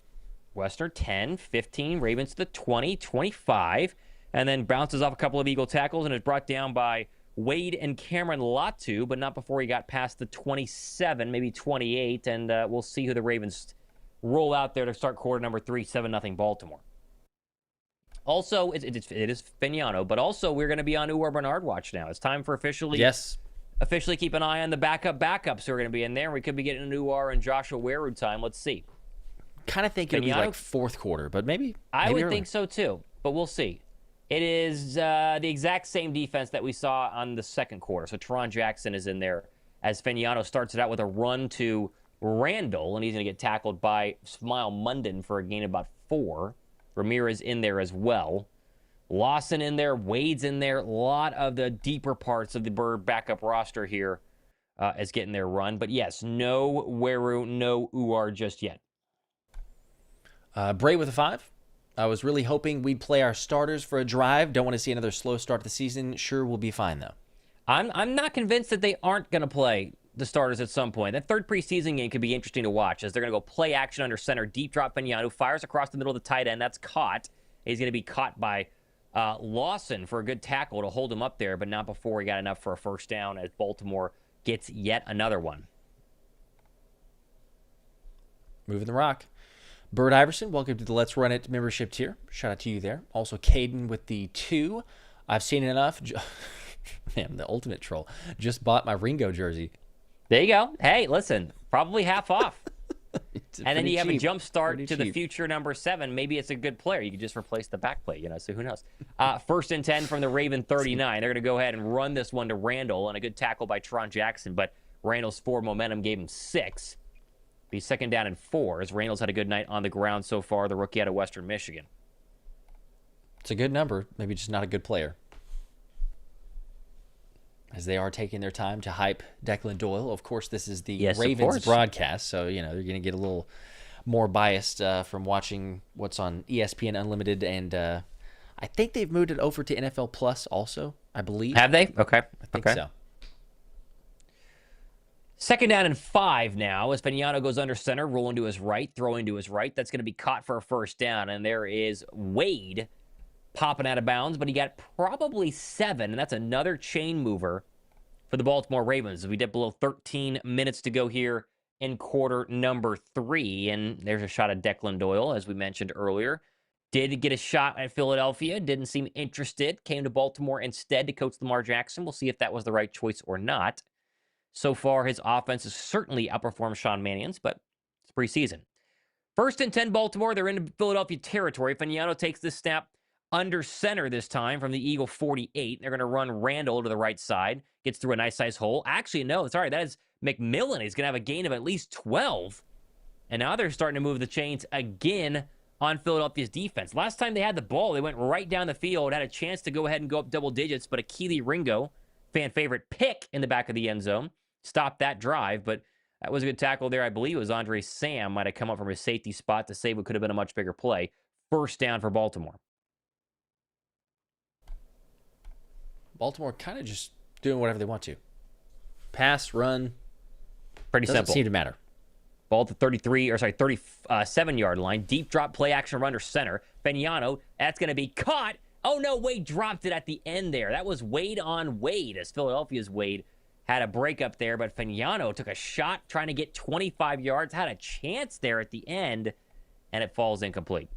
Speaker 2: Westner 10, 15, Ravens to the 20, 25, and then bounces off a couple of Eagle tackles and is brought down by Wade and Cameron Latu, but not before he got past the 27, maybe 28, and we'll see who the Ravens roll out there to start quarter number 3, 7-0 Baltimore. Also, it is Fagnano, but also we're going to be on Uwar Bernard watch now. It's time for officially keep an eye on the backups who are going to be in there. We could be getting an Uwar and Joshua Weru time. Let's see.
Speaker 1: Kind of think it'll be like fourth quarter, but maybe
Speaker 2: I would
Speaker 1: early.
Speaker 2: think so too, but we'll see. It is the exact same defense that we saw on the second quarter. So Teron Jackson is in there as Fagnano starts it out with a run to Randall, and he's going to get tackled by Smile Munden for a gain of about 4. Ramirez in there as well. Lawson in there. Wade's in there. A lot of the deeper parts of the Bird backup roster here is getting their run. But yes, no Weru, no Uwar just yet.
Speaker 1: Bray with a 5. I was really hoping we'd play our starters for a drive. Don't want to see another slow start to the season. Sure, we'll be fine, though.
Speaker 2: I'm not convinced that they aren't going to play the starters at some point. That third preseason game could be interesting to watch as they're going to go play action under center. Deep drop Fagnano, fires across the middle of the tight end. That's caught. He's going to be caught by Lawson for a good tackle to hold him up there, but not before he got enough for a first down as Baltimore gets yet another one.
Speaker 1: Moving the rock. Bird Iverson, welcome to the Let's Run It membership tier. Shout out to you there. Also, Caden with the 2. I've seen enough. Man, the ultimate troll. Just bought my Ringo jersey.
Speaker 2: There you go. Hey, listen, probably half off. And then you have a jump start
Speaker 1: Pretty
Speaker 2: to
Speaker 1: cheap.
Speaker 2: the future number 7. Maybe it's a good player. You could just replace the back plate, so who knows. First and 10 from the Raven 39. They're going to go ahead and run this one to Randall, and a good tackle by Teron Jackson, but Randall's forward momentum gave him 6. Be second down and 4, as Reynolds had a good night on the ground so far, the rookie out of Western Michigan.
Speaker 1: It's a good number, maybe just not a good player. As they are taking their time to hype Declan Doyle. Of course, this is the Ravens broadcast, so they're going to get a little more biased from watching what's on ESPN Unlimited, and I think they've moved it over to NFL Plus also, I believe.
Speaker 2: Have they? Okay.
Speaker 1: I think so.
Speaker 2: Second down and 5 now as Fagnano goes under center, rolling to his right, throwing to his right. That's going to be caught for a first down, and there is Wade popping out of bounds, but he got probably 7, and that's another chain mover for the Baltimore Ravens. We did below 13 minutes to go here in quarter number 3, and there's a shot at Declan Doyle, as we mentioned earlier. Did get a shot at Philadelphia, didn't seem interested, came to Baltimore instead to coach Lamar Jackson. We'll see if that was the right choice or not. So far, his offense has certainly outperformed Sean Mannion's, but it's preseason. First and 10 Baltimore, they're in Philadelphia territory. Fagnano takes this snap under center this time from the Eagle 48. They're going to run Randall to the right side. Gets through a nice size hole. Actually, no, sorry, that is McMillan. He's going to have a gain of at least 12. And now they're starting to move the chains again on Philadelphia's defense. Last time they had the ball, they went right down the field, had a chance to go ahead and go up double digits, but a Keely Ringo, fan favorite, pick in the back of the end zone stopped that drive, but that was a good tackle there. I believe it was Andre Sam might have come up from his safety spot to save what could have been a much bigger play. First down for Baltimore.
Speaker 1: Baltimore kind of just doing whatever they want to. Pass, run.
Speaker 2: Pretty simple.
Speaker 1: Doesn't seem to matter.
Speaker 2: Ball at the 37-yard line. Deep drop play action run to center. Fagnano, that's going to be caught. Oh, no, Wade dropped it at the end there. That was Wade on Wade as Philadelphia's Wade had a break up there, but Fagnano took a shot trying to get 25 yards, had a chance there at the end, and it falls incomplete.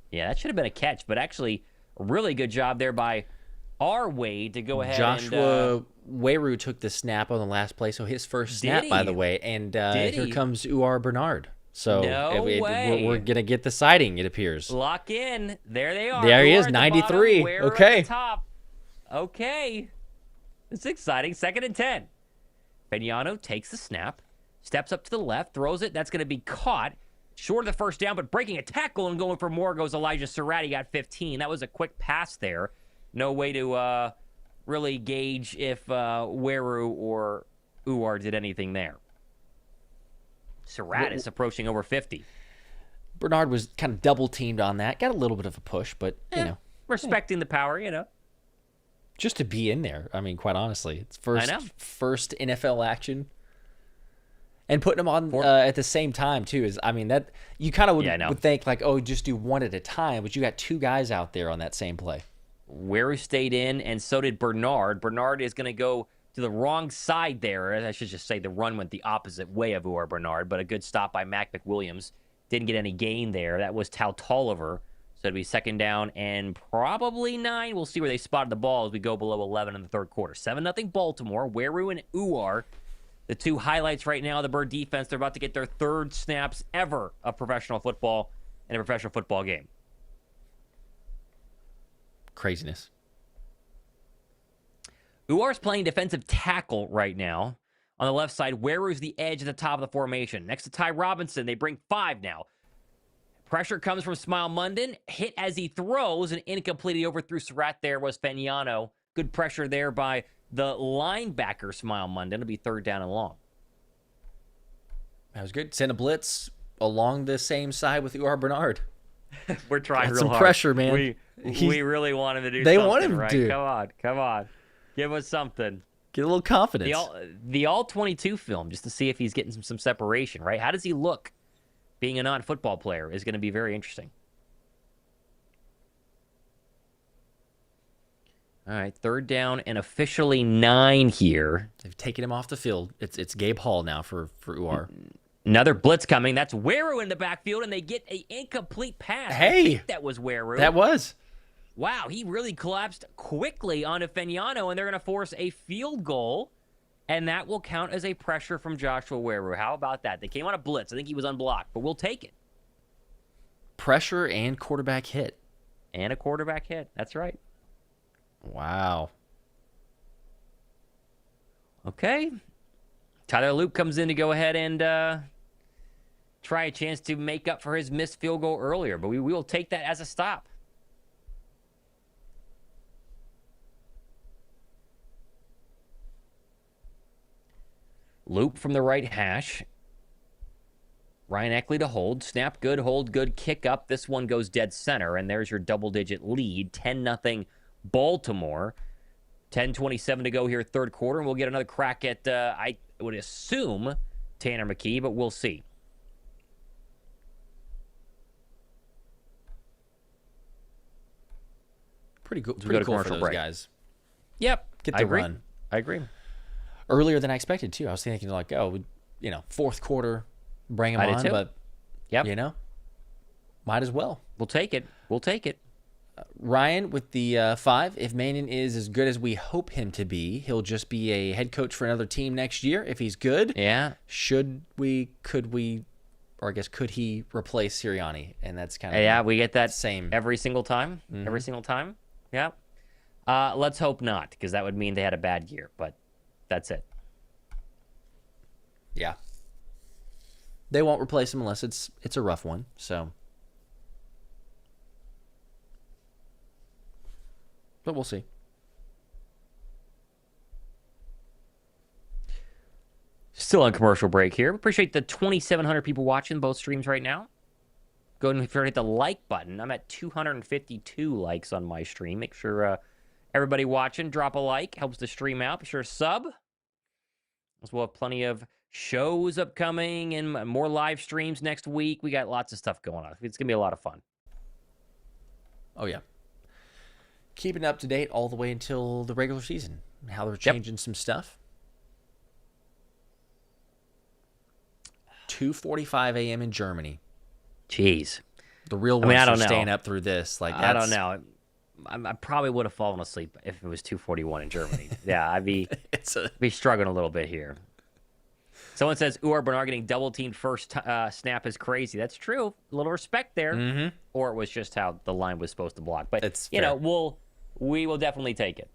Speaker 2: Yeah, that should have been a catch, but actually a really good job there by our Wade to go ahead
Speaker 1: Joshua Weru took the snap on the last play, so his first snap, by the way, and here comes Uar Bernard. So
Speaker 2: way.
Speaker 1: We're going to get the sighting, it appears.
Speaker 2: Lock in. There they are.
Speaker 1: There he is, 93.
Speaker 2: Bottom,
Speaker 1: okay.
Speaker 2: At the top. Okay. It's exciting. Second and 10. Fagnano takes the snap, steps up to the left, throws it. That's going to be caught. Short of the first down, but breaking a tackle and going for more goes Elijah Cerrati, got 15. That was a quick pass there. No way to really gauge if Weru or Uar did anything there. Cerratis approaching over 50.
Speaker 1: Bernard was kind of double teamed on that. Got a little bit of a push, but, you know.
Speaker 2: Respecting the power, you know.
Speaker 1: Just to be in there, I mean, quite honestly. It's first NFL action. And putting them on at the same time, too, is, I mean, that you kind of would think, like, oh, just do one at a time, but you got 2 guys out there on that same play.
Speaker 2: Weru stayed in, and so did Bernard. Bernard is going to go to the wrong side there. I should just say the run went the opposite way of Uar Bernard, but a good stop by Mac McWilliams. Didn't get any gain there. That was Tal Tolliver. So it'll be second down and probably 9. We'll see where they spotted the ball as we go below 11 in the third quarter. 7-0 Baltimore. Weru and Uar, the 2 highlights right now of the Bird defense. They're about to get their 3rd snaps ever of professional football in a professional football game.
Speaker 1: Craziness.
Speaker 2: Uar's playing defensive tackle right now. On the left side, Weru's the edge at the top of the formation. Next to Ty Robinson, they bring 5 now. Pressure comes from Smile Munden. Hit as he throws, and incomplete. He overthrew Surratt there was Fagnano. Good pressure there by the linebacker, Smile Munden. It'll be 3rd down and long.
Speaker 1: That was good. Send a blitz along the same side with Uar Bernard.
Speaker 2: We're trying real
Speaker 1: some
Speaker 2: hard.
Speaker 1: Pressure, man.
Speaker 2: We really want him to do
Speaker 1: they
Speaker 2: something,
Speaker 1: want him
Speaker 2: right?
Speaker 1: to.
Speaker 2: Come on. Give us something.
Speaker 1: Get a little confidence.
Speaker 2: The All-22 film, just to see if he's getting some separation, right? How does he look being a non-football player is going to be very interesting. All right, 3rd down and officially 9 here.
Speaker 1: They've taken him off the field. It's Gabe Hall now for Uar.
Speaker 2: Another blitz coming. That's Weru in the backfield, and they get an incomplete pass.
Speaker 1: Hey!
Speaker 2: I think that was Weru.
Speaker 1: That was.
Speaker 2: Wow, he really collapsed quickly onto Fagnano, and they're going to force a field goal, and that will count as a pressure from Joshua Weru. How about that? They came on a blitz. I think he was unblocked, but we'll take it.
Speaker 1: Pressure and quarterback hit.
Speaker 2: And a quarterback hit. That's right.
Speaker 1: Wow.
Speaker 2: Okay. Tyler Luke comes in to go ahead and try a chance to make up for his missed field goal earlier, but we will take that as a stop. Loop from the right hash. Ryan Eckley to hold. Snap good, hold good, kick up. This one goes dead center, and there's your double-digit lead. 10-0 Baltimore. 10:27 to go here, third quarter, and we'll get another crack at, I would assume, Tanner McKee, but we'll see.
Speaker 1: Pretty cool.
Speaker 2: Pretty
Speaker 1: Pretty cool for those guys.
Speaker 2: Yep.
Speaker 1: Get the run.
Speaker 2: I agree.
Speaker 1: Earlier than I expected, too. I was thinking, like, fourth quarter, bring him on. But, might as well.
Speaker 2: We'll take it.
Speaker 1: Ryan with the 5. If Mannion is as good as we hope him to be, he'll just be a head coach for another team next year. If he's good, could he replace Sirianni? And that's kind of
Speaker 2: we get that
Speaker 1: same
Speaker 2: every single time.
Speaker 1: Mm-hmm.
Speaker 2: Every single time. Yeah. Let's hope not, because that would mean they had a bad year. But that's it.
Speaker 1: Yeah. They won't replace him unless it's a rough one. So. But we'll see.
Speaker 2: Still on commercial break here. Appreciate the 2,700 people watching both streams right now. Go ahead and hit the like button. I'm at 252 likes on my stream. Make sure everybody watching, drop a like. Helps the stream out. Be sure to sub. As we'll have plenty of shows upcoming and more live streams next week. We got lots of stuff going on. It's going to be a lot of fun.
Speaker 1: Oh, yeah. Keeping up to date all the way until the regular season. How they're changing some stuff. 2:45 a.m. in Germany.
Speaker 2: Jeez.
Speaker 1: The real ones are staying up through this.
Speaker 2: I don't know. I probably would have fallen asleep if it was 2:41 in Germany. Yeah, I'd be struggling a little bit here. Someone says, Bernard getting double-teamed first snap is crazy. That's true. A little respect there.
Speaker 1: Mm-hmm.
Speaker 2: Or it was just how the line was supposed to block. But,
Speaker 1: it's
Speaker 2: we will definitely take it.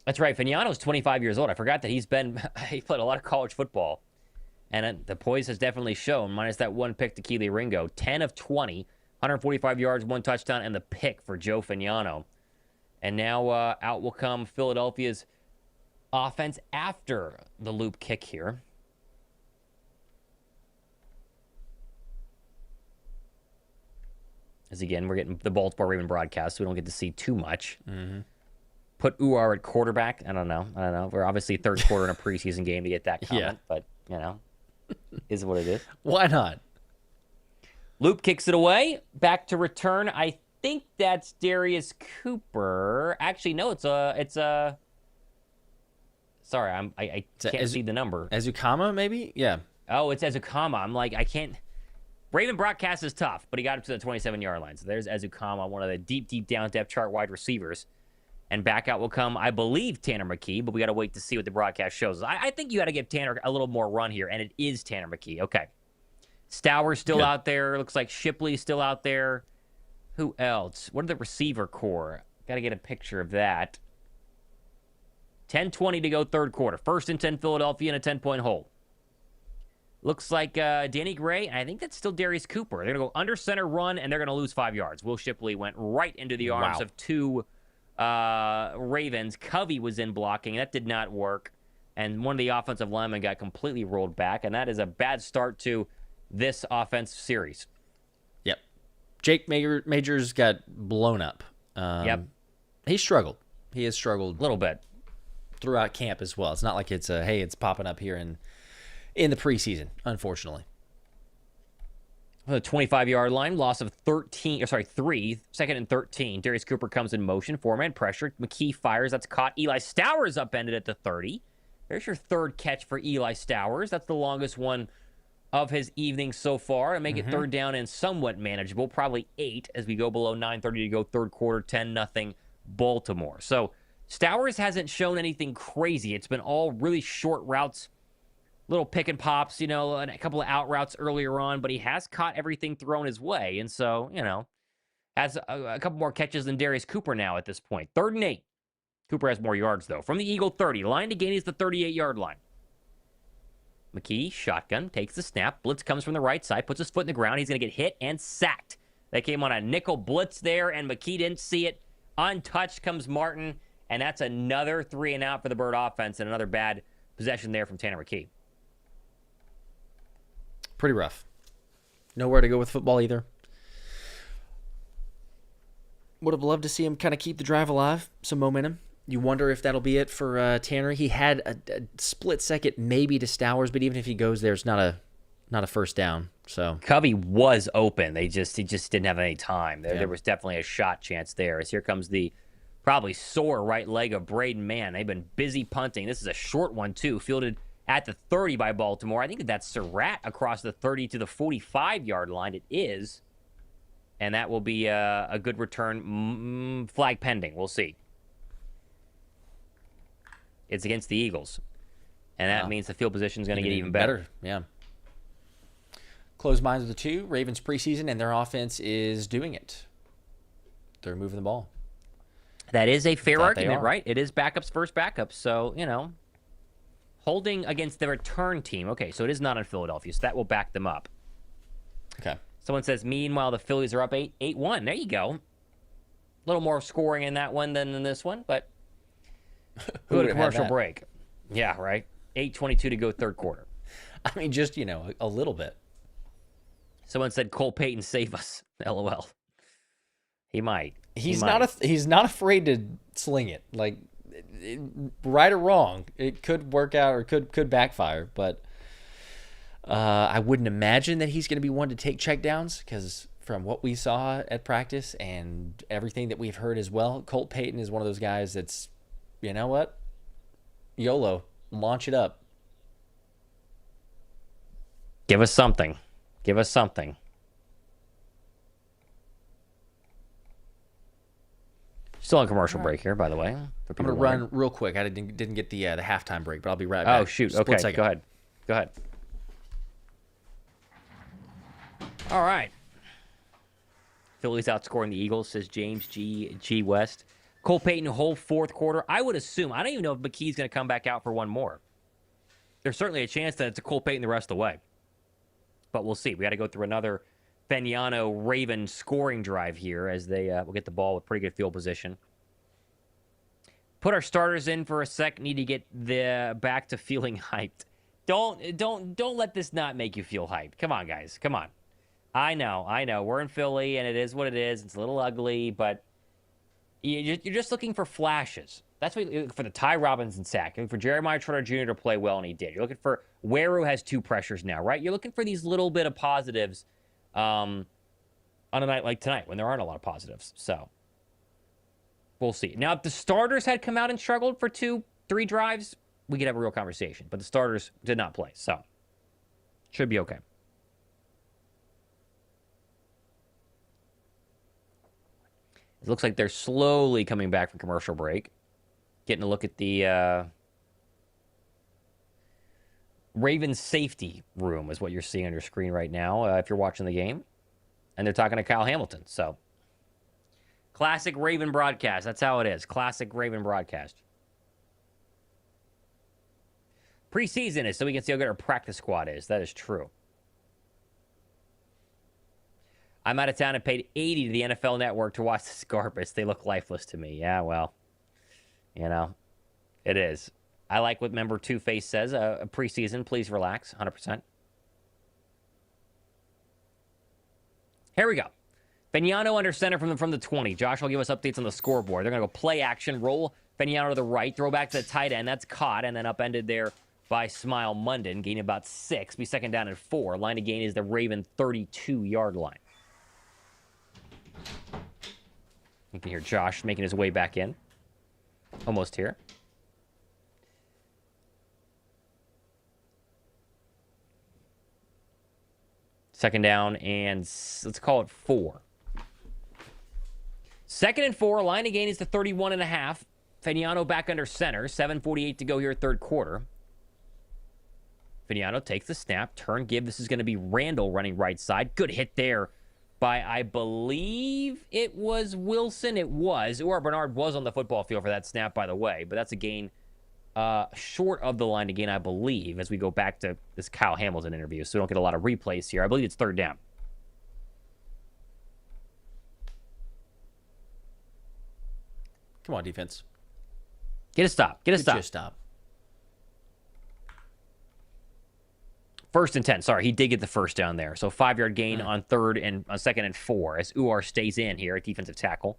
Speaker 2: That's right. Fagnano's 25 years old. I forgot that he played a lot of college football. And the poise has definitely shown, minus that one pick to Keely Ringo. 10 of 20, 145 yards, 1 touchdown, and the pick for Joe Fagnano. And now out will come Philadelphia's offense after the loop kick here. As again, we're getting the Baltimore Raven broadcast, so we don't get to see too much.
Speaker 1: Mm-hmm.
Speaker 2: Put Uar at quarterback. I don't know. We're obviously third quarter in a preseason game to get that comment, but, is what it is.
Speaker 1: Why not?
Speaker 2: Loop kicks it away. Back to return. I think that's Darius Cooper. Actually, no, it's a. Sorry, I can't see the number.
Speaker 1: Ezukama, maybe? Yeah.
Speaker 2: Oh, it's Ezukama. I'm like, I can't. Raven broadcast is tough, but he got up to the 27-yard line. So there's Ezukama, one of the deep down depth chart wide receivers. And back out will come, I believe, Tanner McKee, but we got to wait to see what the broadcast shows. I think you got to give Tanner a little more run here, and it is Tanner McKee. Okay. Stowers still out there. Looks like Shipley's still out there. Who else? What are the receiver core? Got to get a picture of that. 10:20 to go third quarter. First and 10 Philadelphia in a 10-point hole. Looks like Danny Gray, and I think that's still Darius Cooper. They're going to go under center run, and they're going to lose 5 yards. Will Shipley went right into the arms of 2 Ravens. Covey was in blocking. That did not work. And one of the offensive linemen got completely rolled back, and that is a bad start to this offense series.
Speaker 1: Yep. Jake Majors got blown up. He struggled. He has struggled
Speaker 2: a little bit
Speaker 1: throughout camp as well. It's not like it's popping up here in the preseason, unfortunately.
Speaker 2: The 25-yard line, loss of 3, second and 13. Darius Cooper comes in motion, 4-man pressure. McKee fires, that's caught. Eli Stowers upended at the 30. There's your third catch for Eli Stowers. That's the longest one of his evening so far. And make it third down and somewhat manageable, probably 8 as we go below 9:30 to go third quarter, 10-0 Baltimore. So Stowers hasn't shown anything crazy. It's been all really short routes, little pick and pops, and a couple of out routes earlier on, but he has caught everything thrown his way. And so, has a couple more catches than Darius Cooper now at this point. 3rd and 8. Cooper has more yards, though. From the Eagle 30, line to gain is the 38-yard line. McKee, shotgun, takes the snap. Blitz comes from the right side, puts his foot in the ground. He's going to get hit and sacked. They came on a nickel blitz there, and McKee didn't see it. Untouched comes Martin, and that's another 3 and out for the Bird offense, and another bad possession there from Tanner McKee.
Speaker 1: Pretty rough. Nowhere to go with football either. Would have loved to see him kind of keep the drive alive, some momentum. You wonder if that'll be it for Tanner. He had a split second maybe to Stowers, but even if he goes there, it's not a first down. So
Speaker 2: Covey was open. He just didn't have any time. There was definitely a shot chance there. As here comes the probably sore right leg of Braden Mann. They've been busy punting. This is a short one too, fielded at the 30 by Baltimore. I think that's Surratt across the 30 to the 45-yard line. It is. And that will be a good return. Flag pending. We'll see. It's against the Eagles. And that means the field position is going to get even better.
Speaker 1: Yeah. Close minds of the two. Ravens preseason, and their offense is doing it. They're moving the ball.
Speaker 2: That is a fair argument, right? It is backups versus backups. So, holding against the return team. Okay, so it is not in Philadelphia, so that will back them up.
Speaker 1: Okay.
Speaker 2: Someone says, meanwhile, the Phillies are up 8-1. There you go. A little more scoring in that one than in this one, but go to commercial break. Yeah, right. 8:22 to go third quarter.
Speaker 1: I mean, just, a little bit.
Speaker 2: Someone said, Cole Payton, save us. LOL. He might.
Speaker 1: He's not afraid to sling it. Like, right or wrong, it could work out or could backfire, but I wouldn't imagine that he's going to be one to take checkdowns because from what we saw at practice and everything that we've heard as well, Colt Payton is one of those guys that's, you know what? YOLO. Launch it up.
Speaker 2: Give us something. Give us something. Still on commercial break here, by the way.
Speaker 1: I'm going to run real quick. I didn't get the halftime break, but I'll be right back.
Speaker 2: Oh, shoot. Okay, go ahead. All right. Phillies outscoring the Eagles, says James G. West. Cole Payton, whole fourth quarter. I would assume. I don't even know if McKee's going to come back out for one more. There's certainly a chance that it's a Cole Payton the rest of the way. But we'll see. We got to go through another Fagnano Raven scoring drive here as they will get the ball with pretty good field position. Put our starters in for a sec. Need to get the back to feeling hyped. Don't let this not make you feel hyped. Come on, guys. Come on. I know. We're in Philly, and it is what it is. It's a little ugly, but you're just looking for flashes. That's what you're looking for, the Ty Robinson sack. You're looking for Jeremiah Trotter Jr. to play well, and he did. You're looking for Weru has 2 pressures now, right? You're looking for these little bit of positives on a night like tonight when there aren't a lot of positives. So we'll see. Now, if the starters had come out and struggled for 2-3 drives, we could have a real conversation. But the starters did not play, so should be okay. It looks like they're slowly coming back from commercial break. Getting a look at the Ravens safety room is what you're seeing on your screen right now if you're watching the game. And they're talking to Kyle Hamilton. So, classic Raven broadcast. That's how it is. Classic Raven broadcast. Preseason is so we can see how good our practice squad is. That is true. I'm out of town and paid $80 to the NFL Network to watch the Scarpus. They look lifeless to me. Yeah, well, it is. I like what member Two-Face says. Preseason, please relax. 100%. Here we go. Fagnano under center from the 20. Josh will give us updates on the scoreboard. They're going to go play action, roll Fagnano to the right, throw back to the tight end. That's caught and then upended there by Smile Munden, gaining about 6. Be second down and 4. Line of gain is the Raven 32-yard line. You can hear Josh making his way back in. Almost here. Second down and let's call it 4. Second and 4. Line of gain is the 31.5. Fagnano back under center. 7:48 to go here, third quarter. Fagnano takes the snap. Turn, give. This is going to be Randall running right side. Good hit there by, I believe it was Wilson. It was. Or Bernard was on the football field for that snap, by the way. But that's a gain short of the line to gain, I believe, as we go back to this Kyle Hamilton interview. So we don't get a lot of replays here. I believe it's third down.
Speaker 1: Come on, defense.
Speaker 2: Get a stop. Get a stop.
Speaker 1: Just stop.
Speaker 2: First and 10. Sorry, he did get the first down there. So 5-yard gain on second and 4 as Uar stays in here at defensive tackle.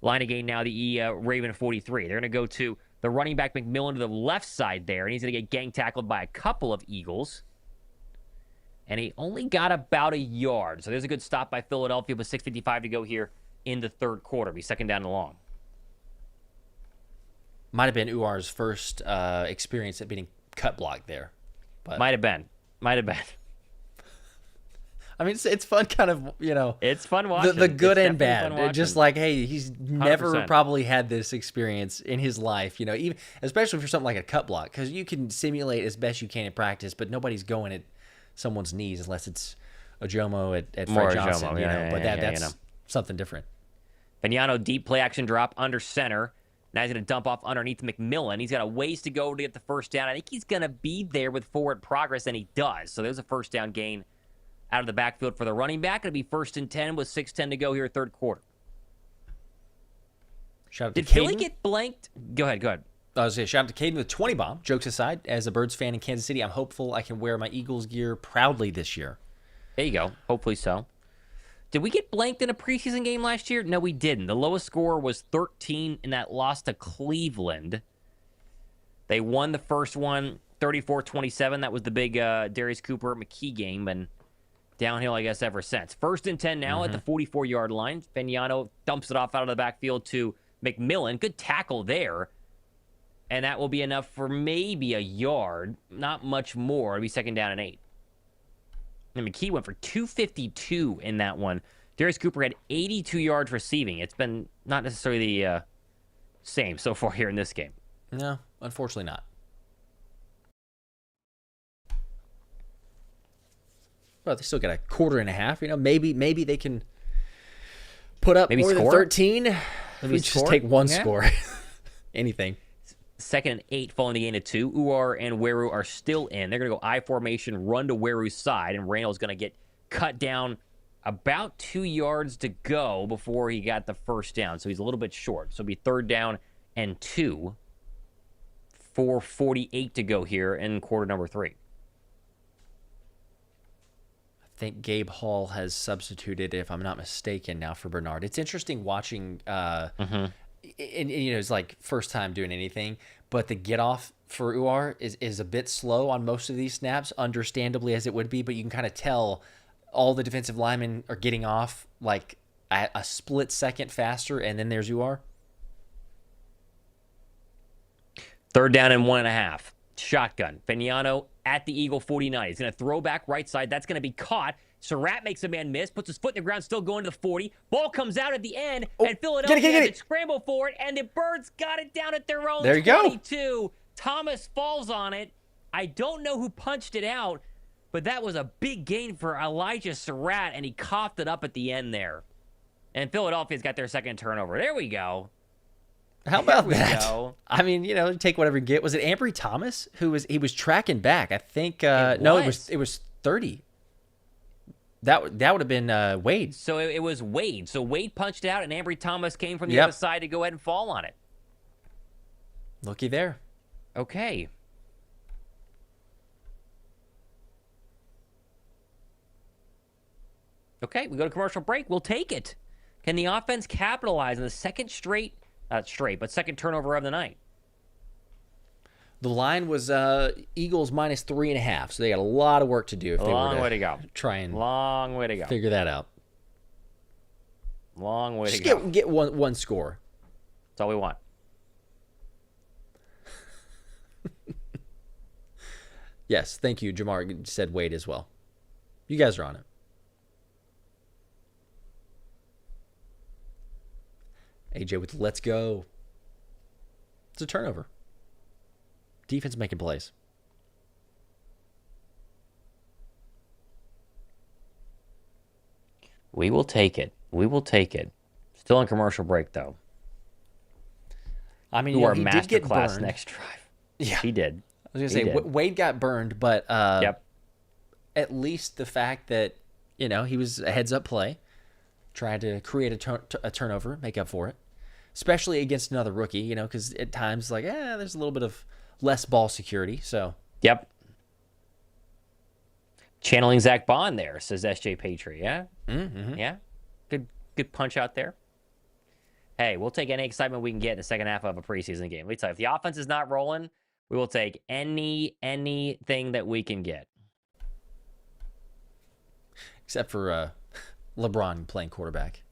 Speaker 2: line again now, the Raven 43. They're going to go to the running back McMillan to the left side there, and he's going to get gang tackled by a couple of Eagles. And he only got about a yard. So there's a good stop by Philadelphia with 6:55 to go here in the third quarter. Be second down and long.
Speaker 1: Might have been Uar's first experience at being cut blocked there. But
Speaker 2: Might have been.
Speaker 1: I mean, it's fun, kind of,
Speaker 2: It's fun watching.
Speaker 1: the good
Speaker 2: It's
Speaker 1: and
Speaker 2: definitely fun
Speaker 1: bad. Just
Speaker 2: watching.
Speaker 1: like, hey, he's never
Speaker 2: 100%.
Speaker 1: probably had this experience in his life, even especially for something like a cut block, because you can simulate as best you can in practice, but nobody's going at someone's knees unless it's a Jomo at
Speaker 2: More
Speaker 1: Fred
Speaker 2: a
Speaker 1: Johnson,
Speaker 2: Jomo, yeah,
Speaker 1: but
Speaker 2: yeah,
Speaker 1: that's something different.
Speaker 2: Vignano, deep play action drop under center. Now he's going to dump off underneath McMillan. He's got a ways to go to get the first down. I think he's going to be there with forward progress, and he does. So there's a first down gain out of the backfield for the running back. It'll be 1st and 10 with 6:10 to go here, third quarter.
Speaker 1: Shout out to
Speaker 2: Did Philly
Speaker 1: Caden.
Speaker 2: get blanked? Go ahead.
Speaker 1: I was going to say, shout out to Caden with 20 bomb. Jokes aside, as a Birds fan in Kansas City, I'm hopeful I can wear my Eagles gear proudly this year.
Speaker 2: There you go. Hopefully so. Did we get blanked in a preseason game last year? No, we didn't. The lowest score was 13 in that loss to Cleveland. They won the first one 34-27. That was the big Darius Cooper McKee game, and downhill, I guess, ever since. 1st and 10 now at the 44-yard line. Vignano dumps it off out of the backfield to McMillan. Good tackle there. And that will be enough for maybe a yard. Not much more. It'll be 2nd down and 8. And McKee went for 252 in that one. Darius Cooper had 82 yards receiving. It's been not necessarily the same so far here in this game.
Speaker 1: No, unfortunately not. Well, they still got a quarter and a half. Maybe they can put up
Speaker 2: Maybe
Speaker 1: more
Speaker 2: score?
Speaker 1: than 13.
Speaker 2: Maybe
Speaker 1: Maybe just
Speaker 2: score?
Speaker 1: take one
Speaker 2: Yeah.
Speaker 1: score. Anything.
Speaker 2: 2nd and 8 following the gain of 2. Uar and Weru are still in. They're going to go I formation, run to Weru's side, and Randall's going to get cut down about 2 yards to go before he got the first down. So he's a little bit short. So it'll be 3rd down and 2. 4:48 to go here in quarter number 3.
Speaker 1: I think Gabe Hall has substituted, if I'm not mistaken, now for Bernard. It's interesting watching, and it's like first time doing anything, but the get off for Uar is a bit slow on most of these snaps, understandably as it would be, but you can kind of tell all the defensive linemen are getting off like a split second faster, and then there's Uar.
Speaker 2: 3rd down and 1.5. Shotgun. Vignano at the Eagle 49. He's going to throw back right side. That's going to be caught. Surratt makes a man miss, puts his foot in the ground, still going to the 40. Ball comes out at the end, and Philadelphia
Speaker 1: get
Speaker 2: has
Speaker 1: it.
Speaker 2: to scramble for it, and the Birds got it down at their own
Speaker 1: There you go.
Speaker 2: 22. Thomas falls on it. I don't know who punched it out, but that was a big gain for Elijah Surratt, and he coughed it up at the end there. And Philadelphia's got their second turnover. There we go.
Speaker 1: How about
Speaker 2: There we
Speaker 1: that?
Speaker 2: go.
Speaker 1: I mean, take whatever you get. Was it Ambry Thomas who was tracking back? I think no, it was 30. That would have been Wade.
Speaker 2: So it was Wade. So Wade punched out, and Ambry Thomas came from the
Speaker 1: Yep.
Speaker 2: other side to go ahead and fall on it.
Speaker 1: Looky there.
Speaker 2: Okay. Okay, we go to commercial break. We'll take it. Can the offense capitalize on the second second turnover of the night?
Speaker 1: The line was Eagles minus 3.5, so they got a lot of work to do if they
Speaker 2: Long
Speaker 1: were
Speaker 2: way to go.
Speaker 1: try and
Speaker 2: Long way to go.
Speaker 1: figure that out.
Speaker 2: Long way to
Speaker 1: Just
Speaker 2: go.
Speaker 1: get one score.
Speaker 2: That's all we want.
Speaker 1: Yes, thank you. Jamar said Wade as well. You guys are on it. AJ with let's go. It's a turnover. Defense making plays.
Speaker 2: We will take it. We will take it. Still on commercial break, though.
Speaker 1: I mean,
Speaker 2: You are
Speaker 1: he did get
Speaker 2: masterclass
Speaker 1: burned.
Speaker 2: next drive.
Speaker 1: Yeah,
Speaker 2: He did.
Speaker 1: I was
Speaker 2: He
Speaker 1: gonna say
Speaker 2: did.
Speaker 1: Wade got burned, but
Speaker 2: Yep.
Speaker 1: at least the fact that he was a heads up play, tried to create a turnover, make up for it, especially against another rookie. Because at times there's a little bit of less ball security. So
Speaker 2: Yep. Channeling Zach Bond there, says SJ Patry. Yeah?
Speaker 1: mm-hmm.
Speaker 2: Yeah? Good punch out there. Hey, we'll take any excitement we can get in the second half of a preseason game. Let me tell you, if the offense is not rolling, we will take anything that we can get.
Speaker 1: Except for LeBron playing quarterback.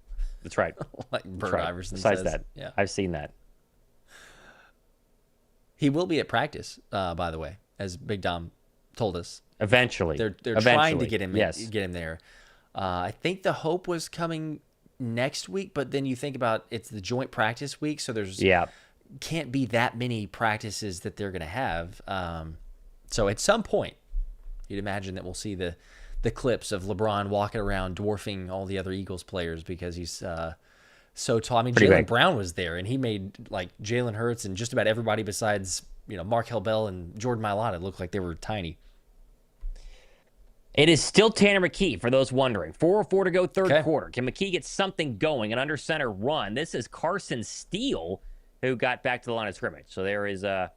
Speaker 2: That's right.
Speaker 1: Like Bert Iverson
Speaker 2: Besides
Speaker 1: says.
Speaker 2: that,
Speaker 1: Yeah.
Speaker 2: I've seen that.
Speaker 1: He will be at practice, by the way, as Big Dom told us.
Speaker 2: Eventually.
Speaker 1: They're trying to get him there. I think the hope was coming next week, but then you think about it's the joint practice week, so there's can't be that many practices that they're going to have. So at some point, you'd imagine that we'll see the clips of LeBron walking around dwarfing all the other Eagles players because he's so tall. I mean, Jaylen Brown was there, and he made like Jalen Hurts and just about everybody besides Markel Bell and Jordan Mailata look like they were tiny.
Speaker 2: It is still Tanner McKee, for those wondering. 4:04 to go, third quarter. Can McKee get something going? An under center run. This is Carson Steele, who got back to the line of scrimmage. So there is the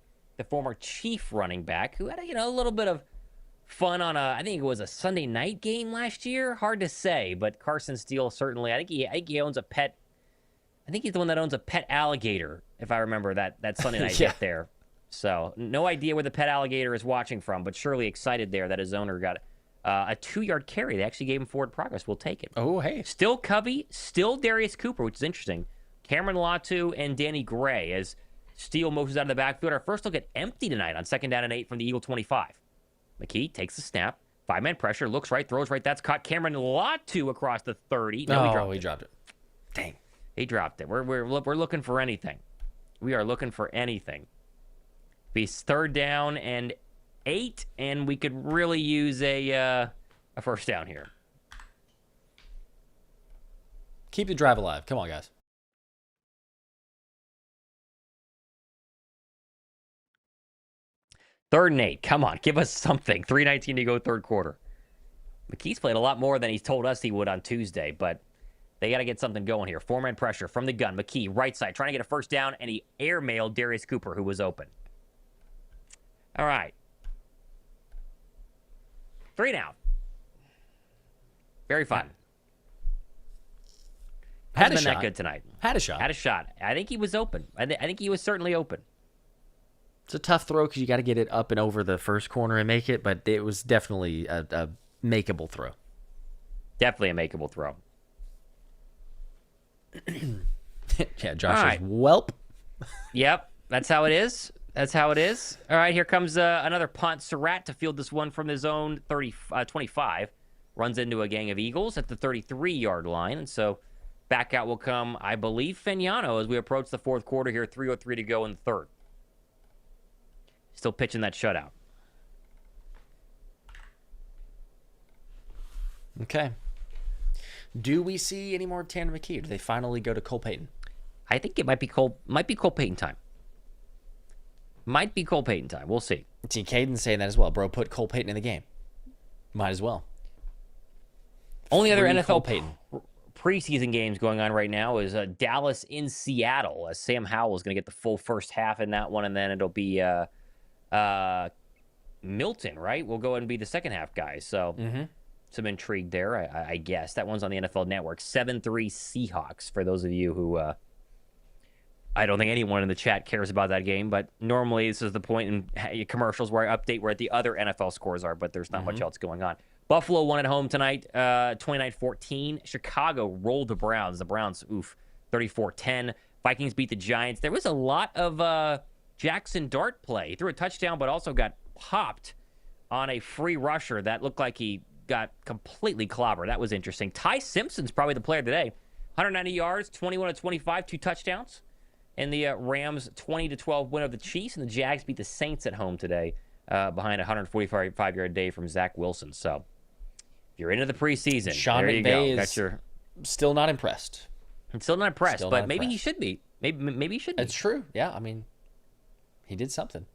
Speaker 2: former Chief running back who had a little bit of fun on I think it was a Sunday night game last year. Hard to say, but Carson Steele certainly. I think he owns a pet. I think he's the one that owns a pet alligator, if I remember that Sunday night hit there. So no idea where the pet alligator is watching from, but surely excited there that his owner got a 2-yard carry. They actually gave him forward progress. We'll take it.
Speaker 1: Oh, hey.
Speaker 2: Still Covey, still Darius Cooper, which is interesting. Cameron Latu and Danny Gray as Steele moves out of the backfield. Our first look at empty tonight on 2nd down and 8 from the Eagle 25. McKee takes the snap. 5-man pressure. Looks right. Throws right. That's caught. Cameron Latu across the 30.
Speaker 1: No, he dropped it.
Speaker 2: Dang. He dropped it. We're looking for anything. We are looking for anything. Be 3rd down and 8, and we could really use a first down here.
Speaker 1: Keep the drive alive. Come on, guys.
Speaker 2: Third and 8. Come on, give us something. 3:19 to go, third quarter. McKee's played a lot more than he's told us he would on Tuesday, but they got to get something going here. 4-man pressure from the gun. McKee, right side, trying to get a first down, and he airmailed Darius Cooper, who was open. All right. 3 down. Very fun. Hasn't been that good tonight.
Speaker 1: Had a shot.
Speaker 2: I think he was open. I think he was certainly open.
Speaker 1: It's a tough throw because you got to get it up and over the first corner and make it, but it was definitely a makeable throw.
Speaker 2: Definitely a makeable throw.
Speaker 1: Yeah, Josh is whelp.
Speaker 2: Yep, that's how it is. All right, here comes another punt. Surratt to field this one from his own 25. Runs into a gang of Eagles at the 33-yard line. And so back out will come, I believe, Fagnano as we approach the fourth quarter here. 3:03 to go in the third. Still pitching that shutout.
Speaker 1: Okay. Do we see any more Tanner McKee? Do they finally go to Cole Payton?
Speaker 2: I think it might be Cole Payton time. We'll see.
Speaker 1: See, Caden's saying that as well. Bro, put Cole Payton in the game. Might as well.
Speaker 2: Only other NFL preseason games going on right now is Dallas in Seattle. Sam Howell is going to get the full first half in that one, and then it'll be Milton, right? We'll go ahead and be the second half guy. So some intrigue there, I guess. That one's on the NFL Network. 7-3 Seahawks, for those of you who... I don't think anyone in the chat cares about that game, but normally this is the point in commercials where I update where the other NFL scores are, but there's not much else going on. Buffalo won at home tonight, 29-14. Chicago rolled the Browns. The Browns, 34-10. Vikings beat the Giants. There was a lot of Jackson Dart play. He threw a touchdown, but also got popped on a free rusher that looked like he got completely clobbered. That was interesting. Ty Simpson's probably the player today. 190 yards, 21-25, 2 touchdowns. And the Rams 20-12 win of the Chiefs, and the Jags beat the Saints at home today behind a 145-yard day from Zach Wilson. So if you're into the preseason,
Speaker 1: Sean
Speaker 2: there you
Speaker 1: McVay
Speaker 2: go.
Speaker 1: is still not impressed.
Speaker 2: I'm still not impressed, but maybe he should be. Maybe he should be.
Speaker 1: It's true. Yeah, I mean, he did something.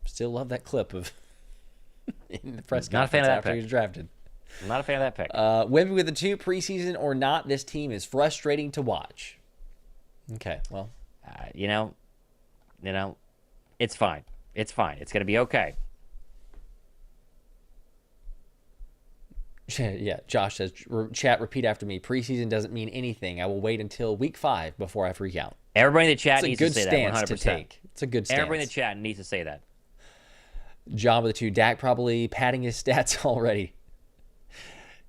Speaker 1: Still love that clip of in the press conference after he was drafted.
Speaker 2: I'm not a fan of that pick.
Speaker 1: Whether with the 2 preseason or not, this team is frustrating to watch. Okay, well,
Speaker 2: it's fine. It's going to be okay.
Speaker 1: Yeah, Josh says, chat, repeat after me. Preseason doesn't mean anything. I will wait until week 5 before I freak out.
Speaker 2: Everybody in the
Speaker 1: It's
Speaker 2: chat
Speaker 1: a
Speaker 2: needs to
Speaker 1: good
Speaker 2: say that.
Speaker 1: stance
Speaker 2: 100%.
Speaker 1: to take. It's a good stance.
Speaker 2: Everybody in the chat needs to say that.
Speaker 1: John with the 2. Dak probably padding his stats already.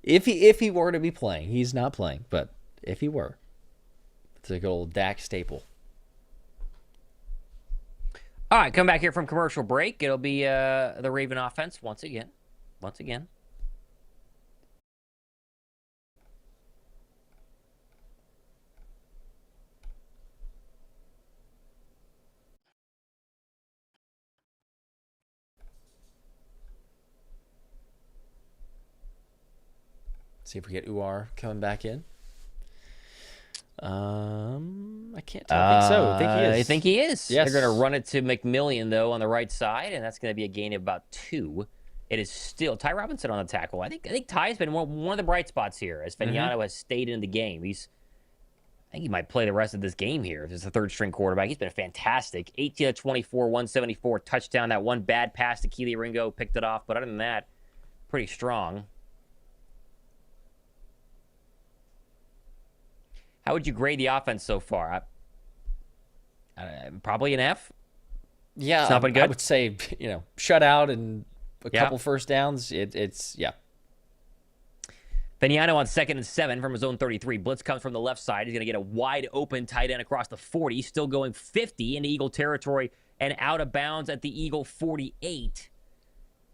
Speaker 1: If he were to be playing, he's not playing, but if he were, it's a good old Dak staple.
Speaker 2: All right, come back here from commercial break. It'll be the Raven offense once again.
Speaker 1: See if we get Uar coming back in. I can't tell. I think so. I think he is.
Speaker 2: I think he is.
Speaker 1: Yes.
Speaker 2: They're going to run it to McMillian, though, on the right side, and that's going to be a gain of about 2. It is still Ty Robinson on the tackle. I think Ty's been one of the bright spots here as Fagnano has stayed in the game. I think he might play the rest of this game here. As a third-string quarterback, he's been fantastic. 18 of 24, 174, touchdown. That one bad pass to Keely Ringo picked it off, but other than that, pretty strong. How would you grade the offense so far? Probably an F.
Speaker 1: Yeah,
Speaker 2: it's not been good.
Speaker 1: I would say, shutout and a couple first downs. It's.
Speaker 2: Fagnano on 2nd and 7 from his own 33. Blitz comes from the left side. He's going to get a wide open tight end across the 40. Still going 50 into Eagle territory and out of bounds at the Eagle 48.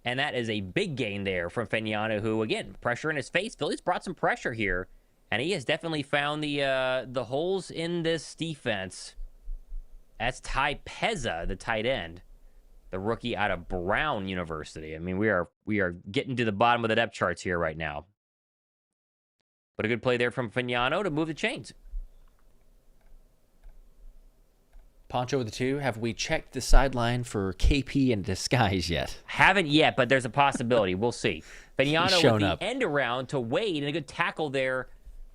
Speaker 2: And that is a big gain there from Fagnano, who, again, pressure in his face. Philly's brought some pressure here, and he has definitely found the holes in this defense. That's Ty Pezza, the tight end, the rookie out of Brown University. I mean, we are getting to the bottom of the depth charts here right now. But a good play there from Fagnano to move the chains.
Speaker 1: Poncho with the 2. Have we checked the sideline for KP in disguise yet?
Speaker 2: Haven't yet, but there's a possibility. We'll see. Fagnano with the
Speaker 1: up.
Speaker 2: end around to Wade, and a good tackle there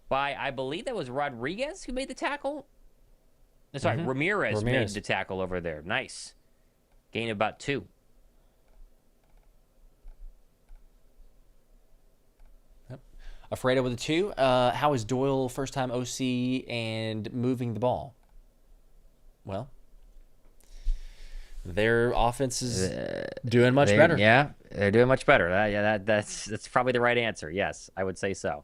Speaker 2: by, I believe that was Rodriguez who made the tackle. Sorry, Ramirez made the tackle over there. Nice. Gain of about 2.
Speaker 1: Alfredo with a 2. How is Doyle first-time OC and moving the ball? Well, their offense is doing much better.
Speaker 2: Yeah, they're doing much better. That's probably the right answer. Yes, I would say so.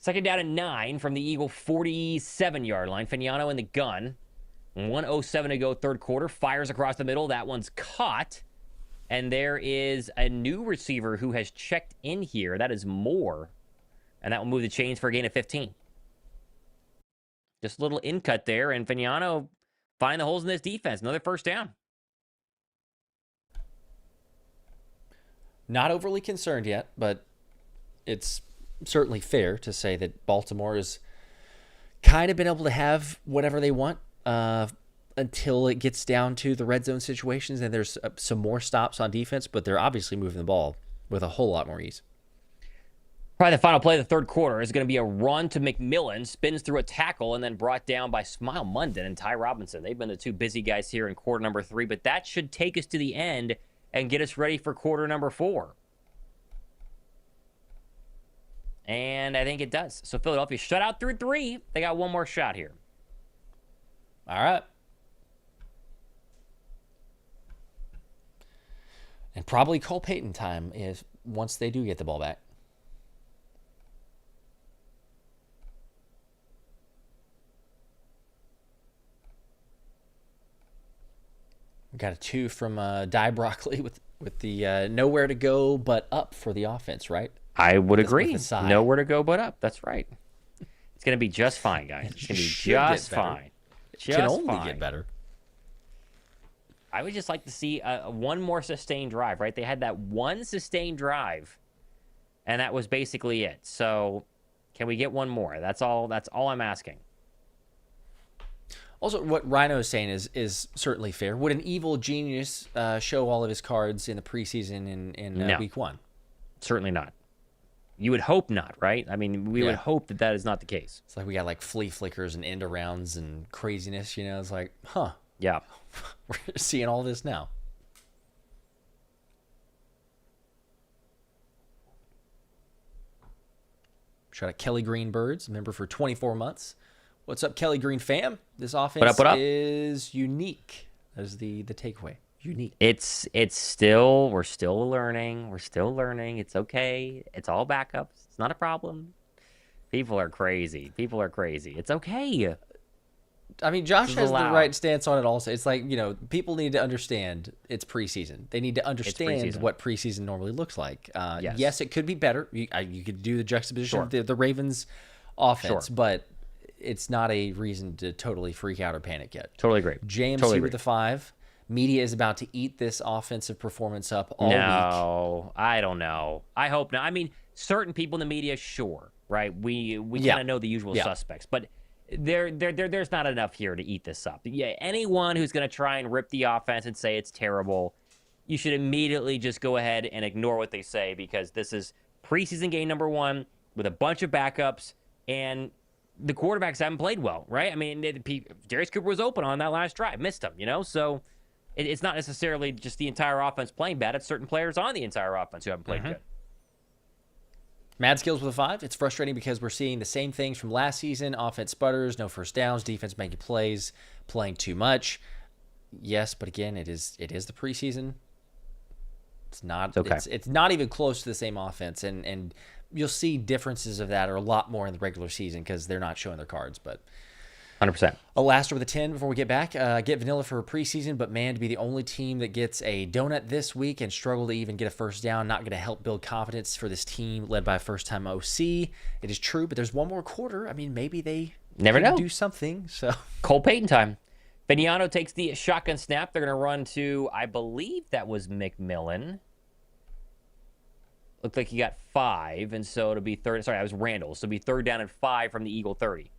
Speaker 2: 2nd down and 9 from the Eagle 47-yard line. Fagnano in the gun. 1:07 to go, third quarter. Fires across the middle. That one's caught. And there is a new receiver who has checked in here. That is Moore. And that will move the chains for a gain of 15. Just a little in cut there. And Fagnano find the holes in this defense. Another first down.
Speaker 1: Not overly concerned yet, but it's certainly fair to say that Baltimore has kind of been able to have whatever they want until it gets down to the red zone situations, and there's some more stops on defense, but they're obviously moving the ball with a whole lot more ease.
Speaker 2: Probably the final play of the third quarter is going to be a run to McMillian, spins through a tackle, and then brought down by Smile Munden and Ty Robinson. They've been the 2 busy guys here in quarter number 3, but that should take us to the end and get us ready for quarter number 4. And I think it does. So Philadelphia shut out through 3. They got one more shot here.
Speaker 1: All right. And probably Cole Payton time is once they do get the ball back. We got a 2 from Die Broccoli with the nowhere to go but up for the offense, right?
Speaker 2: I would agree. Nowhere to go but up. That's right. It's going to be just fine, guys. It's going to be just fine.
Speaker 1: It can only get better.
Speaker 2: I would just like to see one more sustained drive, right? They had that one sustained drive, and that was basically it. So can we get one more? That's all I'm asking.
Speaker 1: Also, what Rhino is saying is certainly fair. Would an evil genius show all of his cards in the preseason in week 1?
Speaker 2: Certainly not. You would hope not, right? I mean, we would hope that is not the case.
Speaker 1: It's like we got like flea flickers and end arounds and craziness, It's like, huh.
Speaker 2: Yeah.
Speaker 1: We're seeing all this now. Shout out Kelly Greenbirds, member for 24 months. What's up, Kelly Green fam? This offense
Speaker 2: What up?
Speaker 1: is unique. That's the takeaway. Unique.
Speaker 2: It's still, we're still learning. We're still learning. It's okay. It's all backups. It's not a problem. People are crazy. People are crazy. It's okay.
Speaker 1: I mean, Josh has the right stance on it also. It's like, people need to understand it's preseason. They need to understand what preseason normally looks like. Yes, it could be better. You could do the juxtaposition of the Ravens offense, but it's not a reason to totally freak out or panic yet.
Speaker 2: Totally agree.
Speaker 1: JMC with the 5. Media is about to eat this offensive performance up all week.
Speaker 2: No, I don't know. I hope not. I mean, certain people in the media, sure, right? We kind of know the usual suspects, but there's not enough here to eat this up. Yeah, anyone who's going to try and rip the offense and say it's terrible, you should immediately just go ahead and ignore what they say, because this is preseason game number 1 with a bunch of backups, and the quarterbacks haven't played well, right? I mean, Darius Cooper was open on that last drive, missed him, so it's not necessarily just the entire offense playing bad. It's certain players on the entire offense who haven't played good.
Speaker 1: Mad Skills with a 5. It's frustrating because we're seeing the same things from last season. Offense sputters, no first downs, defense making plays, playing too much. Yes, but again, it is the preseason. It's not it's not even close to the same offense, and you'll see differences of that are a lot more in the regular season because they're not showing their cards, but
Speaker 2: 100%.
Speaker 1: A last with a 10 before we get back. Get vanilla for a preseason, but man, to be the only team that gets a donut this week and struggle to even get a first down, not going to help build confidence for this team led by a first-time OC. It is true, but there's one more quarter. I mean, maybe they
Speaker 2: never know.
Speaker 1: Do something. So
Speaker 2: Cole Payton time. Vignano takes the shotgun snap. They're going to run to, I believe that was McMillan. Looked like he got 5, and so it'll be third. Sorry, that was Randall. So it'll be 3rd down and 5 from the Eagle 30.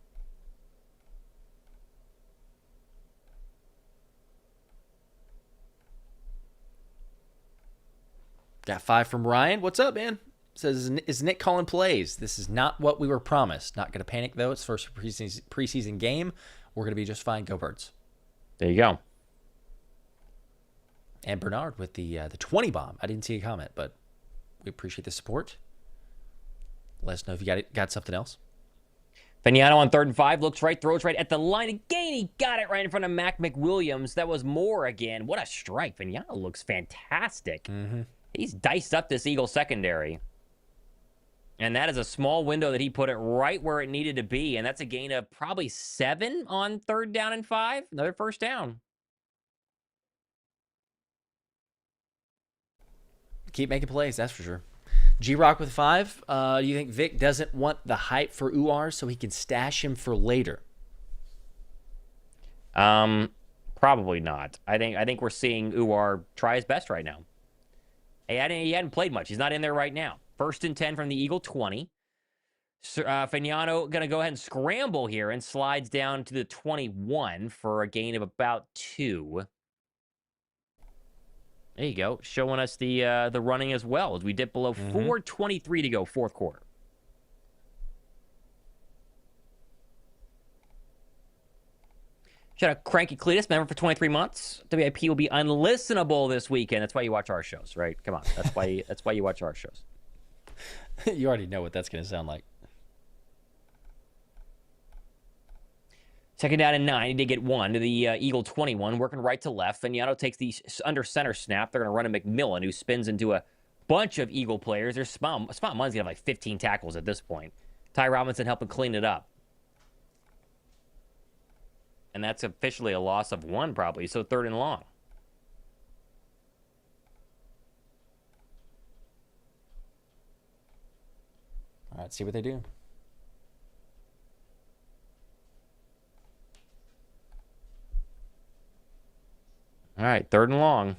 Speaker 1: Got 5 from Ryan. What's up, man? Says, is Nick calling plays? This is not what we were promised. Not going to panic, though. It's first preseason game. We're going to be just fine. Go Birds.
Speaker 2: There you go.
Speaker 1: And Bernard with the 20 bomb. I didn't see a comment, but we appreciate the support. Let us know if you got something else.
Speaker 2: Vignano on 3rd and 5. Looks right, throws right at the line. Again, he got it right in front of Mac McWilliams. That was Moore again. What a strike. Vignano looks fantastic.
Speaker 1: Mm-hmm.
Speaker 2: He's diced up this Eagle secondary. And that is a small window that he put it right where it needed to be. And that's a gain of probably 7 on 3rd down and 5. Another first down.
Speaker 1: Keep making plays, that's for sure. G-Rock with 5. Do you think Vic doesn't want the hype for Uar so he can stash him for later?
Speaker 2: Probably not. I think we're seeing Uar try his best right now. He hadn't played much. He's not in there right now. 1st and 10 from the Eagle 20. Vignano going to go ahead and scramble here and slides down to the 21 for a gain of about 2. There you go. Showing us the running as well as we dip below 4:23 to go, 4th quarter. Shout out Cranky Cletus, member for 23 months. WIP will be unlistenable this weekend. That's why you watch our shows, right? Come on. That's why you watch our shows.
Speaker 1: You already know what that's going to sound like.
Speaker 2: 2nd down and 9. He did get 1 to the Eagle 21, working right to left. Vignano takes the under center snap. They're going to run to McMillan, who spins into a bunch of Eagle players. There's Spot Munn's going to have like 15 tackles at this point. Ty Robinson helping clean it up. And that's officially a loss of 1 probably, so 3rd and long.
Speaker 1: All right, see what they do.
Speaker 2: All right, 3rd and long.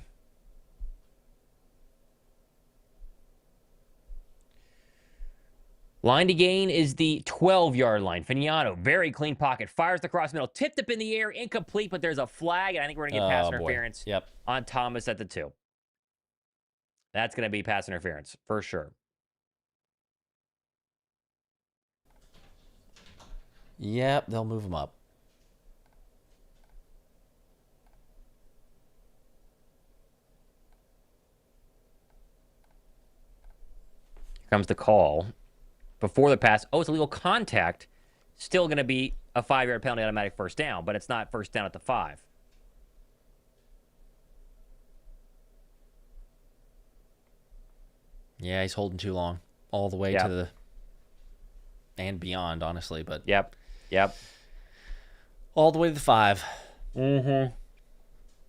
Speaker 2: Line to gain is the 12-yard line. Vignano, very clean pocket. Fires the cross middle. Tipped up in the air. Incomplete, but there's a flag. And I think we're going to get pass interference on Thomas at the 2. That's going to be pass interference for sure.
Speaker 1: Yep, they'll move him up.
Speaker 2: Here comes the call. before the pass. Oh, it's illegal contact. Still going to be a 5-yard penalty, automatic first down, but it's not first down at the 5.
Speaker 1: Yeah, he's holding too long all the way to the and beyond, honestly. But
Speaker 2: Yep.
Speaker 1: all the way to the 5.
Speaker 2: Mm-hmm.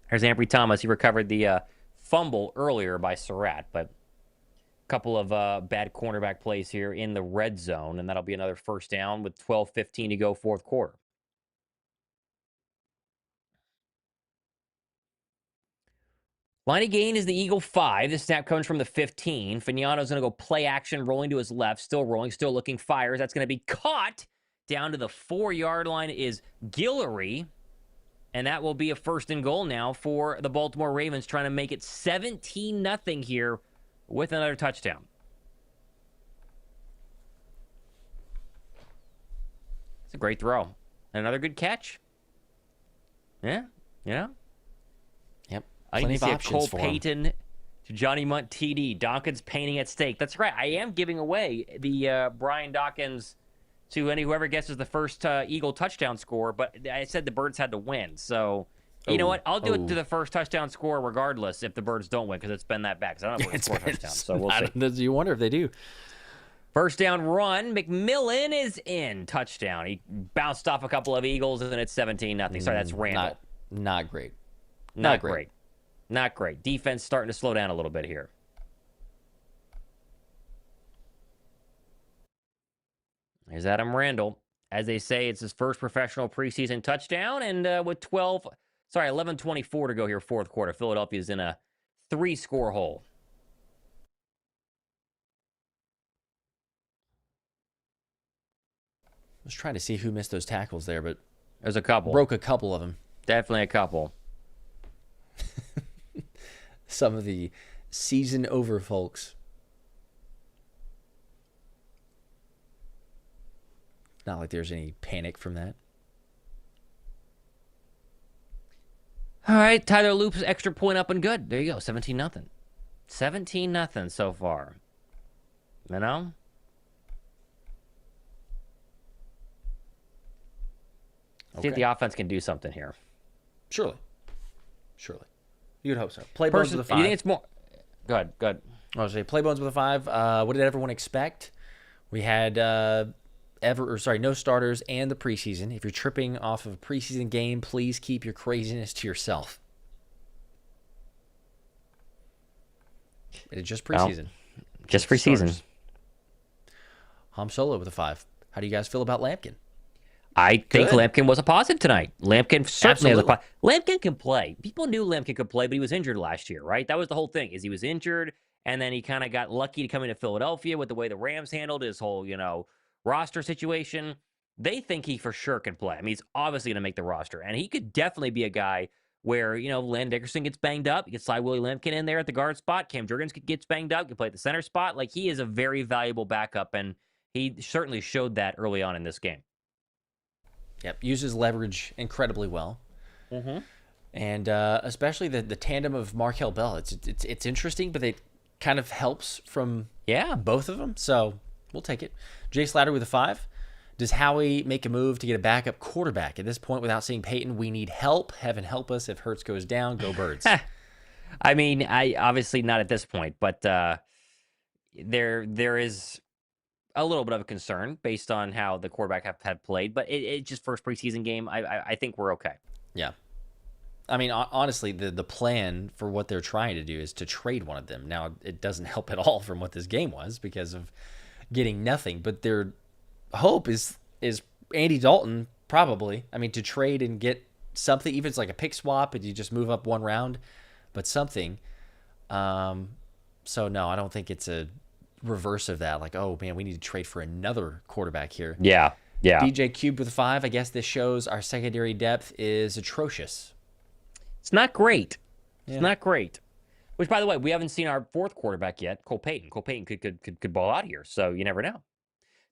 Speaker 2: Here's Ambry Thomas. He recovered the fumble earlier by Surratt, but a couple of bad cornerback plays here in the red zone, and that'll be another first down with 12:15 to go, fourth quarter. Line of gain is the Eagle 5. The snap comes from the 15. Fagnano's going to go play action, rolling to his left, still rolling, still looking, fires. That's going to be caught. Down to the 4-yard line is Guillory. And that will be a first and goal now for the Baltimore Ravens, trying to make it 17-0 here with another touchdown. It's a great throw. Another good catch. Yeah,
Speaker 1: Yep.
Speaker 2: I
Speaker 1: Plenty
Speaker 2: need
Speaker 1: of
Speaker 2: to see a
Speaker 1: options
Speaker 2: Cole
Speaker 1: for him.
Speaker 2: Payton to Johnny Munt TD. Dawkins painting at stake. That's right. I am giving away the Brian Dawkins to whoever guesses the first Eagle touchdown score, but I said the Birds had to win. So, you know what? I'll do it to the first touchdown score regardless if the Birds don't win, because it's been that bad. Because I don't know if it's 4 touchdowns, so we'll see.
Speaker 1: You wonder if they do.
Speaker 2: First down run. McMillan is in. Touchdown. He bounced off a couple of Eagles, and it's 17-0. Sorry, that's Randall.
Speaker 1: Not great.
Speaker 2: Not great. Not great. Defense starting to slow down a little bit here. Here's Adam Randall. As they say, it's his first professional preseason touchdown. And with 11:24 to go here, fourth quarter, Philadelphia's in a 3-score hole.
Speaker 1: I was trying to see who missed those tackles there, but
Speaker 2: There's a couple.
Speaker 1: broke a couple of them.
Speaker 2: Definitely a couple.
Speaker 1: Some of the season over folks. Not like there's any panic from that.
Speaker 2: All right, Tyler Loop's extra point up and good. There you go, 17-0. 17-0 so far. You know? See if the offense can do something here.
Speaker 1: Surely. You'd hope so. Play bones with a 5.
Speaker 2: You think it's more? Go ahead.
Speaker 1: I was going to say play bones with a 5. What did everyone expect? We had no starters and the preseason. If you're tripping off of a preseason game, please keep your craziness to yourself. It is just preseason.
Speaker 2: Well, just preseason.
Speaker 1: Ham Solo with a 5. How do you guys feel about Lampkin?
Speaker 2: I think Lampkin was a positive tonight. Lampkin certainly has a positive. Lampkin can play. People knew Lampkin could play, but he was injured last year, right? That was the whole thing, is he was injured, and then he kind of got lucky to come into Philadelphia with the way the Rams handled his whole, roster situation. They think he for sure can play. I mean, he's obviously going to make the roster, and he could definitely be a guy where, Landon Dickerson gets banged up. You can slide Willie Lampkin in there at the guard spot. Cam Jurgens gets banged up. Can play at the center spot. Like, he is a very valuable backup, and he certainly showed that early on in this game.
Speaker 1: Yep, uses leverage incredibly well.
Speaker 2: Mm-hmm.
Speaker 1: And especially the tandem of Markel Bell. It's interesting, but it kind of helps from both of them. So we'll take it. Jay Slatter with a 5. Does Howie make a move to get a backup quarterback? At this point, without seeing Peyton, we need help. Heaven help us if Hurts goes down. Go Birds.
Speaker 2: I mean, I obviously not at this point, but there is a little bit of a concern based on how the quarterback have played. But it just first preseason game. I think we're okay.
Speaker 1: Yeah. I mean, honestly, the plan for what they're trying to do is to trade one of them. Now, it doesn't help at all from what this game was because of getting nothing. But their hope is Andy Dalton, probably. I mean, to trade and get something, even if it's like a pick swap and you just move up one round, but something. So, no, I don't think it's a reverse of that. Like, oh, man, we need to trade for another quarterback here.
Speaker 2: Yeah.
Speaker 1: DJ Cubed with 5. I guess this shows our secondary depth is atrocious.
Speaker 2: It's not great. It's not great. Which, by the way, we haven't seen our fourth quarterback yet, Cole Payton. Cole Payton could ball out here, so you never know.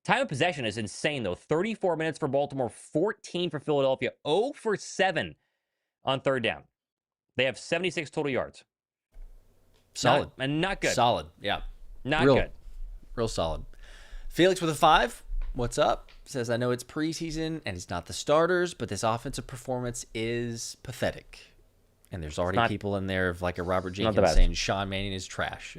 Speaker 2: Time of possession is insane, though. 34 minutes for Baltimore, 14 for Philadelphia, 0 for 7 on third down. They have 76 total yards.
Speaker 1: Solid.
Speaker 2: Not good.
Speaker 1: Solid, yeah.
Speaker 2: Not good.
Speaker 1: Real solid. Felix with a 5. What's up? Says, I know it's preseason and it's not the starters, but this offensive performance is pathetic. And there's already people in there of like a Robert Jenkins saying Sean Mannion is trash.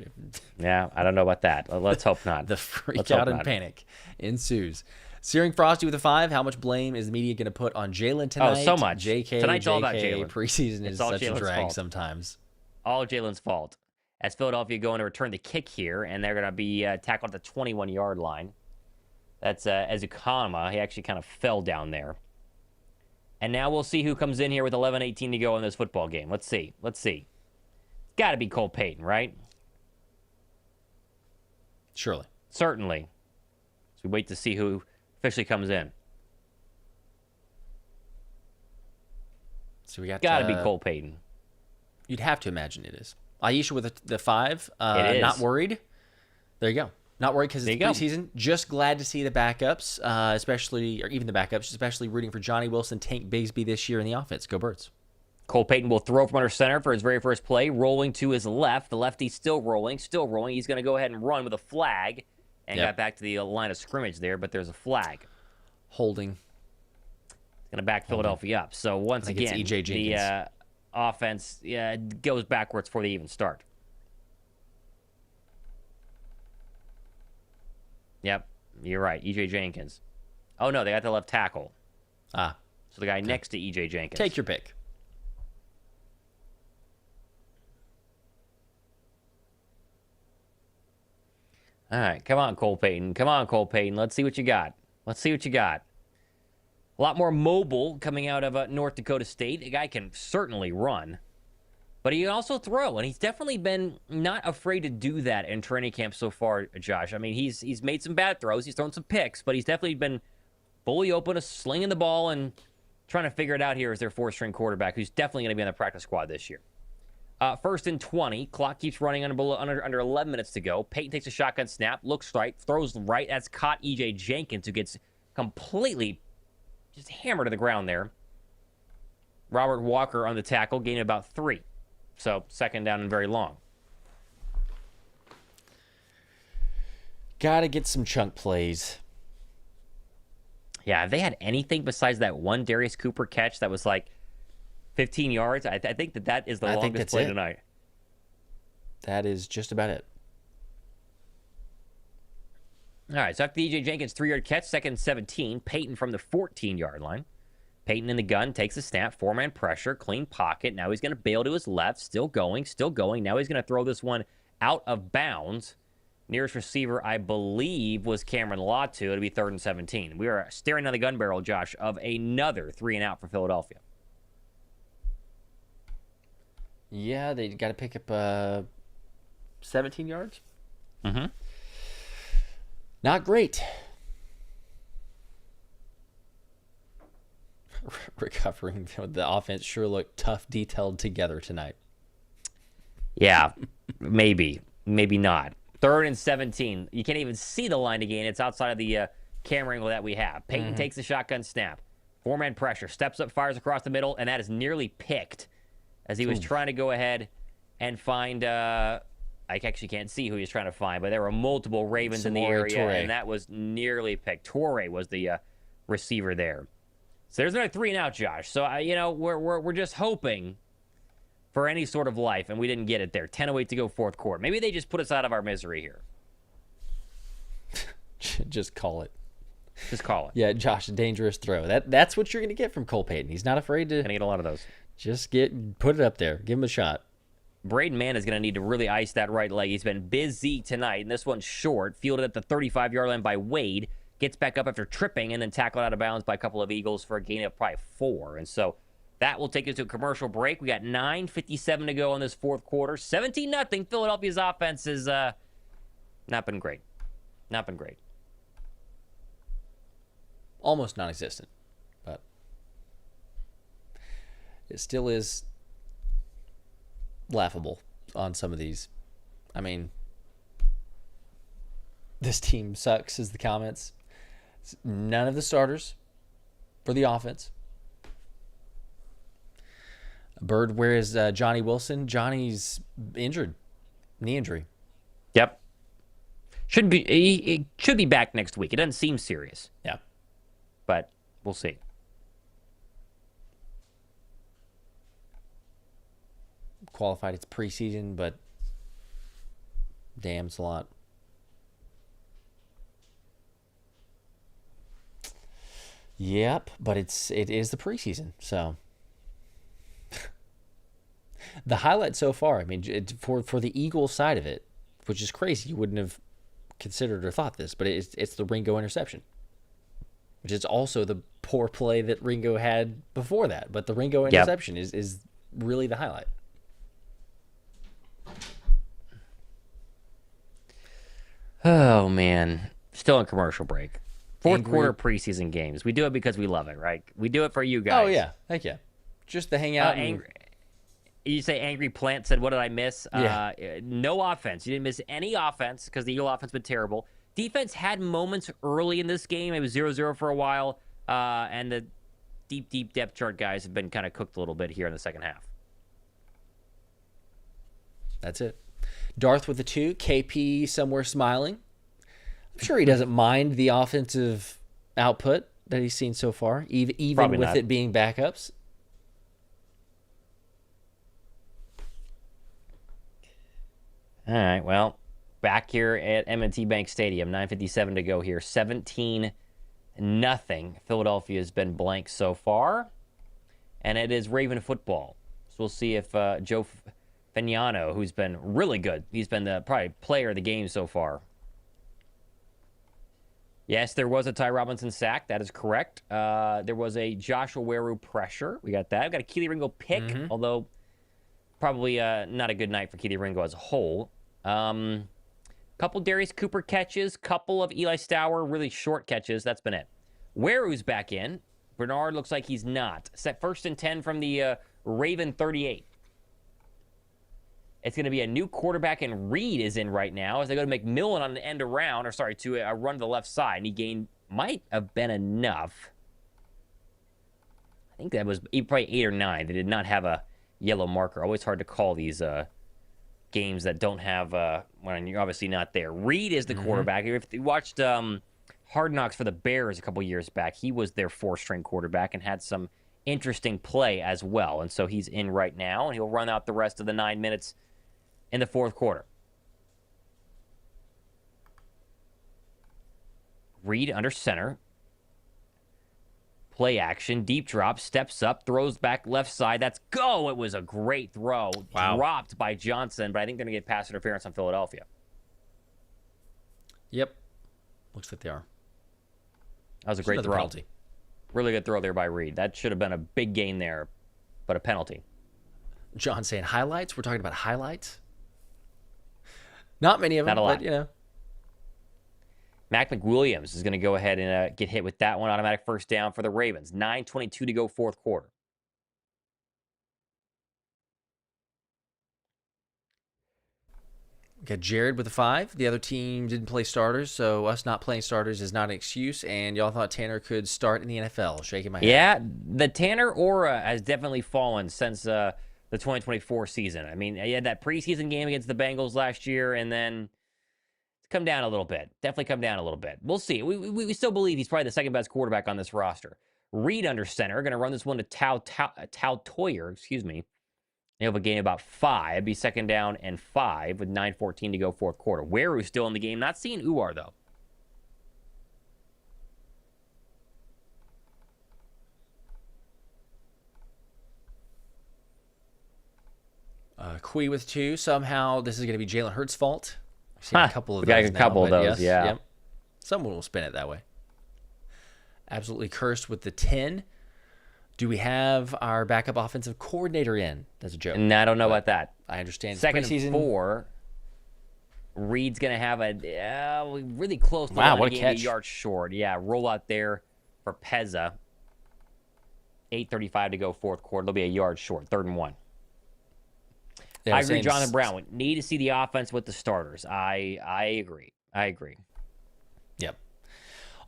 Speaker 2: Yeah, I don't know about that. Let's hope not.
Speaker 1: The freak out and panic ensues. Searing Frosty with a 5. How much blame is the media going to put on Jalen tonight?
Speaker 2: Oh, so much.
Speaker 1: Tonight's
Speaker 2: all about Jalen.
Speaker 1: Preseason is such a drag sometimes.
Speaker 2: All Jalen's fault. As Philadelphia going to return the kick here, and they're going to be tackled at the 21-yard line. That's Ezukama. He actually kind of fell down there. And now we'll see who comes in here with 11:18 to go in this football game. Let's see. It's got to be Cole Payton, right?
Speaker 1: Surely.
Speaker 2: Certainly. So we wait to see who officially comes in.
Speaker 1: So we got
Speaker 2: to be Cole Payton.
Speaker 1: You'd have to imagine it is. Aisha with the 5.
Speaker 2: It is.
Speaker 1: Not worried. There you go. Not worried because it's preseason. Just glad to see the backups, especially, or even the backups, especially rooting for Johnny Wilson, Tank Bigsby this year in the offense. Go Birds.
Speaker 2: Cole Payton will throw from under center for his very first play, rolling to his left. The lefty's still rolling. He's going to go ahead and run with a flag and got back to the line of scrimmage there, but there's a flag.
Speaker 1: Holding.
Speaker 2: It's going to back Philadelphia up. So once again,
Speaker 1: E.J. Jenkins.
Speaker 2: The offense goes backwards before they even start. Yep, you're right. E.J. Jenkins. Oh, no, they got the left tackle. So the guy next to E.J. Jenkins.
Speaker 1: Take your pick.
Speaker 2: All right, come on, Cole Payton. Let's see what you got. A lot more mobile coming out of North Dakota State. A guy can certainly run. But he can also throw, and he's definitely been not afraid to do that in training camp so far, Josh. I mean, he's made some bad throws. He's thrown some picks, but he's definitely been fully open to slinging the ball and trying to figure it out here as their fourth-string quarterback, who's definitely going to be on the practice squad this year. 1st and 20. Clock keeps running under 11 minutes to go. Payton takes a shotgun snap, looks right, throws right. That's caught E.J. Jenkins, who gets completely just hammered to the ground there. Robert Walker on the tackle, gaining about 3. So, 2nd down and very long.
Speaker 1: Got to get some chunk plays.
Speaker 2: Yeah, have they had anything besides that one Darius Cooper catch that was like 15 yards? I think that is the longest play tonight.
Speaker 1: That is just about it.
Speaker 2: All right, so after the E.J. Jenkins 3-yard catch, 2nd and 17, Payton from the 14-yard line. Payton in the gun, takes a snap, 4-man pressure, clean pocket. Now he's going to bail to his left, still going. Now he's going to throw this one out of bounds. Nearest receiver, I believe, was Cameron Latu. It'll be 3rd and 17. We are staring down the gun barrel, Josh, of another 3-and-out for Philadelphia.
Speaker 1: Yeah, they got to pick up 17 yards.
Speaker 2: Mm-hmm.
Speaker 1: Not great. Recovering, the offense sure looked tough, detailed together tonight.
Speaker 2: Yeah, maybe not. 3rd and 17. You can't even see the line again. It's outside of the camera angle that we have. Payton takes the shotgun snap. 4-man pressure. Steps up, fires across the middle, and that is nearly picked as he was trying to go ahead and find... I actually can't see who he was trying to find, but there were multiple Ravens in the area, and that was nearly picked. Torrey was the receiver there. So there's another 3-and-out, Josh. So, we're just hoping for any sort of life, and we didn't get it there. 10:08 to go, 4th quarter. Maybe they just put us out of our misery here.
Speaker 1: Just call it.
Speaker 2: Just call it.
Speaker 1: Yeah, Josh, a dangerous throw. That's what you're going to get from Cole Payton. He's not afraid to...
Speaker 2: Gonna get a lot of those.
Speaker 1: Just put it up there. Give him a shot.
Speaker 2: Braden Mann is going to need to really ice that right leg. He's been busy tonight, and this one's short. Fielded at the 35-yard line by Wade. Gets back up after tripping and then tackled out of bounds by a couple of Eagles for a gain of probably 4. And so that will take us to a commercial break. We got 9:57 to go in this 4th quarter. 17-0. Philadelphia's offense has not been great.
Speaker 1: Almost non-existent, but it still is laughable on some of these. I mean, this team sucks is the comments. None of the starters for the offense. Bird, where is Johnny Wilson? Johnny's injured. Knee injury.
Speaker 2: Yep. He should be back next week. It doesn't seem serious.
Speaker 1: Yeah.
Speaker 2: But we'll see.
Speaker 1: Qualified, it's preseason, but damn, it's a lot. Yep, but it is the preseason, so the highlight so far. I mean, for the Eagles side of it, which is crazy, you wouldn't have considered or thought this, but it's the Ringo interception, which is also the poor play that Ringo had before that. But the Ringo interception is really the highlight.
Speaker 2: Oh man, still in commercial break. Fourth quarter preseason games. We do it because we love it, right? We do it for you guys.
Speaker 1: Oh yeah, heck yeah, just to hang out.
Speaker 2: You say Angry Plant said, "What did I miss?"
Speaker 1: Yeah.
Speaker 2: No offense. You didn't miss any offense because the Eagle offense been terrible. Defense had moments early in this game. It was 0-0 for a while, and the deep depth chart guys have been kind of cooked a little bit here in the second half.
Speaker 1: That's it. Darth with the 2, KP somewhere smiling. I'm sure he doesn't mind the offensive output that he's seen so far, even with it being backups.
Speaker 2: All right, well, back here at M&T Bank Stadium, 9:57 to go here, 17-0. Philadelphia has been blank so far, and it is Raven football. So we'll see if Joe Fagnano, who's been really good, he's been the probably player of the game so far. Yes, there was a Ty Robinson sack. That is correct. There was a Joshua Weru pressure. We got that. We got a Keely Ringo pick, although probably not a good night for Keely Ringo as a whole. Couple Darius Cooper catches, couple of Eli Stour really short catches. That's been it. Weru's back in. Bernard looks like he's not. Set 1st and 10 from the Raven 38. It's going to be a new quarterback, and Reed is in right now as they go to McMillan on an end around, to a run to the left side. And he gained, might have been enough. I think that was probably 8 or 9. They did not have a yellow marker. Always hard to call these games that don't have, when you're obviously not there. Reed is the quarterback. If you watched Hard Knocks for the Bears a couple years back, he was their 4th-string quarterback and had some interesting play as well. And so he's in right now, and he'll run out the rest of the 9 minutes in the 4th quarter. Reed under center. Play action, deep drop, steps up, throws back left side. That's go. It was a great throw.
Speaker 1: Wow.
Speaker 2: Dropped by Johnson, but I think they're going to get pass interference on Philadelphia.
Speaker 1: Yep. Looks like they are.
Speaker 2: That was a great throw.
Speaker 1: Penalty.
Speaker 2: Really good throw there by Reed. That should have been a big gain there, but a penalty.
Speaker 1: John saying highlights. We're talking about highlights. Not many of them, but you know.
Speaker 2: Mac McWilliams is going to go ahead and get hit with that one. Automatic first down for the Ravens. 9:22 to go, 4th quarter.
Speaker 1: We got Jared with a 5. The other team didn't play starters, so us not playing starters is not an excuse. And y'all thought Tanner could start in the NFL. Shaking my head.
Speaker 2: Yeah, the Tanner aura has definitely fallen since the 2024 season. I mean, he had that preseason game against the Bengals last year, and then it's come down a little bit. Definitely come down a little bit. We'll see. We still believe he's probably the 2nd-best quarterback on this roster. Reed under center, going to run this one to Tao Toyer, They have a game about 5. It'd be 2nd down and 5 with 9:14 to go, 4th quarter. Weru's still in the game. Not seeing Uar, though.
Speaker 1: Quee with 2. Somehow this is going to be Jalen Hurts' fault. I've seen a couple of
Speaker 2: we got
Speaker 1: those
Speaker 2: a couple
Speaker 1: now,
Speaker 2: of those,
Speaker 1: yes,
Speaker 2: yeah.
Speaker 1: Yep. Someone will spin it that way. Absolutely cursed with the 10. Do we have our backup offensive coordinator in? That's a joke.
Speaker 2: And I don't know about that.
Speaker 1: I understand.
Speaker 2: 2nd and 4. Reed's going to have a really close.
Speaker 1: Wow, what a catch.
Speaker 2: A yard short. Yeah, roll out there for Pezza. 8:35 to go, 4th quarter. They'll be a yard short, 3rd and 1.
Speaker 1: Yeah,
Speaker 2: I agree, Jonathan Brown. We need to see the offense with the starters. I agree.
Speaker 1: Yep.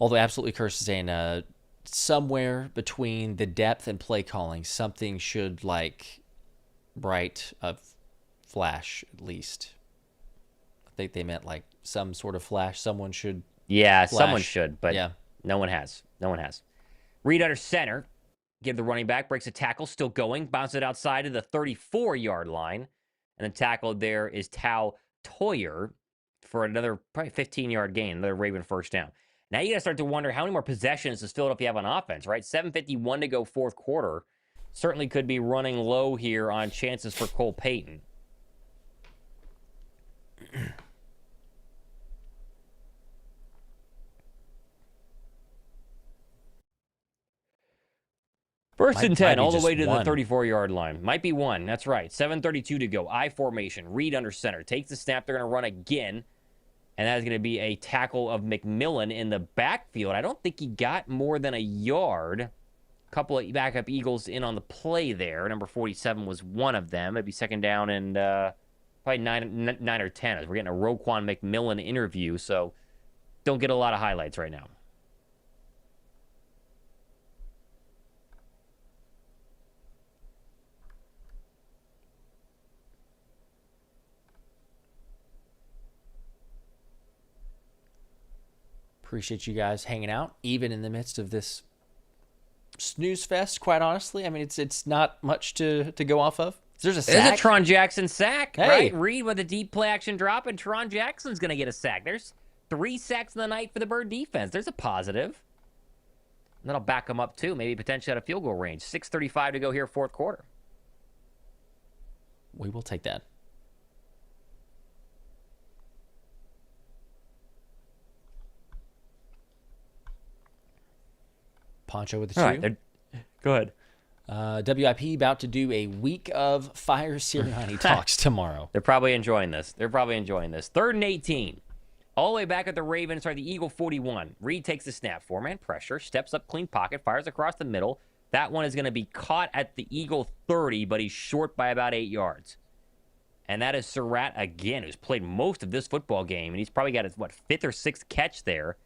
Speaker 1: Although absolutely cursed is saying somewhere between the depth and play calling, something should bright a flash at least. think they meant like some sort of flash. Someone should.
Speaker 2: Yeah,
Speaker 1: flash.
Speaker 2: someone should, but
Speaker 1: yeah.
Speaker 2: No one has. No one has. Reed under center. Give the running back, breaks a tackle, still going, bounces it outside of the 34-yard line. And the tackle there is Tao Toyer for another probably 15-yard gain, another Raven first down. Now you got to start to wonder how many more possessions does Philadelphia have on offense, right? 7:51 to go fourth quarter. Certainly could be running low here on chances for Cole Payton. First and 10, all the way to the 34-yard line. Might be one. That's right. 7:32 to go. I formation. Reed under center. Takes the snap. They're going to run again. And that is going to be a tackle of McMillan in the backfield. I don't think he got more than a yard. A couple of backup Eagles in on the play there. Number 47 was one of them. Maybe second down and probably 9 or 10. As we're getting a Roquan McMillan interview, so don't get a lot of highlights right now.
Speaker 1: Appreciate you guys hanging out, even in the midst of this snooze fest. Quite honestly, I mean, it's not much to go off of. There's a sack.
Speaker 2: There's a Tron Jackson sack,
Speaker 1: hey.
Speaker 2: Right? Reed with a deep play action drop, and Tron Jackson's going to get a sack. There's 3 sacks in the night for the Bird defense. There's a positive. And that'll back them up, too. Maybe potentially out of field goal range. 6:35 to go here, fourth quarter.
Speaker 1: We will take that. Poncho with the 2.
Speaker 2: All right, go ahead.
Speaker 1: WIP about to do a week of Fire Sirianni talks tomorrow.
Speaker 2: They're probably enjoying this. 3rd and 18. All the way back at the Ravens, the Eagle 41. Reed takes the snap. 4-man pressure. Steps up, clean pocket. Fires across the middle. That one is going to be caught at the Eagle 30, but he's short by about 8 yards. And that is Surratt again, who's played most of this football game. And he's probably got his, 5th or 6th catch there.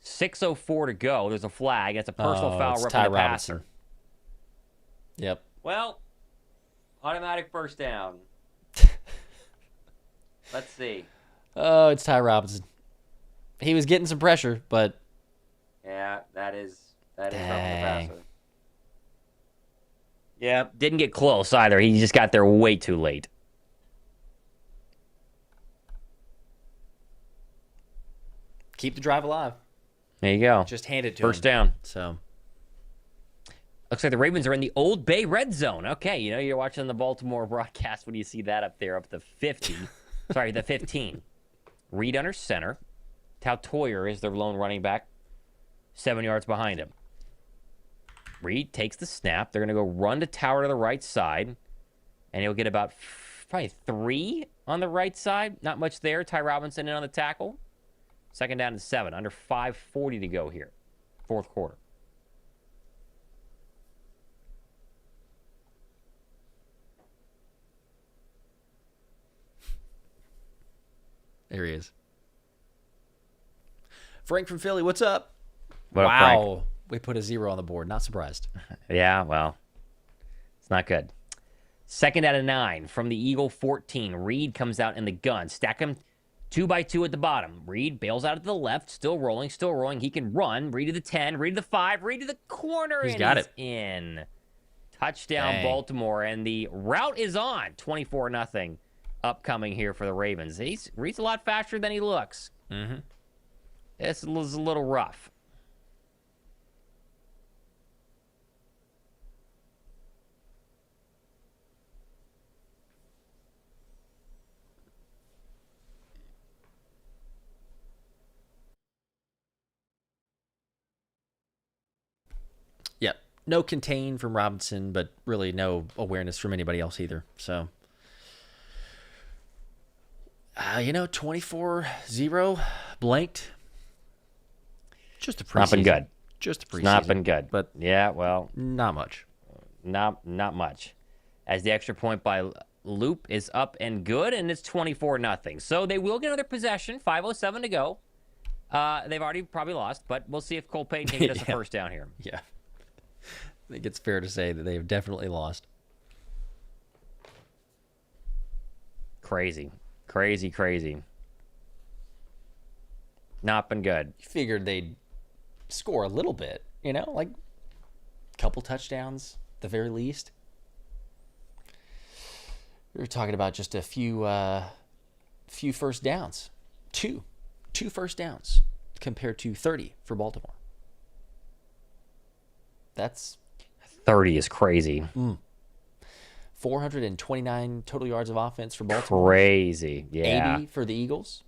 Speaker 2: 6:04 to go. There's a flag. That's a personal foul roughing the passer.
Speaker 1: Yep.
Speaker 2: Well, automatic first down. Let's see.
Speaker 1: Oh, it's Ty Robinson. He was getting some pressure, but
Speaker 2: yeah, that is roughing the passer. Yeah, didn't get close either. He just got there way too late.
Speaker 1: Keep the drive alive.
Speaker 2: There you go.
Speaker 1: Just hand it to him.
Speaker 2: First down.
Speaker 1: So
Speaker 2: looks like the Ravens are in the Old Bay red zone. Okay, you're watching the Baltimore broadcast. When do you see that up there, up the 50? Sorry, the 15. Reed under center. Tao Toyer is their lone running back. 7 yards behind him. Reed takes the snap. They're going to go run to Tower to the right side. And he'll get about probably 3 on the right side. Not much there. Ty Robinson in on the tackle. Second down and 7. Under 5:40 to go here. Fourth quarter.
Speaker 1: There he is. Frank from Philly, what's up?
Speaker 2: What
Speaker 1: wow.
Speaker 2: Up, Frank?
Speaker 1: We put a 0 on the board. Not surprised.
Speaker 2: Yeah, well, it's not good. Second out of 9 from the Eagle 14. Reed comes out in the gun. Stack him 2 by 2 at the bottom. Reed bails out to the left. Still rolling. He can run. Reed to the 10. Reed to the 5. Reed to the corner.
Speaker 1: He's got it.
Speaker 2: In. Touchdown,
Speaker 1: Dang.
Speaker 2: Baltimore. And the route is on. 24-0 upcoming here for the Ravens. Reed's a lot faster than he looks.
Speaker 1: Mm-hmm.
Speaker 2: This is a little rough.
Speaker 1: Yep. No contain from Robinson, but really no awareness from anybody else either. So, 24-0 blanked. Just a preseason.
Speaker 2: Not been good.
Speaker 1: Just a preseason.
Speaker 2: It's not been good.
Speaker 1: But
Speaker 2: yeah, well,
Speaker 1: not much.
Speaker 2: Not much. As the extra point by Loop is up and good, and it's 24-0. So they will get another possession. 5:07 to go. They've already probably lost, but we'll see if Cole Payton can get us a first down here.
Speaker 1: Yeah. I think it's fair to say that they've definitely lost.
Speaker 2: Crazy. Not been good.
Speaker 1: You figured they'd score a little bit, like a couple touchdowns at the very least. We were talking about just a few first downs. Two first downs compared to 30 for Baltimore. That's
Speaker 2: 30 is crazy.
Speaker 1: 429 total yards of offense for Baltimore.
Speaker 2: Crazy. Yeah.
Speaker 1: 80 for the Eagles.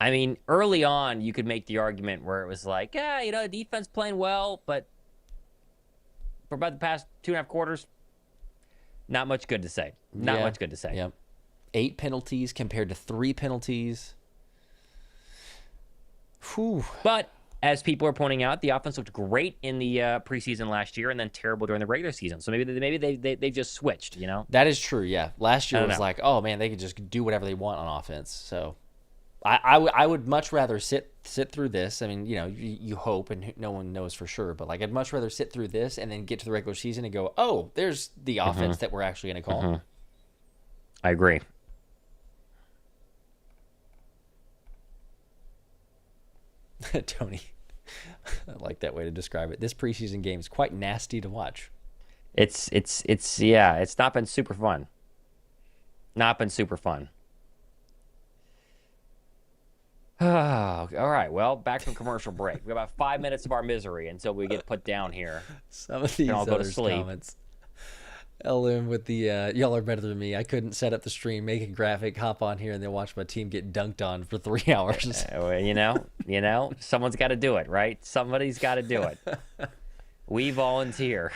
Speaker 2: I mean, early on, you could make the argument where it was like, the defense playing well, but for about the past 2.5 quarters, not much good to say. Not much good to say.
Speaker 1: Yep. 8 penalties compared to 3 penalties. Whew.
Speaker 2: But as people are pointing out, the offense looked great in the preseason last year and then terrible during the regular season. So maybe they just switched,
Speaker 1: That is true, yeah. Last year was like, oh, man, they could just do whatever they want on offense. So I would much rather sit through this. I mean, you hope, and no one knows for sure, but I'd much rather sit through this and then get to the regular season and go, oh, there's the offense that we're actually going to call.
Speaker 2: I agree.
Speaker 1: Tony, I like that way to describe it. This preseason game is quite nasty to watch.
Speaker 2: It's not been super fun. Not been super fun. Oh, all right. Well, back from commercial break. We got about 5 minutes of our misery until we get put down here.
Speaker 1: Some of these
Speaker 2: I'll go to
Speaker 1: other
Speaker 2: sleep.
Speaker 1: comments. LM with the y'all are better than me. I couldn't set up the stream, make a graphic, hop on here, and then watch my team get dunked on for 3 hours.
Speaker 2: Someone's got to do it, right? Somebody's got to do it. We volunteer.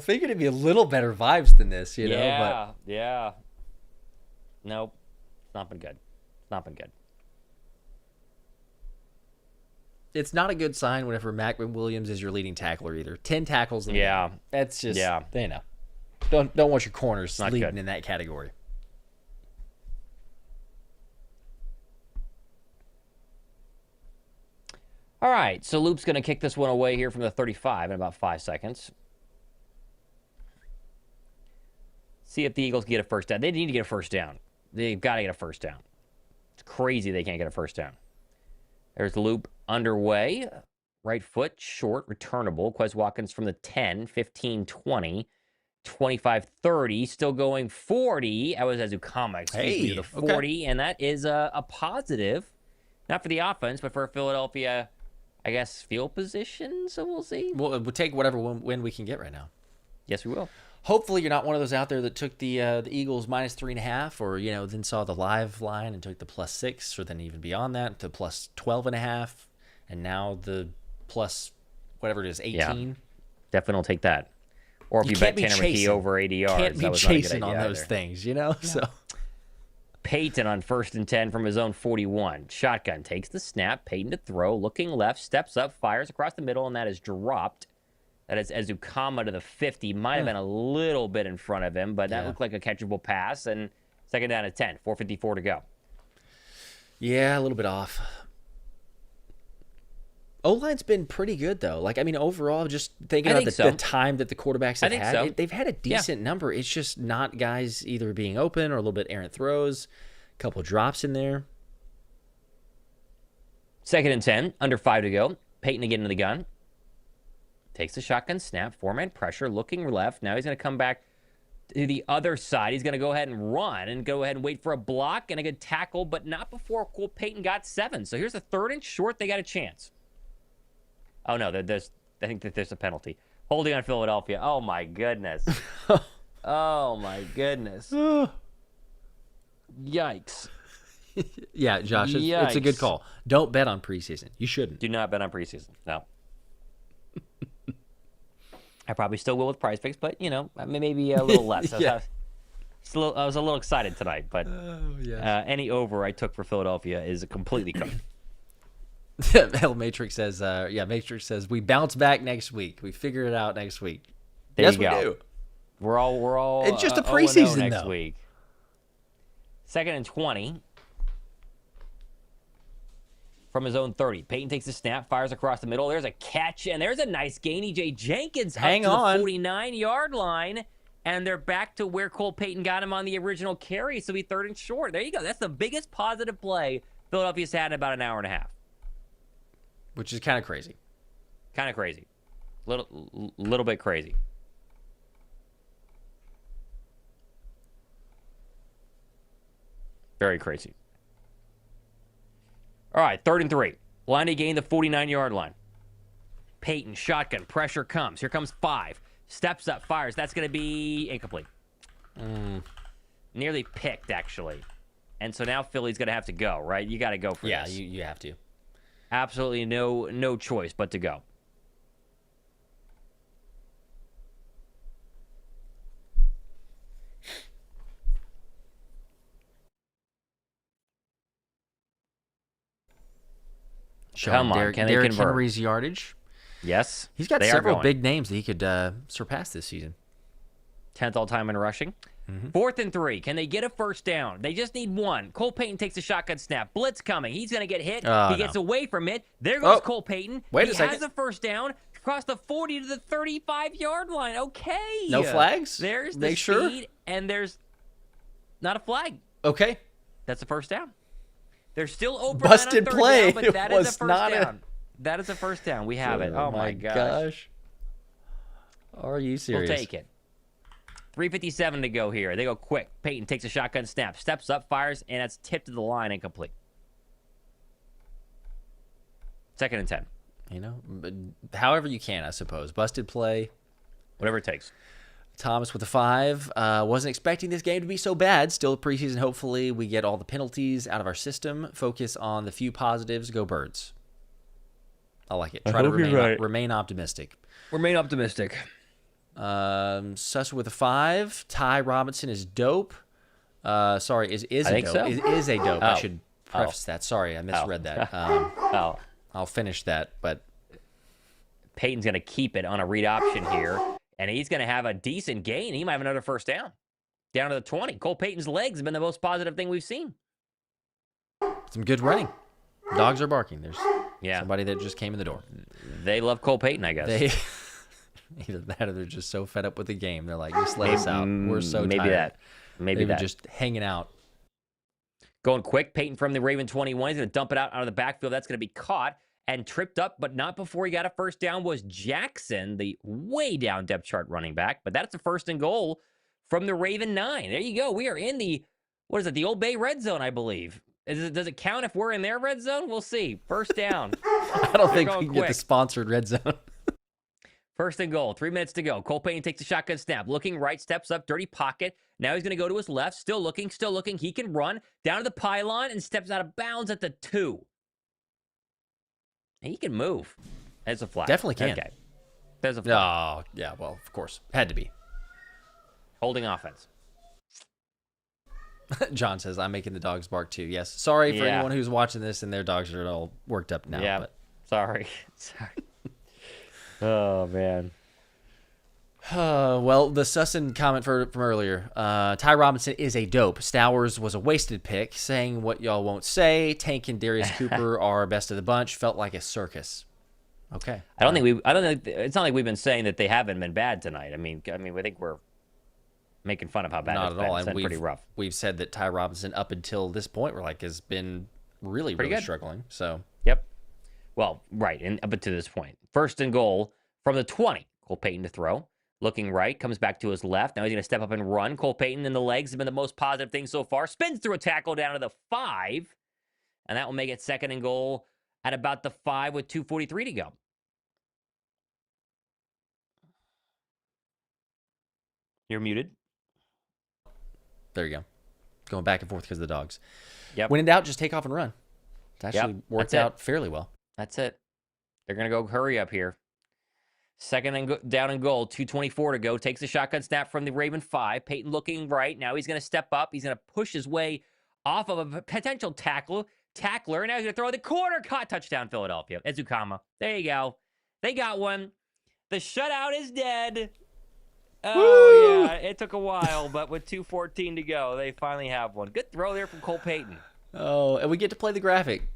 Speaker 1: Figured it'd be a little better vibes than this,
Speaker 2: Yeah,
Speaker 1: but
Speaker 2: yeah. Nope. It's not been good. It's not been good.
Speaker 1: it's not a good sign whenever Mac Williams is your leading tackler either. 10 tackles in the
Speaker 2: Yeah.
Speaker 1: game. That's just, don't want your corners
Speaker 2: Not
Speaker 1: leading
Speaker 2: good.
Speaker 1: in that category.
Speaker 2: All right, so Loop's going to kick this one away here from the 35 in about 5 seconds. See if the Eagles get a first down. They need to get a first down. They've got to get a first down. It's crazy they can't get a first down. There's the Loop underway. Right foot, short, returnable. Quez Watkins from the 10, 15, 20, 25, 30. Still going 40. That was Azukama, excuse me, to the 40. Okay. And that is a positive. Not for the offense, but for Philadelphia, I guess, field position. So we'll see.
Speaker 1: We'll take whatever win we can get right now.
Speaker 2: Yes, we will.
Speaker 1: Hopefully you're not one of those out there that took the Eagles minus 3.5, or then saw the live line and took the +6, or then even beyond that to +12.5, and now the plus whatever it is 18.
Speaker 2: Yeah, definitely don't take that. Or if you bet Tanner McKee over 80 yards,
Speaker 1: can't be chasing on those things, So
Speaker 2: Peyton on 1st and 10 from his own 41. Shotgun takes the snap. Peyton to throw, looking left, steps up, fires across the middle, and that is dropped. That is Azukama to the 50. Might have been a little bit in front of him, but that looked like a catchable pass. And 2nd down at 10, 4:54 to go.
Speaker 1: Yeah, a little bit off. O-line's been pretty good, though. Overall, just thinking about the time that the quarterbacks have had, they've had a decent number. It's just not guys either being open or a little bit errant throws, a couple drops in there.
Speaker 2: 2nd and 10, under 5 to go. Peyton to get into the gun. Takes the shotgun snap, 4-man pressure, looking left. Now he's going to come back to the other side. He's going to go ahead and run and go ahead and wait for a block and a good tackle, but not before Cole Peyton got 7. So here's a 3rd and short. They got a chance. Oh, no, I think that there's a penalty. Holding on Philadelphia. Oh, my goodness. Oh, my goodness. Yikes.
Speaker 1: Yeah, Josh, it's a good call. Don't bet on preseason. You shouldn't.
Speaker 2: Do not bet on preseason. No. I probably still will with Prize Picks, but, maybe a little less. I was a little excited tonight, but any over I took for Philadelphia is completely cooked.
Speaker 1: Matrix says, Matrix says, we bounce back next week. We figure it out next week.
Speaker 2: There
Speaker 1: we do.
Speaker 2: We're all
Speaker 1: it's just a preseason
Speaker 2: next
Speaker 1: though.
Speaker 2: Week. 2nd and 20. From his own 30. Peyton takes the snap, fires across the middle. There's a catch, and there's a nice gain. E.J. Jenkins up to the 49-yard line, and they're back to where Cole Peyton got him on the original carry, so 3rd and short. There you go. That's the biggest positive play Philadelphia's had in about an hour and a half.
Speaker 1: which is kind of crazy.
Speaker 2: Kind of crazy. Little bit crazy. Very crazy. All right, 3rd and 3. Line to gain the 49-yard line. Peyton, shotgun, pressure comes. Here comes 5. Steps up, fires. That's going to be incomplete. Nearly picked, actually. And so now Philly's going to have to go, right? You got to go for this.
Speaker 1: Yeah, you have to.
Speaker 2: Absolutely no choice but to go. Come on, can they
Speaker 1: Derrick
Speaker 2: convert?
Speaker 1: Henry's yardage.
Speaker 2: Yes.
Speaker 1: He's got
Speaker 2: they
Speaker 1: several big names that he could surpass this season.
Speaker 2: 10th all-time in rushing. 4th and 3. Can they get a first down? They just need one. Cole Payton takes a shotgun snap. Blitz coming. He's going to get hit. He gets away from it. There goes Cole Payton.
Speaker 1: Wait a second.
Speaker 2: He has a first down. Across the 40 to the 35-yard line. Okay.
Speaker 1: No flags?
Speaker 2: There's the
Speaker 1: Make
Speaker 2: speed,
Speaker 1: sure?
Speaker 2: and there's not a flag.
Speaker 1: Okay.
Speaker 2: That's a first down. They're still open
Speaker 1: Busted
Speaker 2: on 3rd
Speaker 1: play.
Speaker 2: down, but that
Speaker 1: It
Speaker 2: is a
Speaker 1: was
Speaker 2: first
Speaker 1: not
Speaker 2: down. That is a first down. We have it. Oh, my gosh.
Speaker 1: Are you serious?
Speaker 2: We'll take it. 3:57 to go here. They go quick. Peyton takes a shotgun snap, steps up, fires, and it's tipped to the line, incomplete. 2nd and 10.
Speaker 1: You know, but however you can, I suppose. Busted play.
Speaker 2: Whatever it takes.
Speaker 1: Thomas with a 5. Wasn't expecting this game to be so bad. Still preseason. Hopefully we get all the penalties out of our system. Focus on the few positives. Go Birds. I like it. Try to remain optimistic.
Speaker 2: Remain optimistic.
Speaker 1: Susser with a 5. Ty Robinson is dope. Sorry, is a dope.
Speaker 2: So.
Speaker 1: Is a dope. I should preface that. Sorry, I misread that. I'll finish that, but
Speaker 2: Peyton's going to keep it on a read option here, and he's going to have a decent gain. He might have another first down. Down to the 20. Cole Payton's legs have been the most positive thing we've seen.
Speaker 1: Some good running. Dogs are barking. There's
Speaker 2: Yeah.
Speaker 1: somebody that just came in the door.
Speaker 2: They love Cole Payton, I guess.
Speaker 1: Either that or they're just so fed up with the game. They're like, just let us out. We're so
Speaker 2: maybe
Speaker 1: tired.
Speaker 2: that. Maybe
Speaker 1: They were
Speaker 2: that.
Speaker 1: just hanging out.
Speaker 2: Going quick. Peyton from the Raven 21. He's going to dump it out of the backfield. That's going to be caught and tripped up, but not before he got a first down, was Jackson, the way down depth chart running back. But that's a 1st and goal from the Raven 9. There you go. We are in the, what is it, the Old Bay red zone, I believe. Does it count if we're in their red zone? We'll see. First down.
Speaker 1: I don't think we can get the sponsored red zone.
Speaker 2: 1st and goal. 3 minutes to go. Cole Payton takes a shotgun snap. Looking right, steps up, dirty pocket. Now he's going to go to his left. Still looking. He can run down to the pylon and steps out of bounds at the 2. He can move. That's a flag.
Speaker 1: Definitely can.
Speaker 2: Okay. There's a flag.
Speaker 1: Oh, yeah, well, of course. Had to be.
Speaker 2: Holding offense.
Speaker 1: John says, I'm making the dogs bark too. Yes. Sorry for anyone who's watching this and their dogs are all worked up now.
Speaker 2: Yeah.
Speaker 1: But.
Speaker 2: Sorry. Oh, man.
Speaker 1: Well, the Sussin comment from earlier. Ty Robinson is a dope. Stowers was a wasted pick. Saying what y'all won't say. Tank and Darius Cooper are best of the bunch. Felt like a circus. Okay.
Speaker 2: I don't think it's not like we've been saying that they haven't been bad tonight. I mean, we think we're making fun of how bad
Speaker 1: not
Speaker 2: it's
Speaker 1: at all.
Speaker 2: been. It's been pretty rough.
Speaker 1: We've said that Ty Robinson up until this point, has been really struggling. So.
Speaker 2: Yep. Well, right, and up to this point. 1st and goal from the 20. Cole Payton to throw. Looking right, comes back to his left. Now he's going to step up and run. Cole Payton in the legs have been the most positive thing so far. Spins through a tackle down to the 5. And that will make it 2nd and goal at about the 5 with 2:43 to go. You're muted.
Speaker 1: There you go. Going back and forth because of the dogs.
Speaker 2: Yep.
Speaker 1: When in doubt, just take off and run. It's actually worked out fairly well.
Speaker 2: That's it. They're going to go hurry up here. 2nd and down and goal, 2:24 to go. Takes a shotgun snap from the Raven 5. Peyton looking right. Now he's going to step up. He's going to push his way off of a potential tackler. Now he's going to throw the corner. Caught. Touchdown, Philadelphia. Ezukama. There you go. They got one. The shutout is dead. Oh, yeah. It took a while, but with 2:14 to go, they finally have one. Good throw there from Cole Payton.
Speaker 1: Oh, and we get to play the graphic.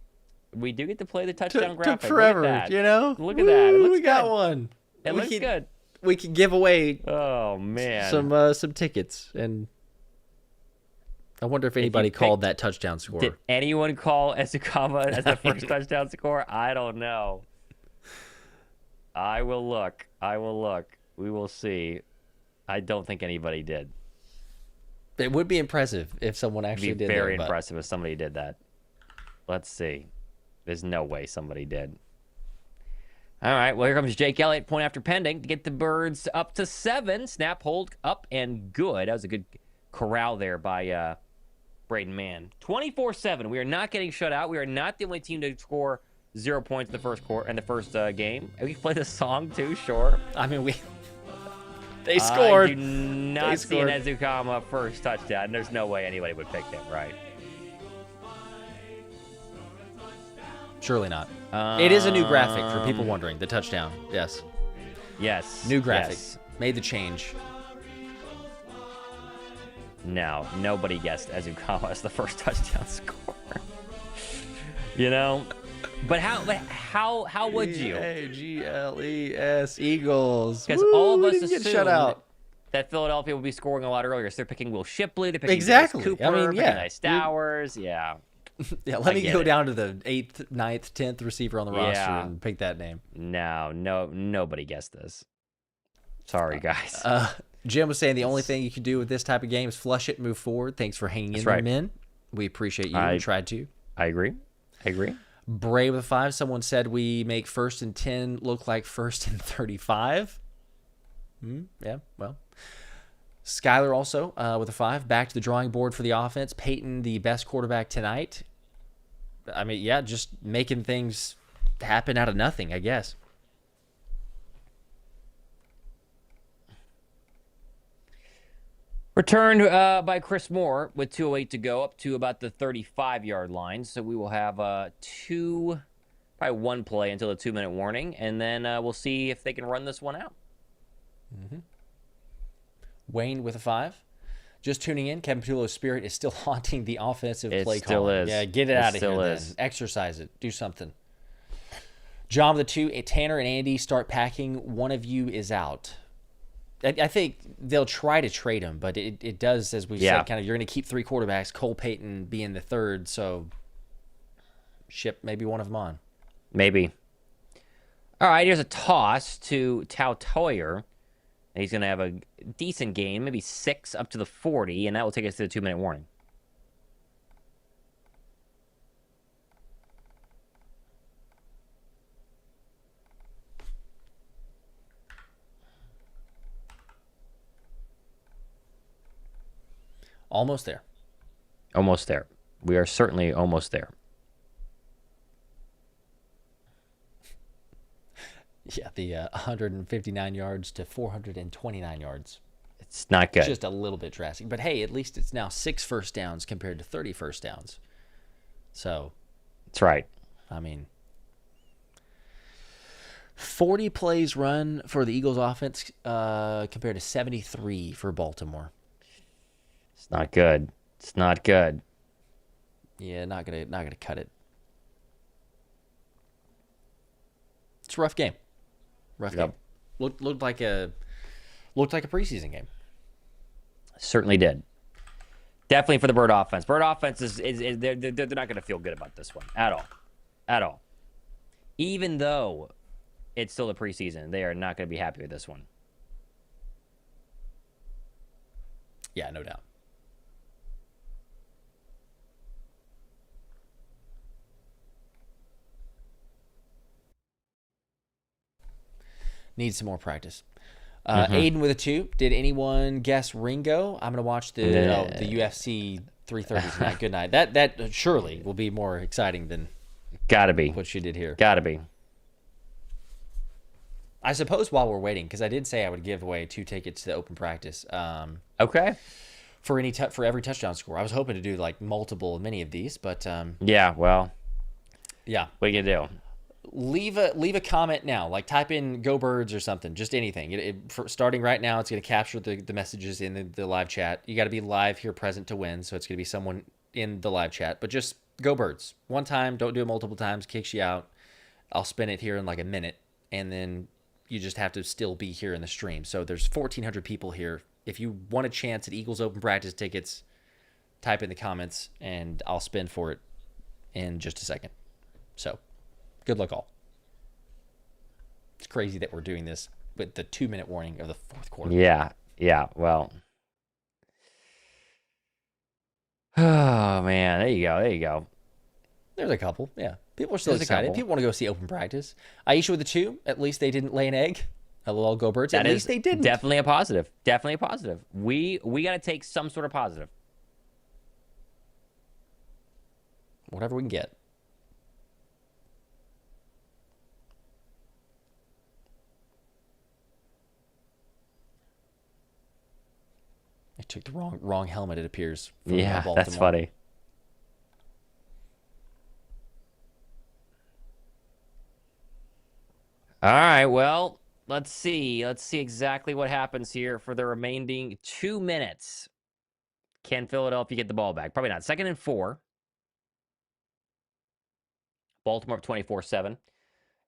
Speaker 2: We do get to play the touchdown graphic.
Speaker 1: Took forever,
Speaker 2: Look at
Speaker 1: Look
Speaker 2: at that. It looks
Speaker 1: we got
Speaker 2: good.
Speaker 1: one.
Speaker 2: It looks good.
Speaker 1: We can give away
Speaker 2: Oh, man.
Speaker 1: some tickets, and I wonder if anybody called that touchdown score.
Speaker 2: Did anyone call Ezukama as the first touchdown score? I don't know. I will look. I will look. We will see. I don't think anybody did.
Speaker 1: It would be impressive if someone
Speaker 2: It'd be
Speaker 1: actually did.
Speaker 2: very impressive if somebody did that. Let's see. There's no way somebody did. All right, well, here comes Jake Elliott, point after pending, to get the Birds up to 7. Snap, hold, up, and good. That was a good corral there by Braden Mann. 24-7. We are not getting shut out. We are not the only team to score 0 points in the first quarter in the first game. We can play the song too, sure.
Speaker 1: I mean, they scored.
Speaker 2: I do not see an Ezukama first touchdown. There's no way anybody would pick him, right?
Speaker 1: Surely not. It is a new graphic for people wondering. The touchdown. Yes.
Speaker 2: Yes.
Speaker 1: New graphic.
Speaker 2: Yes.
Speaker 1: Made the change.
Speaker 2: No, nobody guessed Ezukama as the first touchdown scorer. You know? But how would you?
Speaker 1: Egles, Eagles.
Speaker 2: Because all of us
Speaker 1: get shut
Speaker 2: assumed
Speaker 1: out.
Speaker 2: that Philadelphia would be scoring a lot earlier. So they're picking Will Shipley, they're picking
Speaker 1: Exactly.
Speaker 2: Cooper,
Speaker 1: I mean, yeah.
Speaker 2: Nice Towers, yeah.
Speaker 1: Yeah, let me go
Speaker 2: it.
Speaker 1: down to the 8th, 9th, 10th receiver on the roster and pick that name.
Speaker 2: No, nobody guessed this. Sorry, guys.
Speaker 1: Jim was saying the only thing you can do with this type of game is flush it and move forward. Thanks for hanging in there, men. We appreciate you. We tried to.
Speaker 2: I agree.
Speaker 1: Bray with a 5. Someone said we make 1st and 10 look like 1st and 35. Yeah, well. Skyler also with a 5. Back to the drawing board for the offense. Peyton, the best quarterback tonight. I mean, yeah, just making things happen out of nothing, I guess.
Speaker 2: Returned by Chris Moore with 2:08 to go, up to about the 35-yard line. So we will have probably one play until the 2-minute warning, and then we'll see if they can run this one out.
Speaker 1: Wayne with a 5. Just tuning in, Kevin Petullo's spirit is still haunting the offensive play
Speaker 2: It still
Speaker 1: calling.
Speaker 2: is.
Speaker 1: Yeah, get it out of here then. Exercise it. Do something. John with a 2. Tanner and Andy start packing. One of you is out. I think they'll try to trade him, but it does, as we've said, kind of you're going to keep 3 quarterbacks, Cole Payton being the 3rd, so ship maybe one of them on.
Speaker 2: Maybe. All right, here's a toss to Tao Toyer. He's going to have a decent game, maybe 6 up to the 40, and that will take us to the 2-minute warning.
Speaker 1: Almost there.
Speaker 2: Almost there. We are certainly almost there.
Speaker 1: Yeah, the 159 yards to 429 yards.
Speaker 2: It's not good.
Speaker 1: It's just a little bit drastic. But hey, at least it's now 6 first downs compared to 30 first downs. So.
Speaker 2: That's right.
Speaker 1: I mean, 40 plays run for the Eagles offense compared to 73 for Baltimore.
Speaker 2: It's not good. It's not good.
Speaker 1: Yeah, not gonna cut it. It's a rough game. Rough game. Looked like a preseason game.
Speaker 2: Certainly did. Definitely for the Bird offense. Bird offense is they're not going to feel good about this one at all. Even though it's still a preseason, they are not going to be happy with this one.
Speaker 1: Yeah, no doubt. Needs some more practice. Aiden with a 2. Did anyone guess Ringo? I'm gonna watch the UFC 330 tonight. Good night. That surely will be more exciting than what she did here.
Speaker 2: Gotta be.
Speaker 1: I suppose while we're waiting, because I did say I would give away 2 tickets to the open practice.
Speaker 2: Okay.
Speaker 1: For every touchdown score, I was hoping to do like many of these, but
Speaker 2: yeah. Well.
Speaker 1: Yeah.
Speaker 2: What are you gonna do?
Speaker 1: Leave a comment now, like type in "Go Birds" or something, just anything. Starting right now, it's going to capture the messages in the live chat. You got to be live here, present to win, so it's going to be someone in the live chat. But just "Go Birds" one time, don't do it multiple times, kicks you out. I'll spin it here in like a minute, and then you just have to still be here in the stream. So there's 1,400 people here. If you want a chance at Eagles open practice tickets, type in the comments, and I'll spin for it in just a second. So. Good luck all. It's crazy that we're doing this with the 2-minute warning of the fourth quarter.
Speaker 2: Yeah. Well. Oh man, there you go.
Speaker 1: There's a couple, yeah. People are still
Speaker 2: There's a
Speaker 1: excited.
Speaker 2: couple.
Speaker 1: People want to go see open practice. Aisha with the 2. At least they didn't lay an egg. LOL, go Birds. At least they didn't.
Speaker 2: Definitely a positive. Definitely a positive. We got to take some sort of positive.
Speaker 1: Whatever we can get. I took the wrong helmet, it appears.
Speaker 2: Yeah,
Speaker 1: Baltimore.
Speaker 2: that's funny. All right, well, let's see. Let's see exactly what happens here for the remaining 2 minutes. Can Philadelphia get the ball back? Probably not. 2nd and 4. Baltimore up 24-7.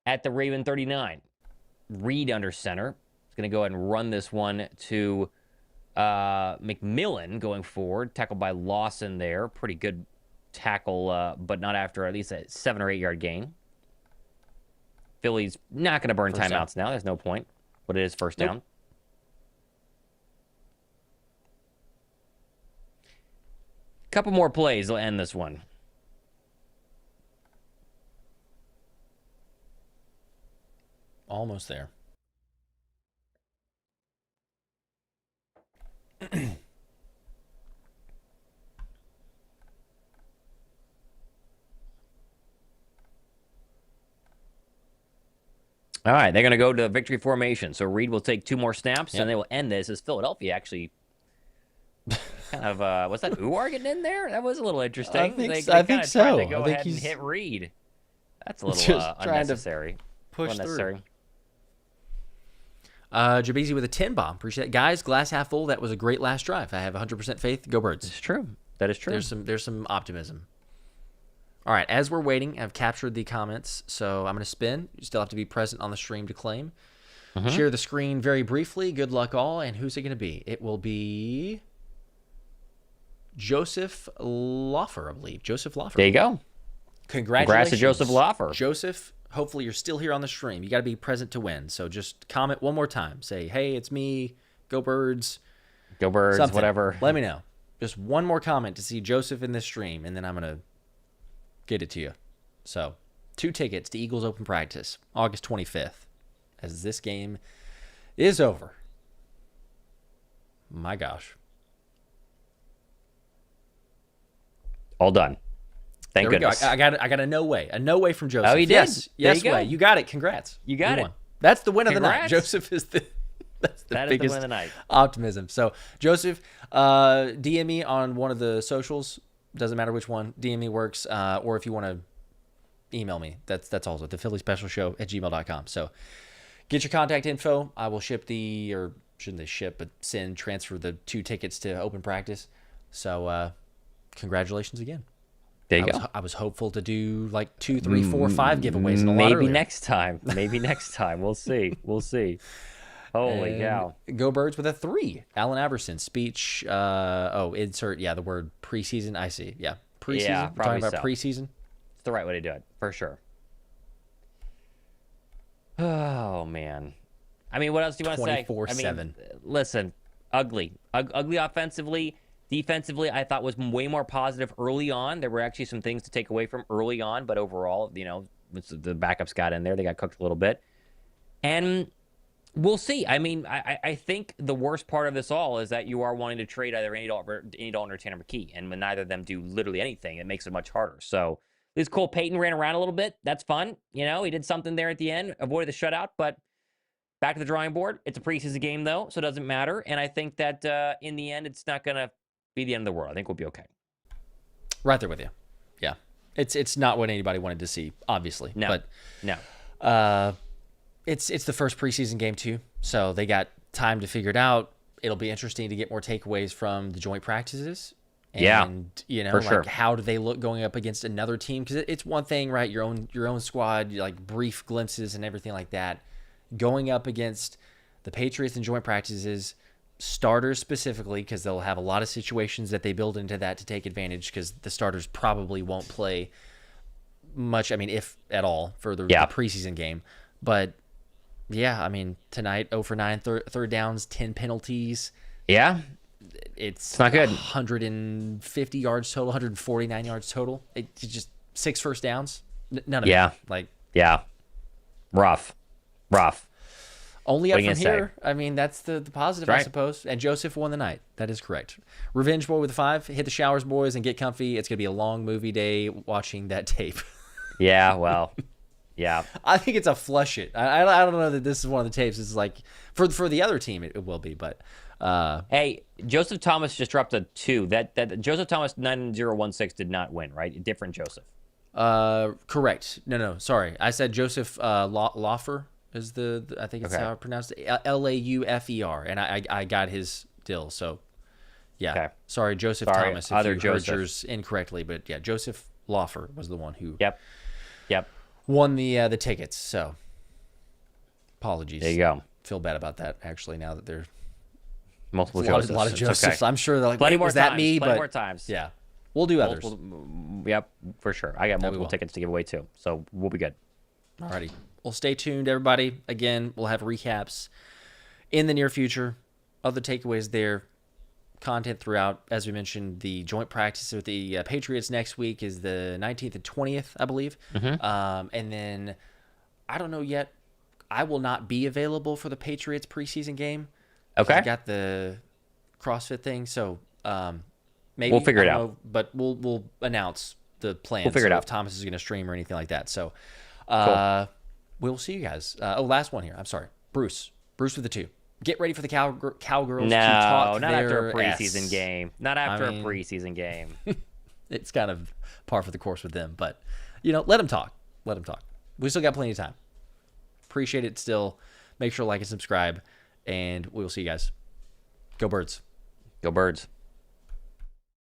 Speaker 2: At the Raven 39. Reed under center. He's going to go ahead and run this one to McMillan going forward. Tackled by Lawson there. Pretty good tackle, but not after at least a 7 or 8 yard gain. Philly's not going to burn timeouts now. There's no point. But it is first down. Couple more plays will end this one.
Speaker 1: Almost there.
Speaker 2: All right, they're going to go to victory formation. So Reed will take 2 more snaps, and they will end this as Philadelphia actually kind of, what's that, Uar getting in there? That was a little interesting.
Speaker 1: I think so.
Speaker 2: Tried to go ahead and hit Reed. That's a little unnecessary.
Speaker 1: Push through. Jabeezy with a 10 bomb. Appreciate it. Guys, glass half full. That was a great last drive. I have 100% faith. Go Birds.
Speaker 2: It's true. That is true.
Speaker 1: There's some optimism. All right, as we're waiting, I've captured the comments, so I'm going to spin. You still have to be present on the stream to claim. Share the screen very briefly. Good luck all. And who's it going to be? It will be Joseph Loffer, I believe. Joseph Loffer.
Speaker 2: There you go.
Speaker 1: Congratulations.
Speaker 2: Congrats to Joseph Loffer.
Speaker 1: Joseph, hopefully you're still here on the stream. You got to be present to win. So just comment one more time. Say, hey, it's me. Go Birds.
Speaker 2: Go Birds,
Speaker 1: Something.
Speaker 2: whatever.
Speaker 1: Let me know. Just one more comment to see Joseph in this stream, and then I'm going to get it to you. So 2 tickets to Eagles Open Practice, August 25th, as this game is over. My gosh.
Speaker 2: All done. Thank goodness.
Speaker 1: I got a no way. A no way from Joseph.
Speaker 2: Oh, he did?
Speaker 1: Yes way. You got it. Congrats.
Speaker 2: You got it.
Speaker 1: Won. That's the win of the night.
Speaker 2: Congrats.
Speaker 1: Joseph is the biggest
Speaker 2: the win of the night.
Speaker 1: Optimism. So Joseph, DM me on one of the socials. Doesn't matter which one. DM me works. Or if you want to email me, that's also the Philly Special Show at gmail.com. So get your contact info. I will ship or shouldn't they ship, but transfer the 2 tickets to open practice. So congratulations again.
Speaker 2: There you go.
Speaker 1: I was hopeful to do like 2, 3, 4, 5 giveaways. In a lot
Speaker 2: Maybe
Speaker 1: earlier.
Speaker 2: next time. We'll see. Holy cow.
Speaker 1: Go Birds with a 3. Allen Iverson speech. Insert. Yeah, the word preseason. I see. Yeah, preseason.
Speaker 2: Yeah,
Speaker 1: We're talking about
Speaker 2: so.
Speaker 1: preseason.
Speaker 2: It's the right way to do it, for sure. Oh, man. I mean, what else do you want to say?
Speaker 1: 24/7.
Speaker 2: Listen, ugly offensively. Defensively, I thought was way more positive early on. There were actually some things to take away from early on, but overall, the backups got in there. They got cooked a little bit. And we'll see. I mean, I think the worst part of this all is that you are wanting to trade either Andy Dalton or Tanner McKee. And when neither of them do literally anything, it makes it much harder. So this Cole Payton ran around a little bit. That's fun. He did something there at the end, avoided the shutout, but back to the drawing board. It's a preseason game, though, so it doesn't matter. And I think that in the end, it's not going to be the end of the world. I think we'll be okay.
Speaker 1: Right there with you. Yeah. It's not what anybody wanted to see, obviously.
Speaker 2: No.
Speaker 1: But
Speaker 2: no.
Speaker 1: It's the first preseason game too, so they got time to figure it out. It'll be interesting to get more takeaways from the joint practices. And,
Speaker 2: for sure.
Speaker 1: How do they look going up against another team? Because it's one thing, right? Your own squad, like brief glimpses and everything like that. Going up against the Patriots in joint practices, starters specifically, because they'll have a lot of situations that they build into that to take advantage, because the starters probably won't play much, if at all, for the preseason game. But, Yeah, I mean, tonight 0 for 9, third downs, 10 penalties.
Speaker 2: Yeah,
Speaker 1: It's
Speaker 2: not good.
Speaker 1: 150 yards total, 149 yards total. It's just 6 first downs. None of
Speaker 2: Yeah.
Speaker 1: it. Like,
Speaker 2: yeah, rough.
Speaker 1: only
Speaker 2: What
Speaker 1: up
Speaker 2: are you
Speaker 1: from
Speaker 2: gonna
Speaker 1: here. I mean, that's the positive,
Speaker 2: Right.
Speaker 1: I suppose. And Joseph won the night. That is correct. Revenge Boy with a 5. Hit the showers, boys, and get comfy. It's going to be a long movie day watching that tape.
Speaker 2: Yeah, well, yeah.
Speaker 1: I think it's a flush it. I don't know that this is one of the tapes. It's like, for the other team, it will be. But
Speaker 2: Hey, Joseph Thomas just dropped a 2. That Joseph Thomas 9016 did not win, right? Different Joseph.
Speaker 1: correct. No. Sorry. I said Joseph Laufer is I think it's
Speaker 2: Okay.
Speaker 1: how I pronounce it. Laufer. And I got his deal. So, yeah.
Speaker 2: Okay.
Speaker 1: Sorry, Joseph
Speaker 2: Sorry,
Speaker 1: Thomas, if
Speaker 2: other
Speaker 1: you heard
Speaker 2: Joseph.
Speaker 1: yours incorrectly. But, yeah, Joseph Laufer was the one who
Speaker 2: Yep.
Speaker 1: won the tickets. So, apologies.
Speaker 2: There you go.
Speaker 1: Feel bad about that, actually, now that there's
Speaker 2: Multiple
Speaker 1: a
Speaker 2: Josephs.
Speaker 1: lot of
Speaker 2: It's
Speaker 1: Josephs.
Speaker 2: okay.
Speaker 1: I'm sure they're like,
Speaker 2: Plenty
Speaker 1: wait,
Speaker 2: more
Speaker 1: was that
Speaker 2: times.
Speaker 1: me?
Speaker 2: Plenty
Speaker 1: But
Speaker 2: more times.
Speaker 1: yeah, we'll do others.
Speaker 2: Yep, for sure. I got
Speaker 1: we
Speaker 2: multiple
Speaker 1: will.
Speaker 2: tickets to give away too, so we'll be good.
Speaker 1: Alrighty. Well, stay tuned, everybody. Again, we'll have recaps in the near future. Other takeaways there. Content throughout. As we mentioned, the joint practice with the Patriots next week is the 19th and 20th, I believe. And then, I don't know yet. I will not be available for the Patriots preseason game.
Speaker 2: Okay.
Speaker 1: I got the CrossFit thing, so maybe
Speaker 2: We'll figure
Speaker 1: I
Speaker 2: it
Speaker 1: don't
Speaker 2: out.
Speaker 1: know, but we'll announce the plan.
Speaker 2: We'll figure it
Speaker 1: so
Speaker 2: out.
Speaker 1: if Thomas is going to stream or anything like that. So we'll see you guys. Last one here. I'm sorry, Bruce with the 2. Get ready for the Cowgirls to
Speaker 2: No,
Speaker 1: talk
Speaker 2: not after a
Speaker 1: their
Speaker 2: preseason
Speaker 1: S.
Speaker 2: game. Not after
Speaker 1: mean-
Speaker 2: a preseason game.
Speaker 1: It's kind of par for the course with them, but let them talk. Let them talk. We still got plenty of time. Appreciate it still. Make sure to like and subscribe, and we'll see you guys. Go Birds.
Speaker 2: Go Birds.